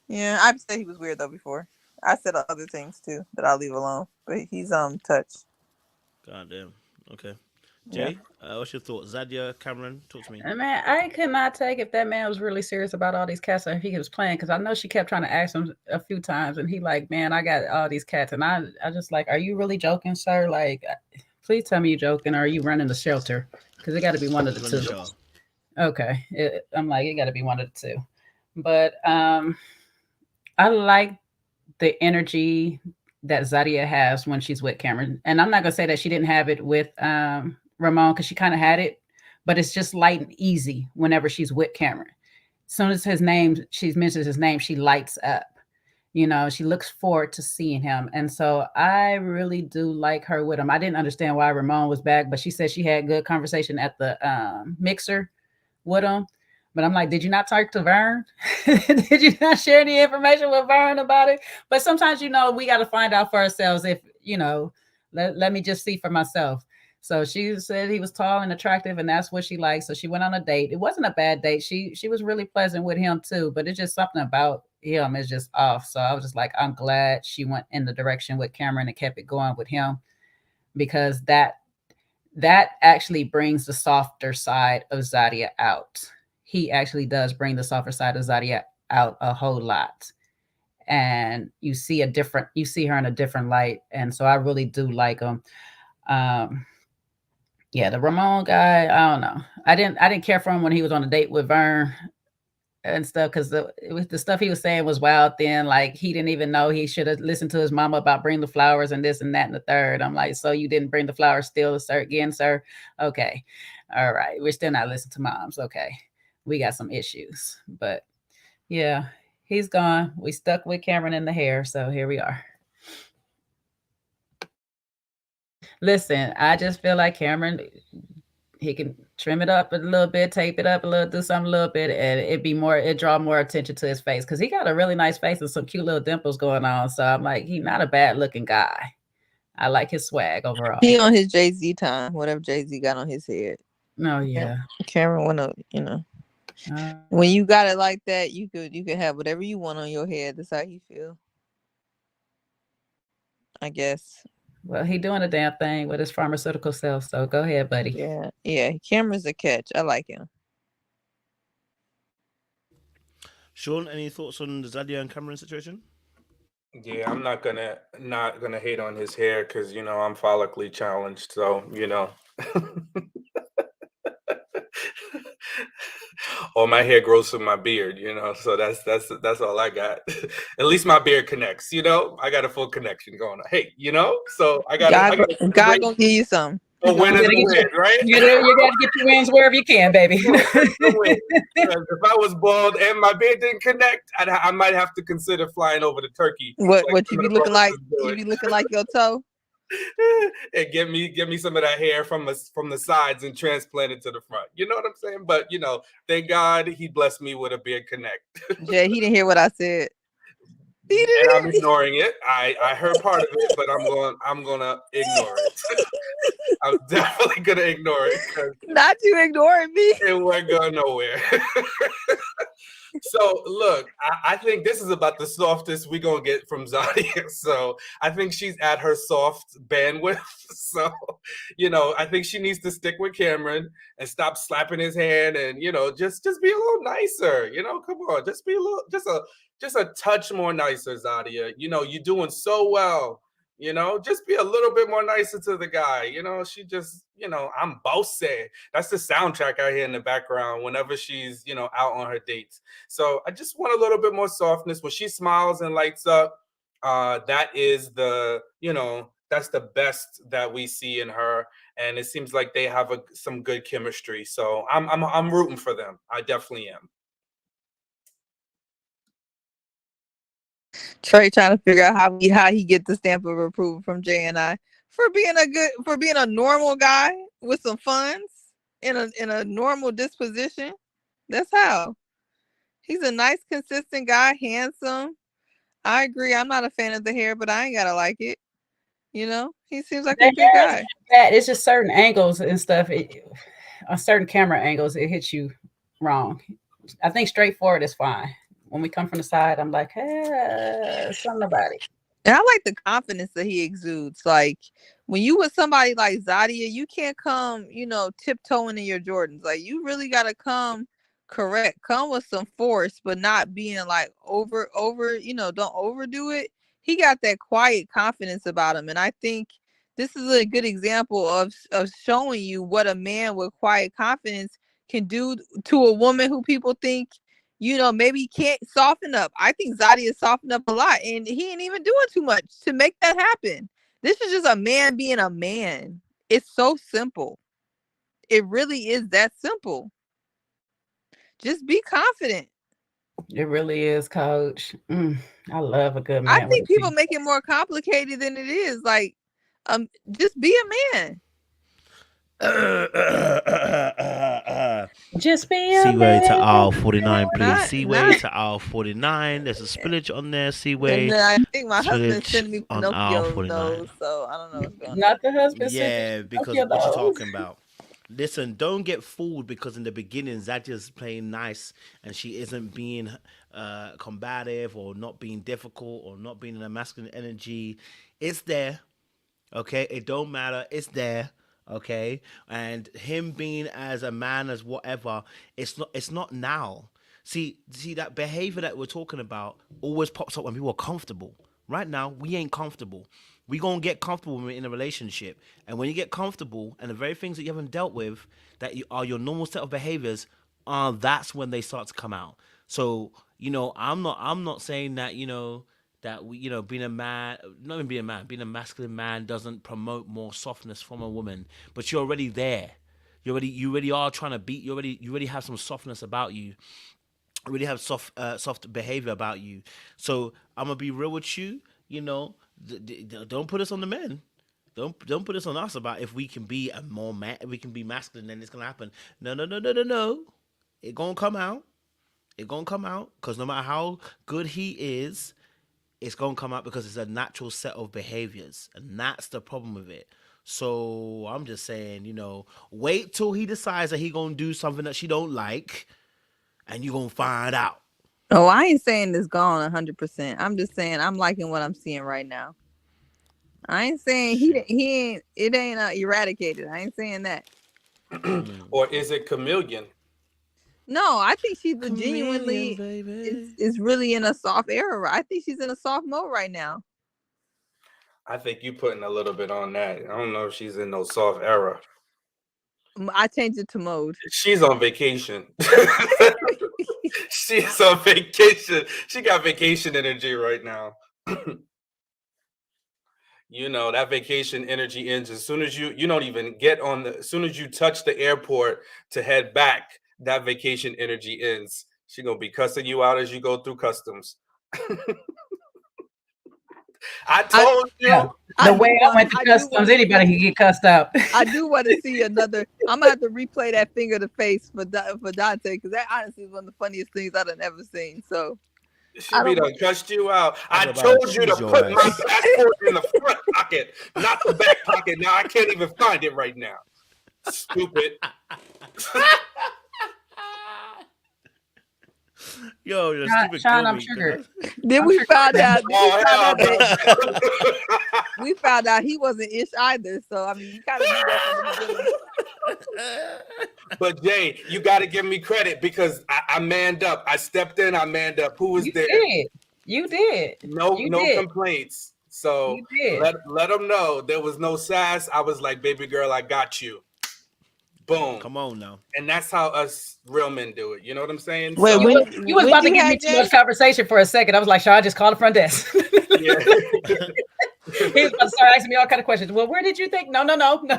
Yeah, I've said he was weird though before. I said other things too that I'll leave alone, but he's touched. God damn. Okay. Yeah. Jay, what's your thoughts? Zadia, Cameron, talk to me. Man, I could not take if that man was really serious about all these cats or if he was playing, because I know she kept trying to ask him a few times, and he like, man, I got all these cats, and I just like, are you really joking, sir? Like, please tell me you're joking, or are you running the shelter? Because it got to be one of the two. Okay, I'm like, it got to be one of the two. But I like the energy that Zadia has when she's with Cameron, and I'm not gonna say that she didn't have it with Ramon, because she kind of had it, but it's just light and easy whenever she's with Cameron. As soon as she mentions his name, she lights up. She looks forward to seeing him. And so I really do like her with him. I didn't understand why Ramon was back, but she said she had good conversation at the mixer with him. But I'm like, did you not talk to Vern? Did you not share any information with Vern about it? But sometimes, we got to find out for ourselves if, let me just see for myself. So she said he was tall and attractive, and that's what she liked. So she went on a date. It wasn't a bad date. She was really pleasant with him too, but it's just something about him is just off. So I was just like, I'm glad she went in the direction with Cameron and kept it going with him, because that actually brings the softer side of Zadia out. He actually does bring the softer side of Zadia out a whole lot. And you see her in a different light. And so I really do like him. Yeah, the Ramon guy, I don't know. I didn't care for him when he was on a date with Vern and stuff, because the stuff he was saying was wild then. Like, he didn't even know he should have listened to his mama about bring the flowers and this and that and the third. I'm like, so you didn't bring the flowers still, sir, again, sir? Okay. All right. We're still not listening to moms. Okay. We got some issues. But yeah, he's gone. We stuck with Cameron in the hair. So here we are. Listen, I just feel like Cameron, he can trim it up a little bit, tape it up a little, do something a little bit, and it draw more attention to his face, because he got a really nice face and some cute little dimples going on. So I'm like, he's not a bad looking guy. I like his swag overall. He on his Jay-Z time, whatever Jay-Z got on his head. Oh yeah. Cameron went up, when you got it like that, you could have whatever you want on your head. That's how you feel, I guess. Well, he doing a damn thing with his pharmaceutical self. So go ahead, buddy. Yeah. Cameron's a catch. I like him. Sean, any thoughts on the Zadia and Cameron situation? Yeah, I'm not gonna hate on his hair, because I'm follically challenged, so or my hair grows from my beard, so that's all I got. At least my beard connects, I got a full connection going on. Hey, so I got God gonna give you some. A win is a win, right? You got to get your wins wherever you can, baby. If I was bald and my beard didn't connect, I might have to consider flying over to Turkey. What you be looking like? You be looking like your toe? And give me some of that hair from the sides and transplant it to the front. You know what I'm saying? But thank God he blessed me with a beard connect. Jay, he didn't hear what I said. And I'm ignoring it. I heard part of it, but I'm gonna ignore it. I'm definitely gonna ignore it. Not you ignoring me. It wasn't going nowhere. So look, I think this is about the softest we're gonna get from Zadia. So I think she's at her soft bandwidth. So, I think she needs to stick with Cameron and stop slapping his hand, and just be a little nicer. Come on, just be a little, just a touch more nicer, Zadia. You're doing so well. Just be a little bit more nicer to the guy. She just, I'm bossy. That's the soundtrack I hear in the background whenever she's, out on her dates. So I just want a little bit more softness. When she smiles and lights up, that is that's the best that we see in her. And it seems like they have some good chemistry. So I'm rooting for them. I definitely am. Trey trying to figure out how he get the stamp of approval from Jay and I for being a normal guy with some funds in a normal disposition. That's how. He's a nice, consistent guy, handsome. I agree. I'm not a fan of the hair, but I ain't gotta like it. He seems like a good guy. It's just certain angles and stuff. On certain camera angles, it hits you wrong. I think straightforward is fine. when we come from the side, I'm like, hey, something about it. And I like the confidence that he exudes. Like when you with somebody like Zadia, you can't come, tiptoeing in your Jordans. Like you really gotta come correct. Come with some force, but not being like over, don't overdo it. He got that quiet confidence about him. And I think this is a good example of showing you what a man with quiet confidence can do to a woman who people think maybe he can't soften up. I think Zadia softened up a lot, and he ain't even doing too much to make that happen. This is just a man being a man. It's so simple. It really is that simple. Just be confident. It really is, Coach. I love a good man. I think people make it more complicated than it is. Like, just be a man. Just be a Seaway man. to aisle 49, please. Not- Seaway not- to aisle 49. There's a spillage on there. And Seaway. then I think my husband Spillage sent me on aisle Pinocchio's 49. nose, so I don't know what's going on. Not the husband. Yeah, because your what you nose. talking about? Listen, don't get fooled because in the beginning Zadia's playing nice and she isn't being combative or not being difficult or not being in a masculine energy. It's there, okay? It don't matter. It's there, okay? And him being as a man as whatever, it's not now. See that behavior that we're talking about always pops up when people are comfortable. Right now, we ain't comfortable. We gonna get comfortable when we're in a relationship, and when you get comfortable, and the very things that you haven't dealt with, that are your normal set of behaviors, that's when they start to come out. So I'm not saying that that we being a man, not even being a man, being a masculine man doesn't promote more softness from a woman, but you're already there. You already are trying to beat. You already have some softness about you. You already have soft behavior about you. So I'm gonna be real with you. Don't put us on the men. Don't put us on us about if we can be we can be masculine, then it's gonna happen. No. It gonna come out. It gonna come out because no matter how good he is, it's gonna come out because it's a natural set of behaviors, and that's the problem with it. So I'm just saying, wait till he decides that he gonna do something that she don't like, and you gonna find out. Oh, I ain't saying it's gone 100%. I'm just saying I'm liking what I'm seeing right now. I ain't saying it ain't eradicated. I ain't saying that. Or is it chameleon? No, I think she's Chameleon, genuinely baby. is really in a soft era. I think she's in a soft mode right now. I think you putting a little bit on that. I don't know if she's in no soft era. I changed it to mode. She's on vacation. She's on vacation. She got vacation energy right now. That vacation energy ends as soon as you don't even get on as soon as you touch the airport to head back, that vacation energy ends. She's gonna be cussing you out as you go through customs. I told you. Yeah. The way I went to customs, anybody can get cussed out. I do want to see another. I'm gonna have to replay that finger to face for Dante, because that honestly is one of the funniest things I've ever seen. So she be done cussed you out. I about told to you to choose your put ass. my passport in the front pocket, not the back pocket. Now I can't even find it right now. Stupid. Yo, you're stupid. Sean, kill I'm me, triggered. then we found out. Oh, We found out he wasn't ish either. So I mean, you kind of knew that from the beginning. But Jay, you got to give me credit because I manned up. I stepped in. I manned up. Who was You there? did. You did. No complaints. So You did. let them know there was no sass. I was like, baby girl, I got you. Boom. Come on now. And that's how us real men do it. You know what I'm saying? Wait, So, You was about to give me too much conversation for a second. I was like, Sean, just call the front desk. yeah. He was about to start asking me all kind of questions. Well, where did you think? No,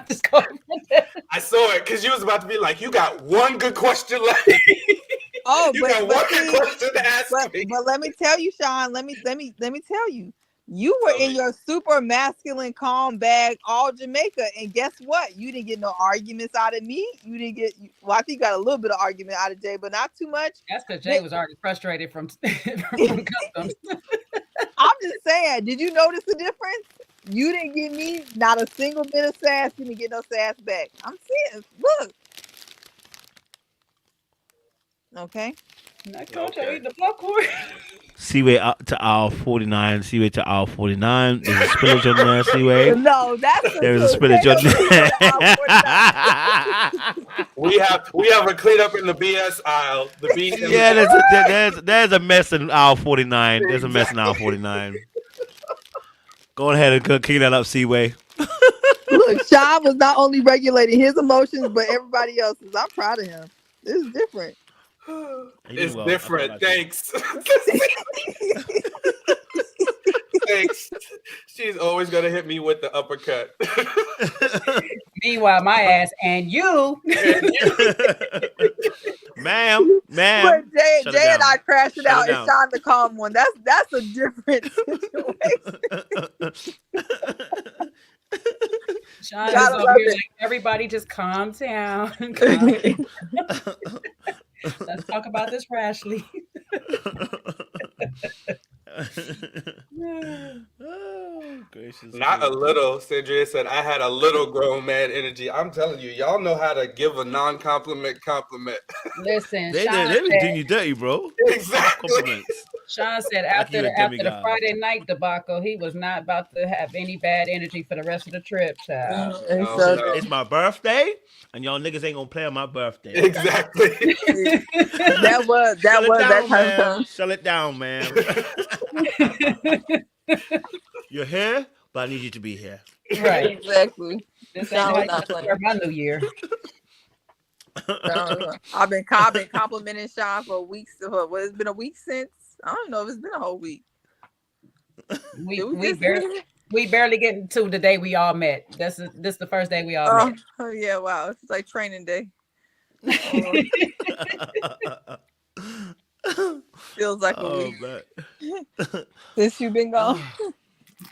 just call the front desk. I saw it because you was about to be like, you got one good question left. Oh, you got one good question to ask me. But let me tell you, Sean. Let me tell you. You were in your super masculine calm bag, all Jamaica, and guess what? You didn't get no arguments out of me. You didn't get. Well, I think you got a little bit of argument out of Jay, but not too much. That's because Jay was already frustrated from customs. I'm just saying. Did you notice the difference? You didn't give me not a single bit of sass. You didn't get no sass back. I'm saying, look. Okay. Not Coach, I Okay. eat the popcorn. Seaway up to aisle 49. Seaway to aisle 49. There's a spillage on there. Seaway. No, that's There is a the spillage on there. We have a cleanup in the BS aisle. The B. Yeah, there's a mess in aisle 49. There's a mess in aisle 49. Go ahead and clean that up, Seaway. Look, Sean was not only regulating his emotions, but everybody else's. I'm proud of him. This is different. It's different. Thanks. Thanks. She's always gonna hit me with the uppercut. Meanwhile, my ass and you. ma'am. But Jay and I crashed it out. down. It's Sean the calm one. That's a different situation. Sean is Gotta over love here it. like, everybody just calm down. Calm. Let's talk about this rashly. Oh, gracious. Not a little. Sandria said I had a little grown man energy. I'm telling you, y'all know how to give a non-compliment compliment. Listen, They Sean be said, doing you dirty, bro. Exactly. Compliments. Sean said Like after you a the demigod. Friday night debacle, he was not about to have any bad energy for the rest of the trip, child. It's my birthday, and y'all niggas ain't gonna play on my birthday. Exactly. that was Shut it that down, kind of man. Shut it down, man. You're here, but I need you to be here. Right. Exactly. This Sean ain't was how not you playing. start my new year. I've been complimenting Sean for weeks. It's been a week since. I don't know if it's been a whole week. We barely getting to the day we all met. This the first day we all met. Oh yeah, wow. It's like training day. Feels like a week. Man. Since you've been gone.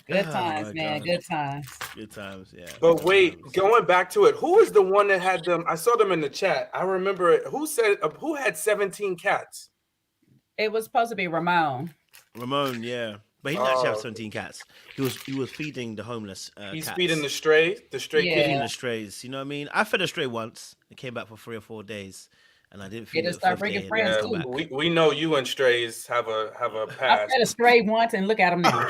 Good times, man. God. Good times. Good times, yeah. But wait, going back to it, who was the one that had them? I saw them in the chat. I remember it. Who had 17 cats? It was supposed to be Ramon. Ramon, yeah. But he didn't actually have 17 cats. He was feeding the homeless He's cats. feeding the stray Feeding the strays. You know what I mean? I fed a stray once. It came back for 3 or 4 days. And I didn't feed it. Start bringing friends too. We know you and strays have a I past. fed a stray once and look at him now.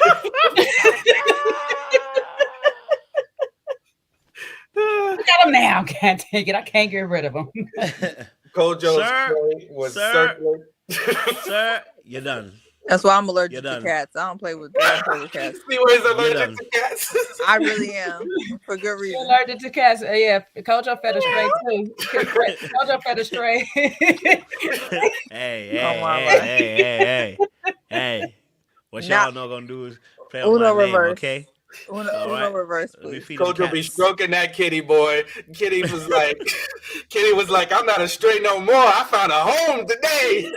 Look at him now. Can't take it. I can't get rid of him. Kojo's Sir, was sir, circling. Sir, you're done. That's why I'm allergic You're to done. cats. I don't play with cats. Anyways, allergic to cats. I really am for good You're reason. allergic to cats. Yeah, Kojo fed a stray too. Kojo fed a stray. Hey. What y'all not gonna do is play on Uno my name, reverse. okay? Uno reverse, please. Kojo be stroking that kitty boy. Kitty was like, I'm not a stray no more. I found a home today.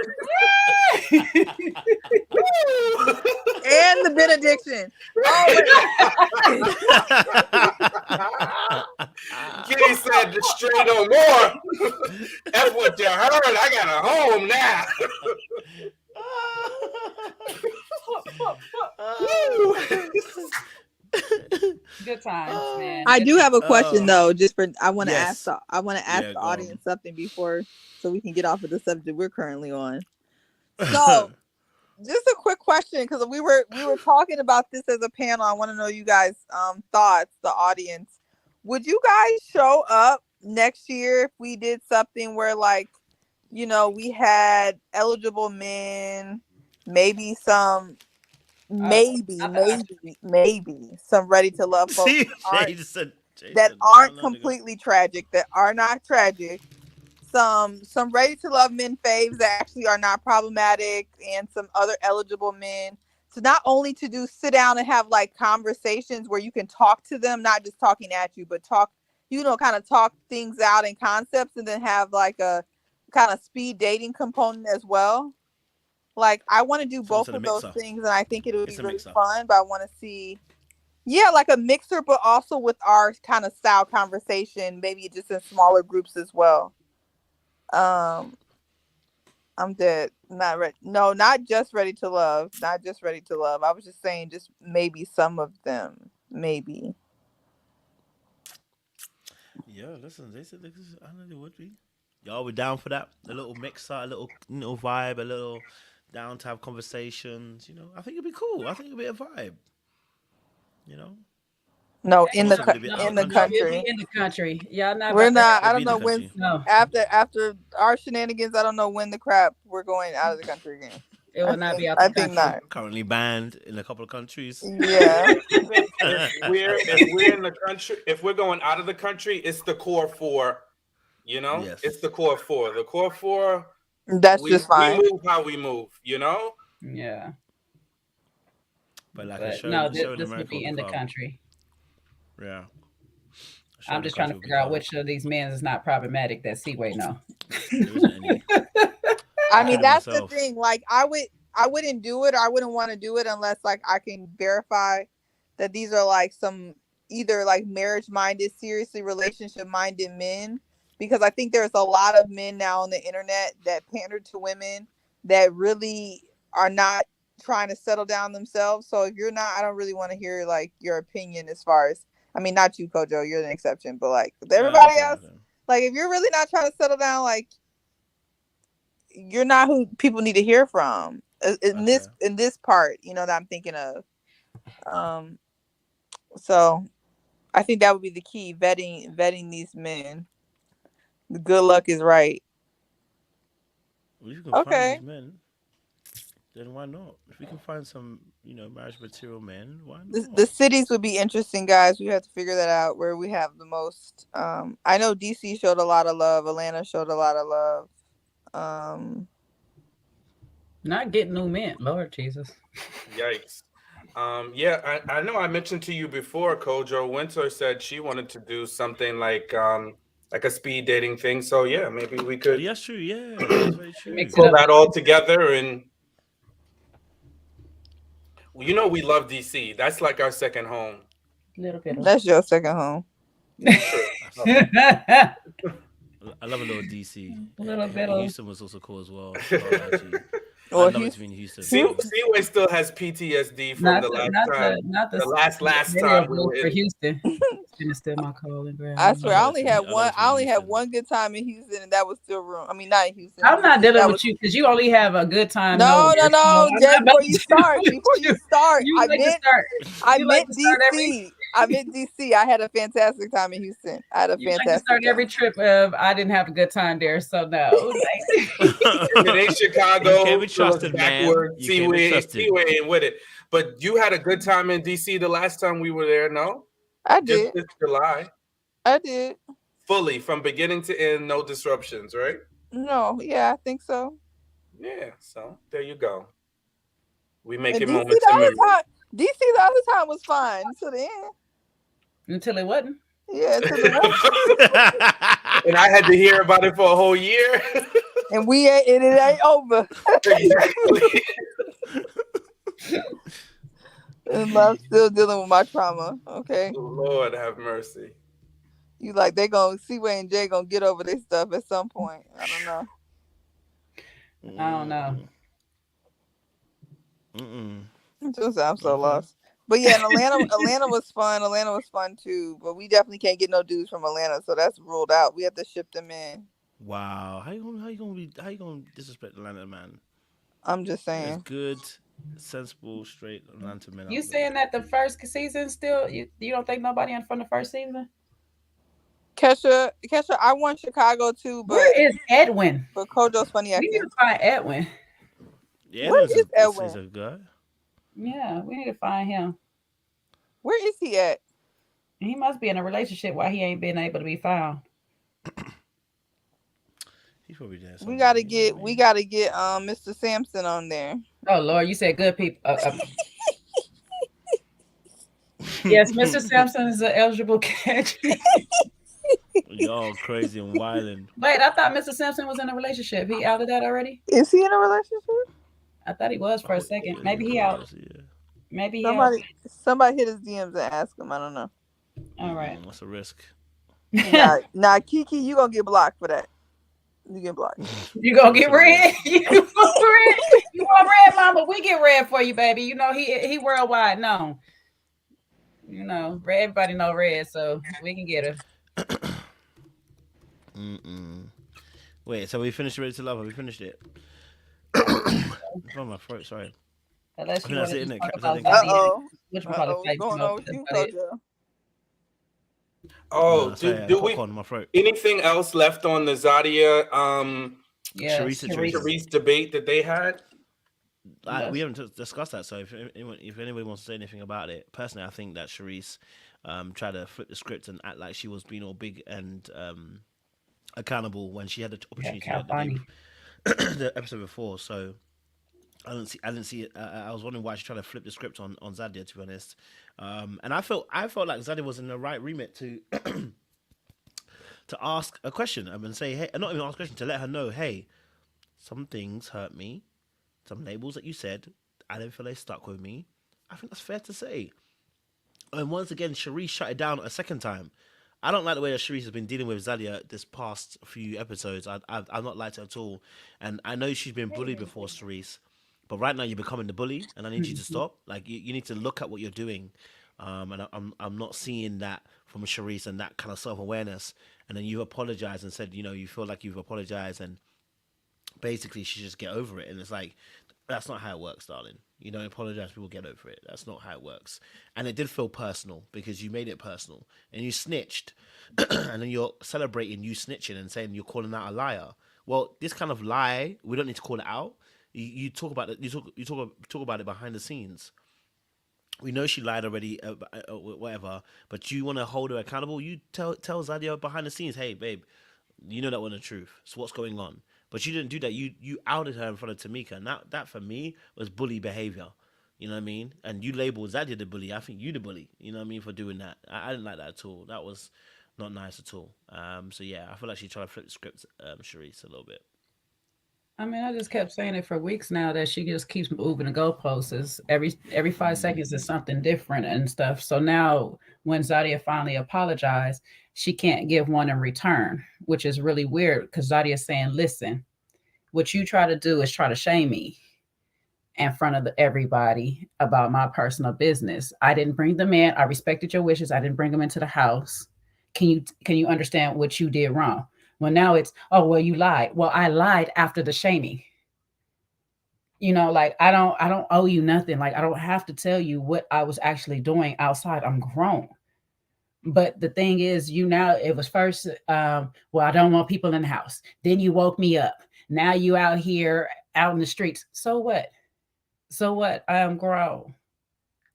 And the benediction. Kitty said the stray no more. That's what you heard. I got a home now. Good times, man. I do have a question though. I want to yes. ask the audience something before, so we can get off of the subject we're currently on. So, just a quick question, because we were talking about this as a panel. I want to know you guys' thoughts, the audience. Would you guys show up next year if we did something where, like, you know, we had eligible men, maybe some. Maybe some ready to love folks that aren't completely tragic, that are not tragic. Some ready to love men faves that actually are not problematic, and some other eligible men. So not only to sit down and have like conversations where you can talk to them, not just talking at you, but talk, kind of talk things out in concepts, and then have like a kind of speed dating component as well. Like, I want to do both of those things, and I think it would be really fun, but I want to see, like a mixer, but also with our kind of style conversation, maybe just in smaller groups as well. I'm dead. Not ready. No, not just ready to love. Not just ready to love. I was just saying, just maybe some of them. Maybe. Yeah, listen, they said I know they would be. Y'all we down for that? A little mixer, a little vibe, a little down to have conversations. I think it'd be cool. I think it'd be a vibe. You know. No, Also gonna be out in of the No, it'll country. be in the country. Y'all not We're about to not. I It'd be don't in the know when. country. no. After our shenanigans, I don't know when the crap we're going out of the country again. It will not be out I the think country. not. Currently banned in a couple of countries. Yeah. If we're in the country, if we're going out of the country, it's the core four. Yes. It's the core four. The core four. That's we just fine. move how we move. Yeah. But like a But show, no, show in this would America be would in be the fun. country. Yeah. A show I'm in the just trying country to would be figure out fun. which of these men is not problematic that Seaway know. There isn't any. I mean, Including that's the myself. thing. Like, I wouldn't do it, or I wouldn't want to do it unless like I can verify that these are like some either like marriage minded, seriously relationship minded men. Because I think there's a lot of men now on the internet that pander to women that really are not trying to settle down themselves. So if you're not, I don't really want to hear like your opinion as far as, I mean, not you, Kojo, you're an exception, but like everybody else, like if you're really not trying to settle down, like you're not who people need to hear from in this part, that I'm thinking of. So I think that would be the key, vetting these men. The good luck is right. Well, if you can find these men, then why not? If we can find some, marriage material men, why not? The cities would be interesting, guys. We have to figure that out where we have the most. I know DC showed a lot of love. Atlanta showed a lot of love. Not getting new men, Lord Jesus. Yikes. Yeah, I know I mentioned to you before, Kojo Winter said she wanted to do something like a speed dating thing. So yeah, maybe we could. That's true. Yeah, that's very true. Pull that all together, and we love DC. That's like our second home. Little bit. That's your second home. I love a little DC. A little bit of Houston was also cool as well. Well, I love it between Houston. Seaway still has PTSD from the last time we were for in Houston. Still my calling ground. I swear, I only had one good time in Houston, and that was still room. I mean, not in Houston. I'm not dealing with you because you only have a good time. No. Jay, Before you start, I meant DC. I meant DC. I had a fantastic time in Houston. I had a fantastic like to start time. every trip of I didn't have a good time there, so no. It ain't Chicago. You can't be trusted, man. You can't be trusted. Seaway and with it. But you had a good time in DC the last time we were there, no? I did. Just this July. I did. Fully from beginning to end, no disruptions, right? No, yeah, I think so. Yeah, so there you go. We make And it DC moments the in other memory. time, DC the other time was fine until the end. Until it wasn't. Yeah, until it wasn't. And I had to hear about it for a whole year. And it ain't over. Exactly. And I'm still dealing with my trauma. Okay. Lord have mercy. You like Seaway and Jay gonna get over this stuff at some point. I don't know. I don't know. I'm so lost. But yeah, Atlanta was fun. Atlanta was fun too. But we definitely can't get no dudes from Atlanta, so that's ruled out. We have to ship them in. Wow, how you gonna disrespect Atlanta, man? I'm just saying. There's good, sensible, straight Atlanta men. You saying that the first season still? You don't think nobody in from the first season? Kesha, I want Chicago too, but where is Edwin? But Kojo's funny acting. We need to find Edwin. Yeah, where is Edwin? Is a guy. Yeah, we need to find him. Where is he at? He must be in a relationship why he ain't been able to be found. He's probably there. We gotta get Mr. Sampson on there. Oh Lord, you said good people. Yes, Mr. Sampson is an eligible candidate. Y'all crazy and wildin'. Wait, I thought Mr. Sampson was in a relationship. He out of that already? Is he in a relationship? I thought he was for a second. Yeah, Maybe he out. Yeah. Maybe somebody hit his DMs and ask him. I don't know. All right. What's the risk? Nah, Kiki, you gonna get blocked for that. You get blocked. You gonna get red? You want red, mama? We get red for you, baby. You know he worldwide known. You know, everybody know red, so we can get her. Wait, so we finished Ready to Love? Have we finished it? It's on my throat. Sorry. I Unless think you that's want it, to isn't talk it? about Captain? Uh-oh. which What's going on with you, Kojo? Oh, No, sorry, do we popcorn in my throat. anything else left on the Zadia Yeah, Sharice situation. Sharice debate that they had? We haven't discussed that. So if anybody wants to say anything about it, personally, I think that Sharice tried to flip the script and act like she was being all big and accountable when she had the opportunity to do it the episode before. So I didn't see it. I was wondering why she tried to flip the script on Zadia, to be honest. And I felt like Zadia was in the right remit to to ask a question and say, hey, not even ask a question, to let her know, hey, some things hurt me, some labels that you said, I don't feel they stuck with me. I think that's fair to say. And once again, Sharice shut it down a second time. I don't like the way that Sharice has been dealing with Zadia this past few episodes. I've not liked it at all. And I know she's been bullied before, Sharice. But right now you're becoming the bully, and I need you to stop. Like you need to look at what you're doing, and I'm not seeing that from Sharice and that kind of self-awareness. And then you apologize and said, you feel like you've apologized, and basically she just get over it. And it's like, that's not how it works, darling. You don't apologize, people get over it. That's not how it works. And it did feel personal because you made it personal and you snitched, and then you're celebrating you snitching and saying you're calling out a liar. Well, this kind of lie, we don't need to call it out. You talk about it. You talk about it behind the scenes. We know she lied already, whatever. But you want to hold her accountable. You tell Zadia behind the scenes, hey, babe, you know that wasn't the truth. So what's going on? But you didn't do that. You outed her in front of Tamika, and that for me was bully behavior. You know what I mean? And you labeled Zadia the bully. I think you the bully. You know what I mean, for doing that. I didn't like that at all. That was not nice at all. So yeah, I feel like she tried to flip the script, Sharice, a little bit. I mean, I just kept saying it for weeks now that she just keeps moving the goalposts. Every 5 seconds is something different and stuff. So now when Zadia finally apologized, she can't give one in return, which is really weird because Zadia's saying, listen, what you try to do is try to shame me in front of everybody about my personal business. I didn't bring them in. I respected your wishes. I didn't bring them into the house. Can you understand what you did wrong? Well, now it's, oh, well, you lied. Well, I lied after the shaming. Like I don't owe you nothing. Like I don't have to tell you what I was actually doing outside. I'm grown. But the thing is, now it was first, well, I don't want people in the house. Then you woke me up. Now you out here out in the streets. So what? So what? I am grown.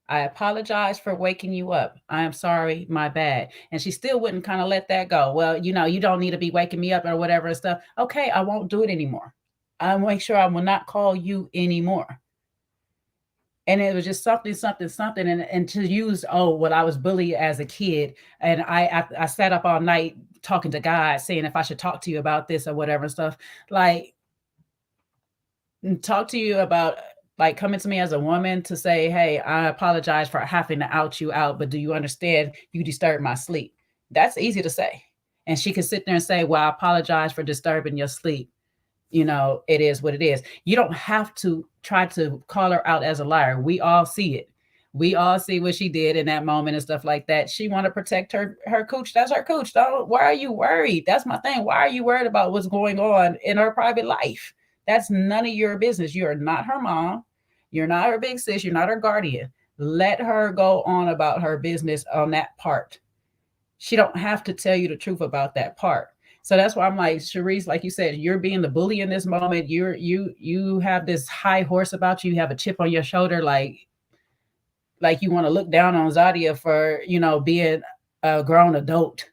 I apologize for waking you up. I am sorry, my bad. And she still wouldn't kind of let that go. Well, you don't need to be waking me up or whatever and stuff. Okay, I won't do it anymore. I'll make sure I will not call you anymore. And it was just something. And to use, oh, well, I was bullied as a kid. And I sat up all night talking to God, saying if I should talk to you about this or whatever and stuff. Like, talk to you about, like, coming to me as a woman to say, hey, I apologize for having to out you out, but do you understand you disturbed my sleep? That's easy to say. And she could sit there and say, well, I apologize for disturbing your sleep. It is what it is. You don't have to try to call her out as a liar. We all see it. We all see what she did in that moment and stuff like that. She want to protect her cooch. That's her cooch. Why are you worried? That's my thing. Why are you worried about what's going on in her private life? That's none of your business. You are not her mom. You're not her big sis. You're not her guardian. Let her go on about her business on that part. She don't have to tell you the truth about that part. So that's why I'm like, Sharice, like you said, you're being the bully in this moment. You have this high horse about you. You have a chip on your shoulder, like you want to look down on Zadia for, being a grown adult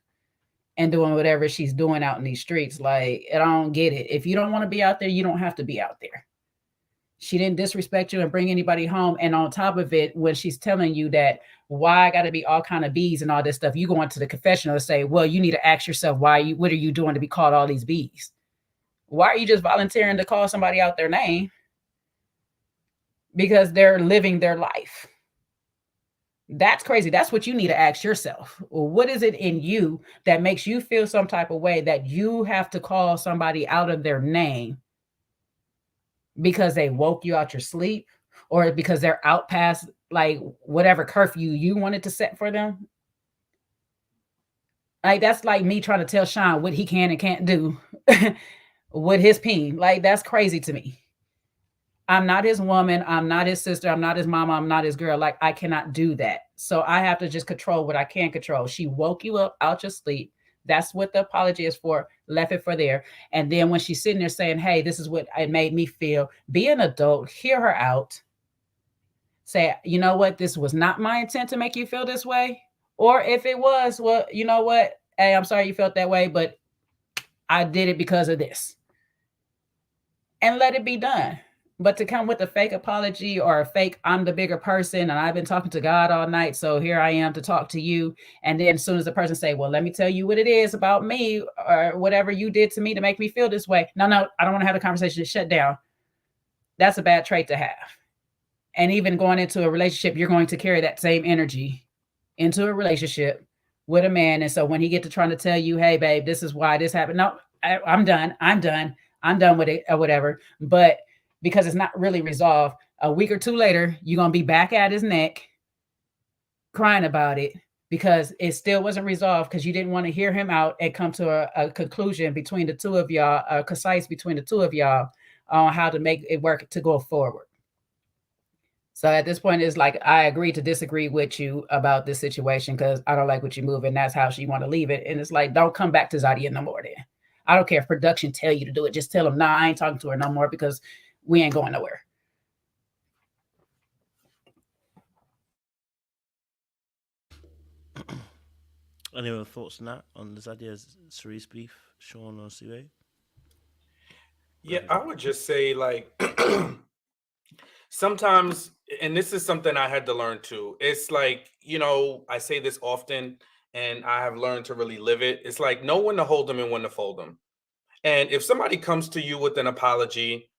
and doing whatever she's doing out in these streets. Like, I don't get it. If you don't want to be out there, you don't have to be out there. She didn't disrespect you and bring anybody home. And on top of it, when she's telling you that why I got to be all kind of bees and all this stuff, you go into the confessional and say, well, you need to ask yourself, what are you doing to be called all these bees? Why are you just volunteering to call somebody out their name? Because they're living their life. That's crazy. That's what you need to ask yourself. What is it in you that makes you feel some type of way that you have to call somebody out of their name because they woke you out your sleep or because they're out past like whatever curfew you wanted to set for them? Like, that's like me trying to tell Sean what he can and can't do with his peen. Like, that's crazy to me. I'm not his woman. I'm not his sister. I'm not his mama. I'm not his girl. Like, I cannot do that. So I have to just control what I can control. She woke you up out your sleep. That's what the apology is for. Left it for there. And then when she's sitting there saying, hey, this is what it made me feel, be an adult, hear her out. Say, you know what? This was not my intent to make you feel this way. Or if it was, well, you know what? Hey, I'm sorry you felt that way, but I did it because of this. And let it be done. But to come with a fake apology or a fake, I'm the bigger person and I've been talking to God all night, so here I am to talk to you. And then as soon as the person say, well, let me tell you what it is about me or whatever you did to me to make me feel this way. No, I don't want to have a conversation. Shut down. That's a bad trait to have. And even going into a relationship, you're going to carry that same energy into a relationship with a man. And so when he get to trying to tell you, hey, babe, this is why this happened. No, I'm done with it or whatever. But because it's not really resolved, a week or two later, you're going to be back at his neck crying about it because it still wasn't resolved because you didn't want to hear him out and come to a conclusion between the two of y'all, concise between the two of y'all on how to make it work to go forward. So at this point, it's like, I agree to disagree with you about this situation because I don't like what you're moving. That's how she want to leave it. And it's like, don't come back to Zadia no more then. I don't care if production tell you to do it. Just tell them, nah, I ain't talking to her no more because we ain't going nowhere. Any other thoughts on that? On the Zadia's Sharice beef, Sean or Sue? Yeah, I would just say, like, sometimes, and this is something I had to learn too. It's like, I say this often and I have learned to really live it. It's like, know when to hold them and when to fold them. And if somebody comes to you with an apology,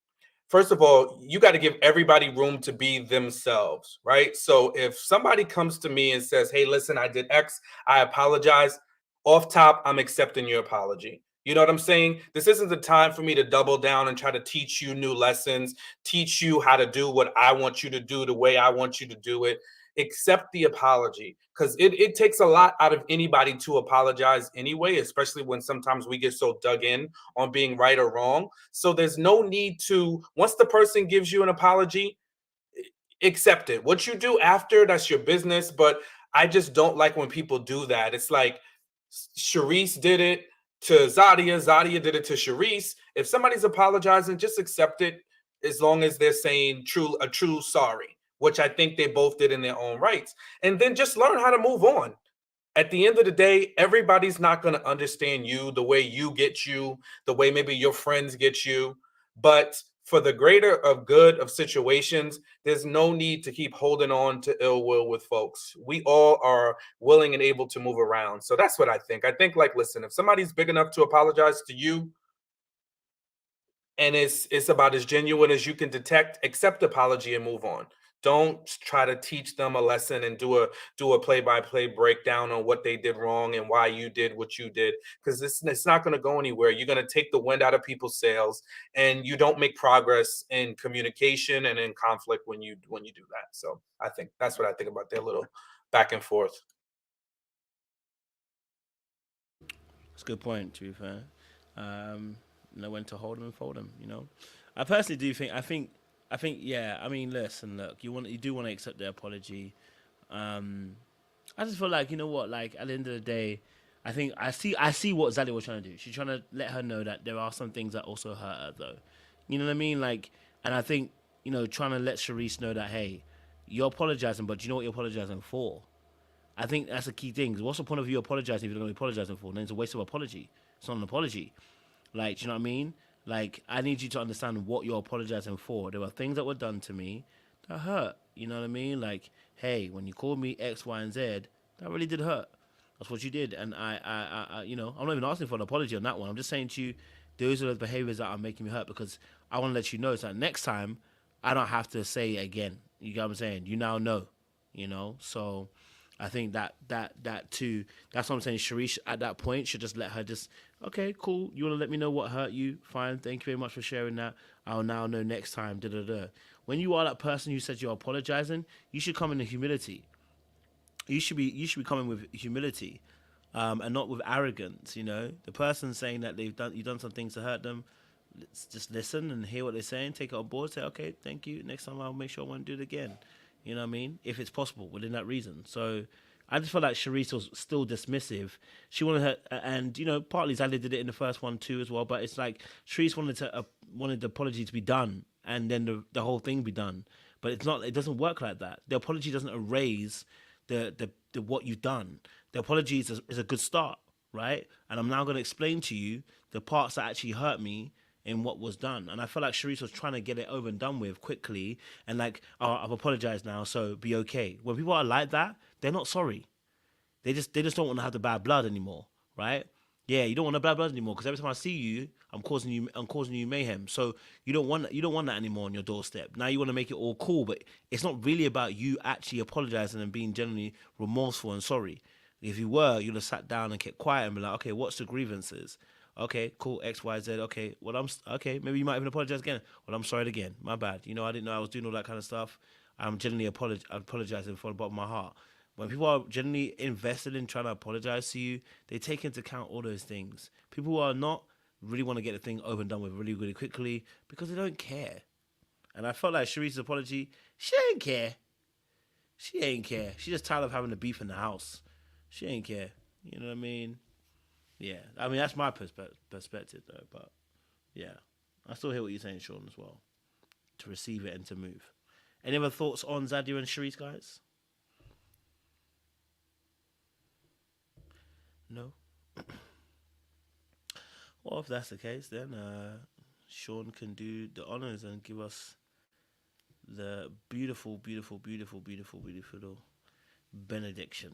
first of all, you got to give everybody room to be themselves, right? So if somebody comes to me and says, hey, listen, I did X, I apologize, off top, I'm accepting your apology. You know what I'm saying? This isn't the time for me to double down and try to teach you new lessons, teach you how to do what I want you to do the way I want you to do it. Accept the apology, because it takes a lot out of anybody to apologize anyway, especially when sometimes we get so dug in on being right or wrong. So there's no need to, once the person gives you an apology, accept it. What you do after, that's your business. But I just don't like when people do that. It's like Sharice did it to Zadia, Zadia did it to Sharice. If somebody's apologizing, just accept it as long as they're saying a true sorry, which I think they both did in their own rights. And then just learn how to move on. At the end of the day, everybody's not going to understand you the way you get you, the way maybe your friends get you. But for the greater of good of situations, there's no need to keep holding on to ill will with folks. We all are willing and able to move around. So that's what I think. I think, like, listen, if somebody's big enough to apologize to you and it's about as genuine as you can detect, accept apology and move on. Don't try to teach them a lesson and do a play-by-play breakdown on what they did wrong and why you did what you did, because it's not going to go anywhere. You're going to take the wind out of people's sails, and you don't make progress in communication and in conflict when you do that. So I think that's what I think about their little back and forth. That's a good point, to be fair. Know when to hold them and fold them, I personally do think, yeah, I mean, listen, look, you do want to accept their apology. I just feel like, you know what, like, at the end of the day, I think I see what Zadia was trying to do. She's trying to let her know that there are some things that also hurt her, though. You know what I mean? Like, and I think, trying to let Sharice know that, hey, you're apologizing, but do you know what you're apologizing for? I think that's a key thing. What's the point of you apologizing if you don't know what you're apologizing for? Then it's a waste of apology. It's not an apology. Like, do you know what I mean? Like, I need you to understand what you're apologizing for. There were things that were done to me that hurt. You know what I mean? Like, hey, when you called me X, Y, and Z, that really did hurt. That's what you did. And I I'm not even asking for an apology on that one. I'm just saying to you, those are the behaviors that are making me hurt, because I want to let you know so that next time I don't have to say it again. You get what I'm saying? You now know, So I think that too, that's what I'm saying. Sharice at that point should just let her okay, cool. You want to let me know what hurt you? Fine. Thank you very much for sharing that. I'll now know next time. When you are that person who says you're apologizing, you should come in humility. You should be coming with humility, and not with arrogance. The person saying that you've done some things to hurt them, let's just listen and hear what they're saying, take it on board, say, okay, thank you. Next time I'll make sure I won't do it again. You know what I mean? If it's possible within that reason. So I just felt like Sharice was still dismissive. She wanted her, and partly Zadia did it in the first one too as well. But it's like Sharice wanted the apology to be done, and then the whole thing be done. But it's not. It doesn't work like that. The apology doesn't erase the what you've done. The apology is a good start, right? And I'm now going to explain to you the parts that actually hurt me in what was done. And I feel like Sharice was trying to get it over and done with quickly and like, oh, I've apologized now, so be okay. When people are like that, they're not sorry. They just don't want to have the bad blood anymore, right? Yeah, you don't want the bad blood anymore because every time I see you, I'm causing you mayhem. So you don't want that anymore on your doorstep. Now you want to make it all cool, but it's not really about you actually apologizing and being genuinely remorseful and sorry. If you were, you'd have sat down and kept quiet and be like, okay, what's the grievances? Okay, cool, X, Y, Z. Okay, well, okay. Maybe you might even apologize again. Well, I'm sorry again. My bad. I didn't know I was doing all that kind of stuff. I'm genuinely apologizing from the bottom of my heart. When people are genuinely invested in trying to apologize to you, they take into account all those things. People who are not really want to get the thing over and done with really, really quickly because they don't care. And I felt like Sharice's apology, she ain't care. She ain't care. She just tired of having the beef in the house. She ain't care. You know what I mean? Yeah. I mean, that's my perspective, though. But, yeah. I still hear what you're saying, Sean, as well. To receive it and to move. Any other thoughts on Zadia and Sharice, guys? No? Well, if that's the case, then Sean can do the honors and give us the beautiful, beautiful, beautiful, beautiful, beautiful benediction.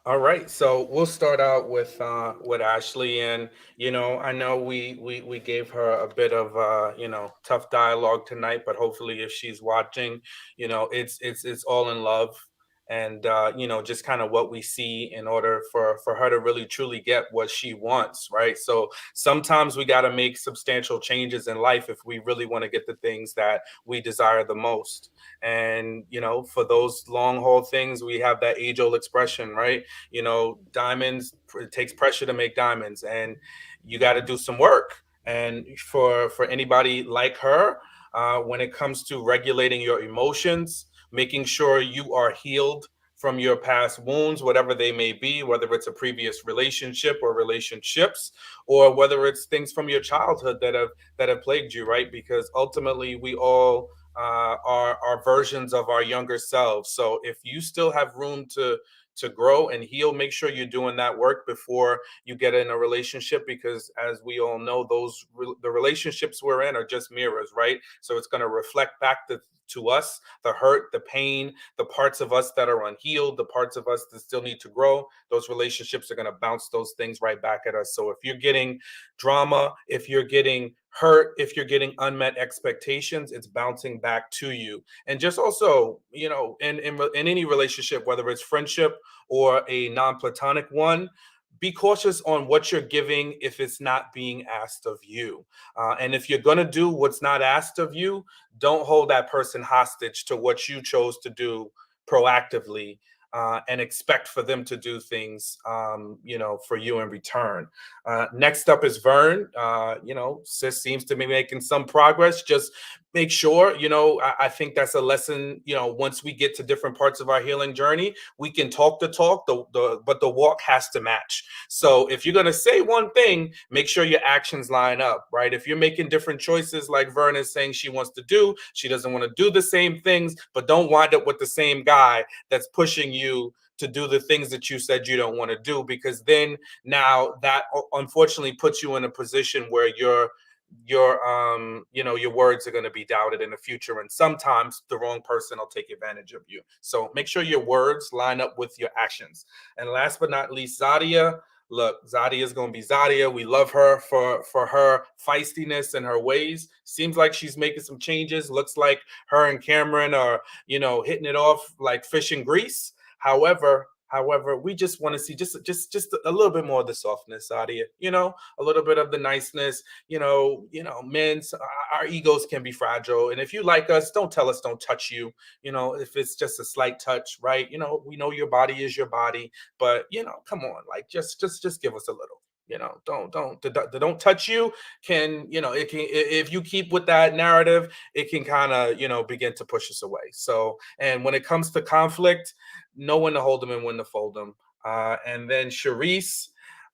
All right, so we'll start out with Ashley, and I know we gave her a bit of tough dialogue tonight, but hopefully, if she's watching, it's all in love, and just kind of what we see in order for her to really truly get what she wants, right? So sometimes we got to make substantial changes in life if we really want to get the things that we desire the most. And for those long haul things, we have that age old expression, right? Diamonds, it takes pressure to make diamonds, and you got to do some work. And for anybody like her, when it comes to regulating your emotions, making sure you are healed from your past wounds, whatever they may be, whether it's a previous relationship or relationships, or whether it's things from your childhood that have plagued you, right? Because ultimately, we all are versions of our younger selves. So if you still have room to grow and heal, make sure you're doing that work before you get in a relationship, because as we all know, the relationships we're in are just mirrors, right? So it's going to reflect back to us the hurt, the pain, the parts of us that are unhealed, the parts of us that still need to grow. Those relationships are going to bounce those things right back at us. So if you're getting drama, if you're getting hurt, if you're getting unmet expectations, it's bouncing back to you. And just also, in any relationship, whether it's friendship or a non-platonic one, be cautious on what you're giving if it's not being asked of you. And if you're going to do what's not asked of you, don't hold that person hostage to what you chose to do proactively, and expect for them to do things, for you in return. Next up is Vern. Sis seems to be making some progress. Just make sure, I think that's a lesson. Once we get to different parts of our healing journey, we can talk the talk, but the walk has to match. So if you're going to say one thing, make sure your actions line up, right? If you're making different choices, like Vern is saying she wants to do, she doesn't want to do the same things, but don't wind up with the same guy that's pushing you to do the things that you said you don't want to do, because then now that unfortunately puts you in a position where your words are going to be doubted in the future, and sometimes the wrong person will take advantage of you. So make sure your words line up with your actions. And last but not least, Zadia. Look, Zadia is going to be Zadia. We love her for her feistiness and her ways. Seems like she's making some changes. Looks like her and Cameron are, hitting it off like fish and grease. However, we just want to see just a little bit more of the softness, Zadia. A little bit of the niceness. Men's our egos can be fragile, and if you like us, don't tell us don't touch you. If it's just a slight touch, right? We know your body is your body, but come on, like just give us a little. don't touch you. Can, it can, if you keep with that narrative, it can kind of, begin to push us away. So, and when it comes to conflict, know when to hold them and when to fold them. And then Sharice,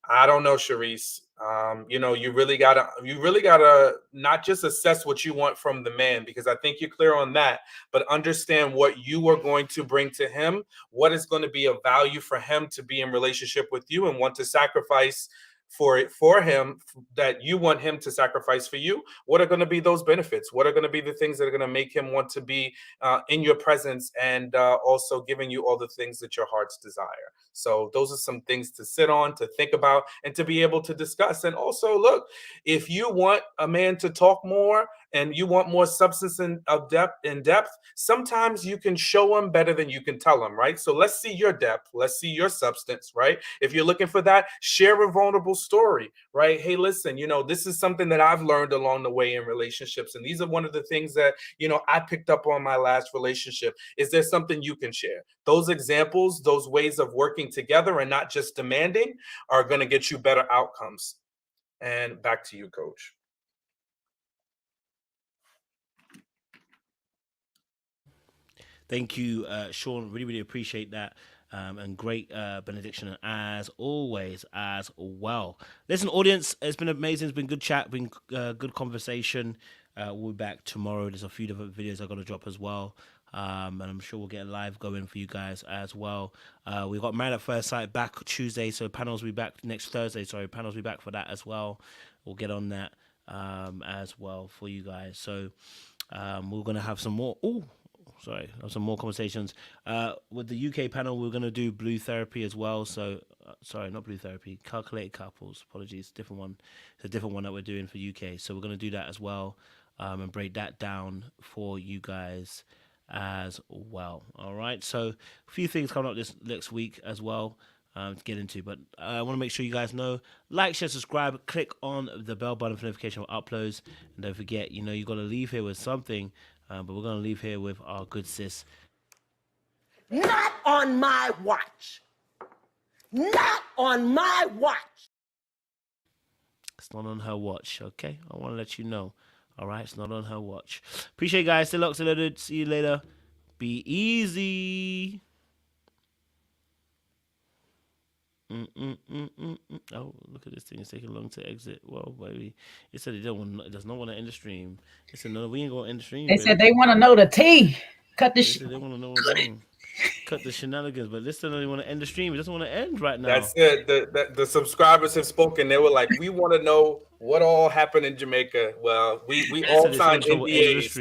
I don't know, Sharice. You really gotta not just assess what you want from the man, because I think you're clear on that, but understand what you are going to bring to him, what is going to be of value for him to be in relationship with you and want to sacrifice for him, that you want him to sacrifice for you. What are going to be those benefits? What are going to be the things that are going to make him want to be in your presence, and also giving you all the things that your heart's desire? So those are some things to sit on, to think about, and to be able to discuss. And also, look, if you want a man to talk more and you want more substance and depth, sometimes you can show him better than you can tell him, right? So let's see your depth. Let's see your substance, right? If you're looking for that, share a vulnerable story, right? Hey, listen, this is something that I've learned along the way in relationships. And these are one of the things that, I picked up on my last relationship. Is there something you can share? Those examples, those ways of working together and not just demanding, are going to get you better outcomes. And back to you, Coach. Thank you, Sean. Really, really appreciate that. And great benediction as always as well. Listen, audience, it's been amazing. It's been good chat, been good conversation. We'll be back tomorrow. There's a few different videos I got to drop as well. And I'm sure we'll get a live going for you guys as well. We've got Married at First Sight back Tuesday, so panels will be back next Thursday. Sorry, panels will be back for that as well. We'll get on that as well for you guys. So we're going to have some more. Some more conversations. With the UK panel, we're going to do blue therapy as well. So, sorry, not blue therapy, calculated couples. Apologies, different one. It's a different one that we're doing for UK. So we're going to do that as well, and break that down for you guys as well. All right. So a few things coming up this next week as well to get into. But I want to make sure you guys know, like, share, subscribe, click on the bell button for notification of uploads. And don't forget, you got to leave here with something. But we're going to leave here with our good sis. Not on my watch. Not on my watch. It's not on her watch, okay? I want to let you know. All right, it's not on her watch. Appreciate you guys. Stay locked, stay loaded. See you later. Be easy. Oh, look at this thing. It's taking long to exit. Well, baby. It said it does not want to end the stream. It said, no, we ain't going to end the stream. They said they want to know the tea. Cut the shit. They want to know what's going. Cut the shenanigans, but this doesn't want to end the stream. It doesn't want to end right now. That's it. The subscribers have spoken. They were like, we want to know what all happened in Jamaica. Well, we all signed NDAs.